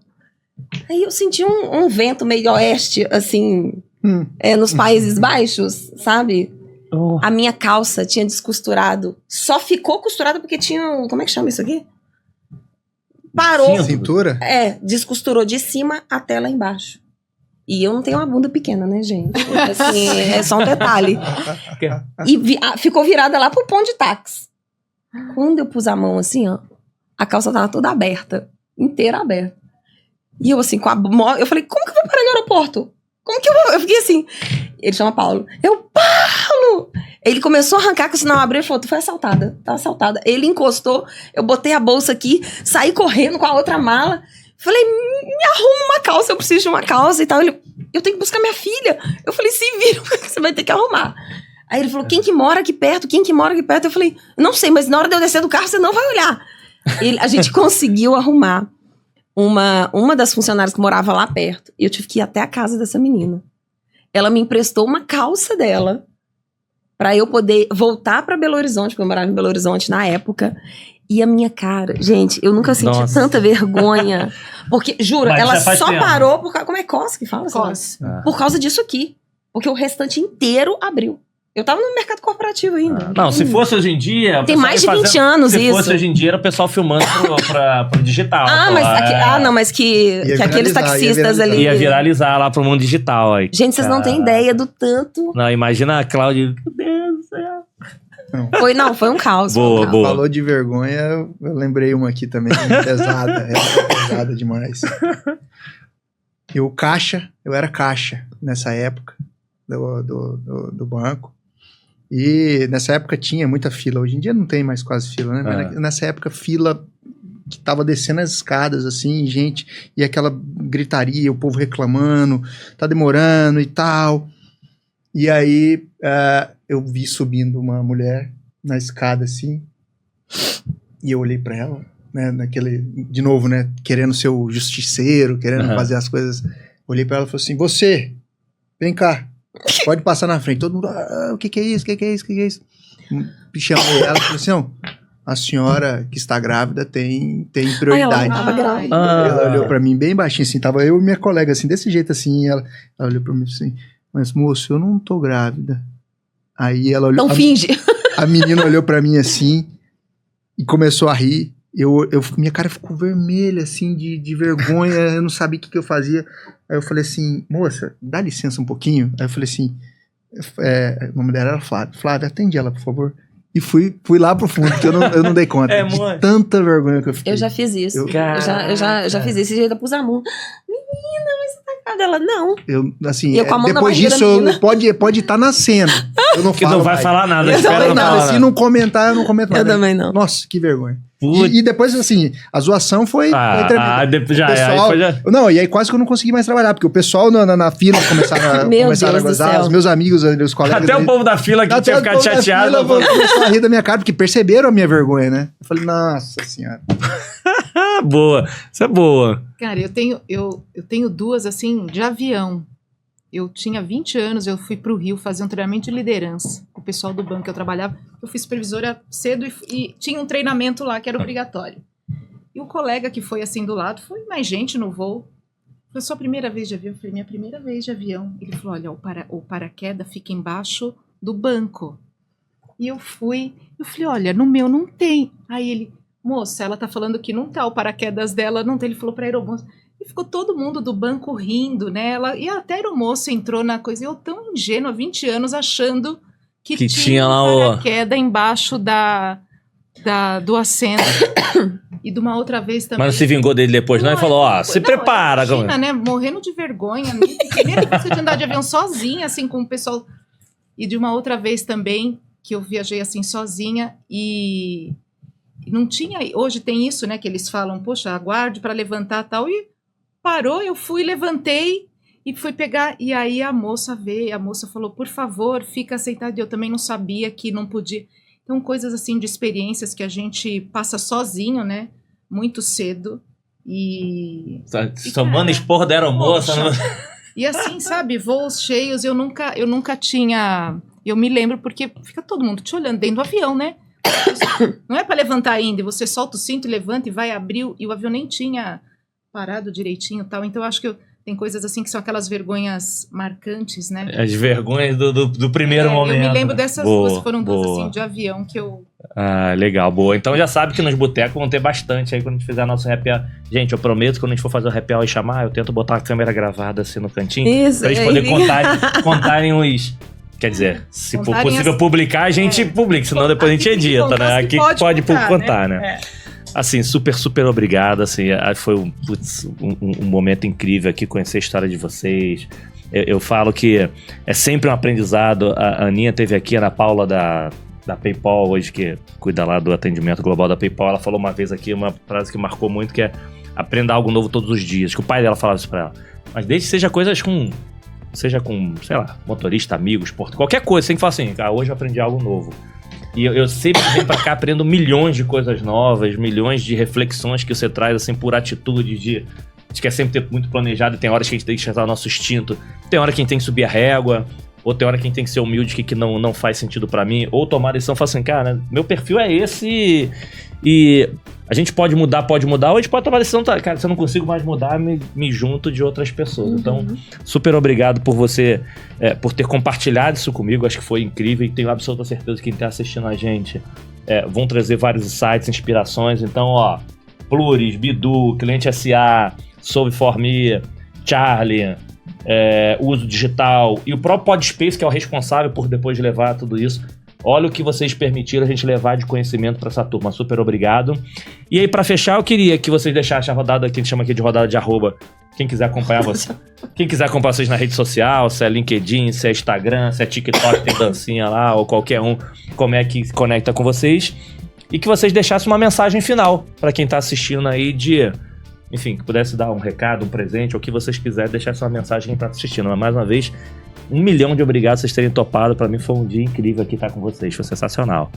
Aí eu senti um vento meio oeste, assim, nos Países Baixos, sabe? A minha calça tinha descosturado. Só ficou costurada porque tinha... Como é que chama isso aqui? Parou. Cintura? Descosturou de cima até lá embaixo. E eu não tenho uma bunda pequena, né, gente? Assim, é só um detalhe. E ficou virada lá pro ponto de táxi. Quando eu pus a mão assim, ó, a calça tava toda aberta. Inteira aberta. E eu assim, eu falei, como que eu vou parar no aeroporto? Como que eu vou? Eu fiquei assim. Ele chama Paulo. Paulo! Ele começou a arrancar, que o sinal abriu e falou, tu foi assaltada. Tava assaltada. Ele encostou, eu botei a bolsa aqui, saí correndo com a outra mala. Falei, me arruma uma calça, eu preciso de uma calça e tal. Ele, eu tenho que buscar minha filha. Eu falei, se vira, você vai ter que arrumar. Aí ele falou, quem que mora aqui perto? Quem que mora aqui perto? Eu falei, não sei, mas na hora de eu descer do carro, você não vai olhar. A gente conseguiu arrumar uma das funcionárias que morava lá perto. E eu tive que ir até a casa dessa menina. Ela me emprestou uma calça dela pra eu poder voltar pra Belo Horizonte, porque eu morava em Belo Horizonte na época. E a minha cara, gente, eu nunca senti tanta vergonha. Porque, juro, Mas ela só tempo. parou por causa... Como é COS que fala? COS. Por causa disso aqui. Porque o restante inteiro abriu. Eu tava no mercado corporativo ainda. Não, se fosse hoje em dia... o Tem pessoal mais de ia 20 anos se isso. Se fosse hoje em dia, era o pessoal filmando pro digital. Mas que aqueles taxistas ali... Ia viralizar lá pro mundo digital. Aí. Gente, vocês não têm ideia do tanto... Não, imagina a Cláudia... Meu Deus do céu. Foi um caos. Boa. Falou de vergonha, eu lembrei uma aqui também, pesada. Pesada demais. Eu era caixa nessa época do banco. E nessa época tinha muita fila. Hoje em dia não tem mais quase fila, né? Mas nessa época, fila que tava descendo as escadas, assim, gente, e aquela gritaria, o povo reclamando, tá demorando e tal. E aí, eu vi subindo uma mulher na escada, assim, e eu olhei pra ela, né, de novo, né, querendo ser o justiceiro, querendo fazer as coisas. Olhei pra ela e falei assim, você, vem cá. Pode passar na frente. Todo mundo, o que é isso? O que é isso? Chamei ela e falei assim, não, a senhora que está grávida tem prioridade. Ela olhou pra mim bem baixinho, assim, tava eu e minha colega, assim, desse jeito, assim, ela olhou pra mim assim, mas moço, eu não tô grávida. Aí ela olhou... Não finge. A menina olhou pra mim assim e começou a rir. Minha cara ficou vermelha, assim, de vergonha, eu não sabia o que eu fazia. Aí eu falei assim, moça, dá licença um pouquinho. Aí eu falei assim, o nome dela era Flávia. Flávia, atende ela, por favor. E fui lá pro fundo, porque eu não dei conta de tanta vergonha que eu fiquei. Eu já fiz isso. Eu já fiz isso. Esse jeito eu pus a mão. Menina, mas você tá grávida? Ela, não. Eu com a mão depois disso, pode estar na cena. Eu não falo. Não vai falar nada. Se não comentar, eu não comento nada. Eu também não. Nossa, que vergonha. E depois, assim, a zoação foi tremenda. Não, e aí quase que eu não consegui mais trabalhar, porque o pessoal na fila começaram a gozar, os meus amigos, os colegas. Até o povo da fila que tinha ficado chateado. Começou a rir da minha cara, porque perceberam a minha vergonha, né? Eu falei, nossa senhora. Boa, isso é boa. Cara, eu tenho duas, assim, de avião. Eu tinha 20 anos, eu fui pro Rio fazer um treinamento de liderança com o pessoal do banco que eu trabalhava. Eu fui supervisora cedo e tinha um treinamento lá que era obrigatório. E o colega que foi assim do lado, foi mais gente no voo. Foi sua primeira vez de avião? Eu falei, minha primeira vez de avião. Ele falou, olha, o paraquedas fica embaixo do banco. E eu falei, olha, no meu não tem. Aí ele, moça, ela tá falando que não tá, o paraquedas dela não tem. Ele falou pra aeromoça. E ficou todo mundo do banco rindo, né? E até a aeromoça entrou na coisa. Eu tão ingênua, 20 anos, achando que tinha um paraquedas embaixo do assento. E de uma outra vez também. Mas não se vingou dele depois, não? E falou, se prepara. Imagina, né? Morrendo de vergonha. Primeira vez que eu tinha andado de avião sozinha, assim, com o pessoal. E de uma outra vez também, que eu viajei assim, sozinha. E não tinha... Hoje tem isso, né? Que eles falam, poxa, aguarde para levantar e tal. E parou, eu fui, levantei e fui pegar. E aí a moça veio, a moça falou, por favor, fica sentada. Eu também não sabia que não podia... Então, coisas assim de experiências que a gente passa sozinho, né? Muito cedo. Tomando esporro da aeromoça. E assim, sabe, voos cheios, eu nunca tinha... Eu me lembro porque fica todo mundo te olhando dentro do avião, né? Não é para levantar ainda, você solta o cinto e levanta e vai abrir, e o avião nem tinha parado direitinho e tal. Então, eu acho que tem coisas assim que são aquelas vergonhas marcantes, né? As vergonhas do primeiro momento. Eu me lembro dessas duas, foram duas assim, de avião que eu... Ah, legal, boa. Então já sabe que nos botecos vão ter bastante aí quando a gente fizer nosso happy hour. Gente, eu prometo que quando a gente for fazer o happy hour e chamar, eu tento botar a câmera gravada assim no cantinho. Isso, pra eles poderem contarem os... Quer dizer, se for possível publicar, a gente publica, senão depois a gente edita, né? Aqui pode contar, né? Assim, super, super obrigado, assim, foi um momento incrível aqui, conhecer a história de vocês, Eu falo que é sempre um aprendizado. A Aninha teve aqui, a Ana Paula da PayPal, hoje que cuida lá do atendimento global da PayPal, ela falou uma vez aqui uma frase que marcou muito, que é aprenda algo novo todos os dias, que o pai dela falava isso pra ela. Mas desde que seja coisas seja com, sei lá, motorista, amigos, qualquer coisa, você tem que falar assim, hoje eu aprendi algo novo. E eu sempre venho pra cá, aprendo milhões de coisas novas, milhões de reflexões que você traz, assim, por atitude de... A gente quer sempre ter muito planejado, e tem horas que a gente tem que chegar o nosso instinto, tem hora que a gente tem que subir a régua, ou tem hora que a gente tem que ser humilde, que não faz sentido pra mim, ou tomar a decisão e falar assim, cara, meu perfil é esse e a gente pode mudar, ou a gente pode tomar a decisão, tá, cara, se eu não consigo mais mudar, me junto de outras pessoas. Então, super obrigado por você, por ter compartilhado isso comigo, acho que foi incrível e tenho absoluta certeza que quem tá assistindo a gente vão trazer vários insights, inspirações. Então, ó, Pluris, Bidu, Cliente SA, Solve For Me, Charlie, uso digital e o próprio Podspace, que é o responsável por depois de levar tudo isso. Olha o que vocês permitiram a gente levar de conhecimento para essa turma. Super obrigado. E aí, para fechar, eu queria que vocês deixassem a rodada, que a gente chama aqui de rodada de arroba. Quem quiser acompanhar você. Quem quiser acompanhar vocês na rede social, se é LinkedIn, se é Instagram, se é TikTok, tem dancinha lá, ou qualquer um, como é que se conecta com vocês. E que vocês deixassem uma mensagem final para quem tá assistindo aí de... Enfim, que pudesse dar um recado, um presente, ou o que vocês quiserem, deixar essa mensagem quem tá assistindo. Mas, mais uma vez, 1 milhão de obrigado por vocês terem topado. Pra mim foi um dia incrível aqui estar com vocês. Foi sensacional.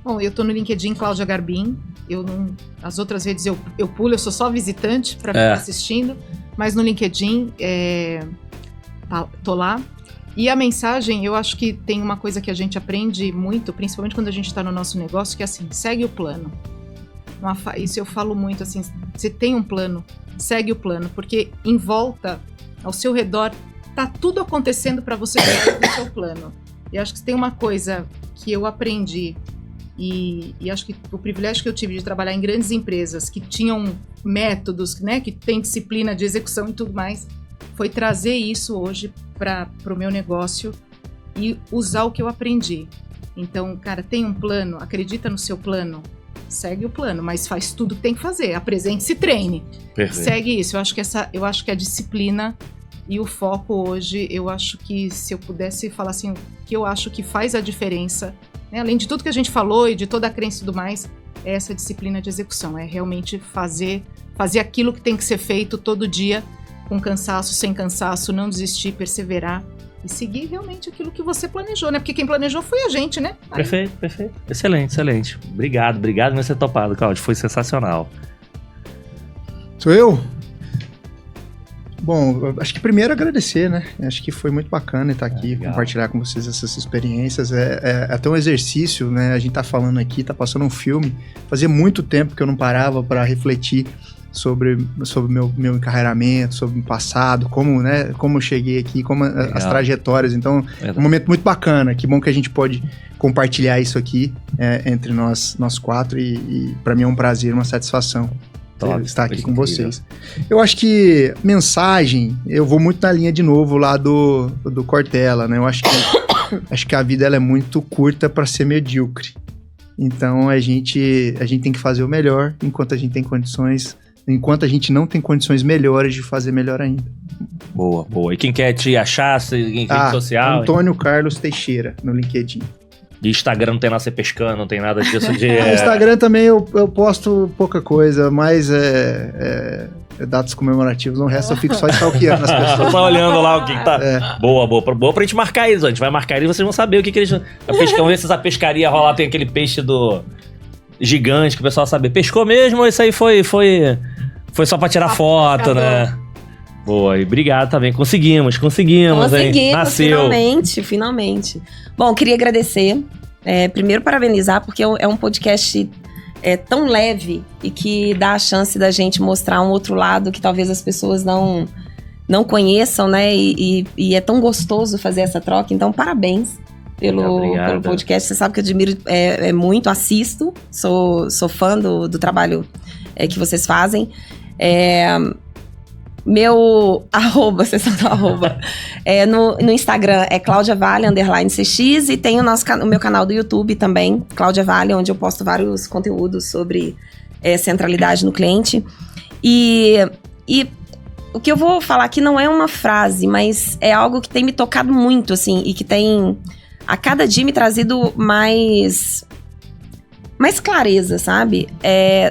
Bom, eu tô no LinkedIn, Cláudia Garbim. As outras redes eu pulo, eu sou só visitante pra ficar assistindo. Mas no LinkedIn, tô lá. E a mensagem, eu acho que tem uma coisa que a gente aprende muito, principalmente quando a gente tá no nosso negócio, que é assim, segue o plano. Isso eu falo muito, assim, você tem um plano, segue o plano, porque em volta, ao seu redor, tá tudo acontecendo para você sair do seu plano. E acho que tem uma coisa que eu aprendi, e acho que o privilégio que eu tive de trabalhar em grandes empresas que tinham métodos, né, que tem disciplina de execução e tudo mais, foi trazer isso hoje para o meu negócio e usar o que eu aprendi. Então, cara, tem um plano, acredita no seu plano, segue o plano, mas faz tudo que tem que fazer. Apresente-se, treine. Perfeito. Segue isso. Eu acho que a disciplina e o foco hoje, eu acho que se eu pudesse falar assim, o que eu acho que faz a diferença, né, além de tudo que a gente falou e de toda a crença e tudo mais, é essa disciplina de execução. É realmente fazer aquilo que tem que ser feito todo dia, com cansaço, sem cansaço, não desistir, perseverar. E seguir realmente aquilo que você planejou, né? Porque quem planejou foi a gente, né? Aí. Perfeito. Excelente. Obrigado por ter topado, Cláudio. Foi sensacional. Sou eu? Bom, acho que primeiro agradecer, né? Acho que foi muito bacana estar aqui, compartilhar com vocês essas experiências. É até um exercício, né? A gente tá falando aqui, tá passando um filme. Fazia muito tempo que eu não parava para refletir sobre meu encarreiramento, sobre o passado, como eu cheguei aqui, como as trajetórias. Então, é um momento muito bacana. Que bom que a gente pode compartilhar isso aqui entre nós quatro e para mim é um prazer, uma satisfação estar aqui com vocês. Eu acho que mensagem, eu vou muito na linha de novo lá do Cortella, né? Eu acho que a vida ela é muito curta para ser medíocre. Então, a gente tem que fazer o melhor enquanto a gente tem condições. Enquanto a gente não tem condições melhores de fazer melhor ainda. Boa. E quem quer te achar em rede social? Antônio Carlos Teixeira, no LinkedIn. E Instagram não tem nada a ser pescando, não tem nada disso de... No Instagram também eu posto pouca coisa, mas datas comemorativas, no resto eu fico só stalkeando as pessoas. Só olhando lá o que tá... Boa pra gente marcar isso. A gente vai marcar isso e vocês vão saber o que eles... Vamos ver se essa pescaria rola, tem aquele peixe do... gigante, que o pessoal sabe, pescou mesmo ou isso aí foi só pra tirar foto, né? Boa, e obrigado também, conseguimos, hein? Nasceu. Finalmente. Bom, queria agradecer, primeiro parabenizar, porque é um podcast tão leve e que dá a chance da gente mostrar um outro lado que talvez as pessoas não conheçam, né? E é tão gostoso fazer essa troca, então parabéns pelo podcast. Você sabe que eu admiro muito, assisto, sou fã do trabalho que vocês fazem. Meu arroba, vocês são do arroba, no Instagram é Cláudia Vale, _CX, e tem o meu canal do YouTube também, Cláudia Vale, onde eu posto vários conteúdos sobre centralidade no cliente. E o que eu vou falar aqui não é uma frase, mas é algo que tem me tocado muito, assim, e que tem, a cada dia, me trazido mais clareza, sabe?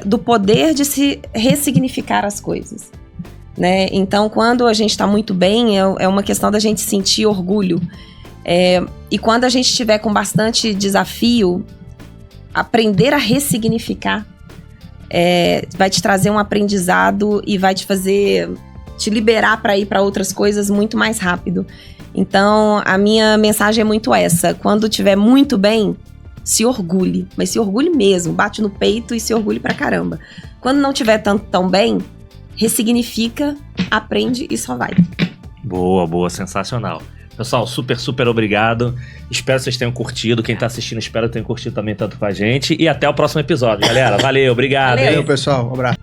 Do poder de se ressignificar as coisas, né? Então, quando a gente tá muito bem, é uma questão da gente sentir orgulho. E quando a gente estiver com bastante desafio, aprender a ressignificar vai te trazer um aprendizado e vai te fazer te liberar para ir para outras coisas muito mais rápido. Então, a minha mensagem é muito essa: quando estiver muito bem, se orgulhe, mas se orgulhe mesmo, bate no peito e se orgulhe pra caramba. Quando não estiver tão bem, ressignifica, aprende e só vai. Boa, sensacional. Pessoal, super obrigado. Espero que vocês tenham curtido. Quem tá assistindo, espero que tenham curtido também tanto com a gente. E até o próximo episódio, galera. Valeu, obrigado. Valeu, pessoal. Um abraço.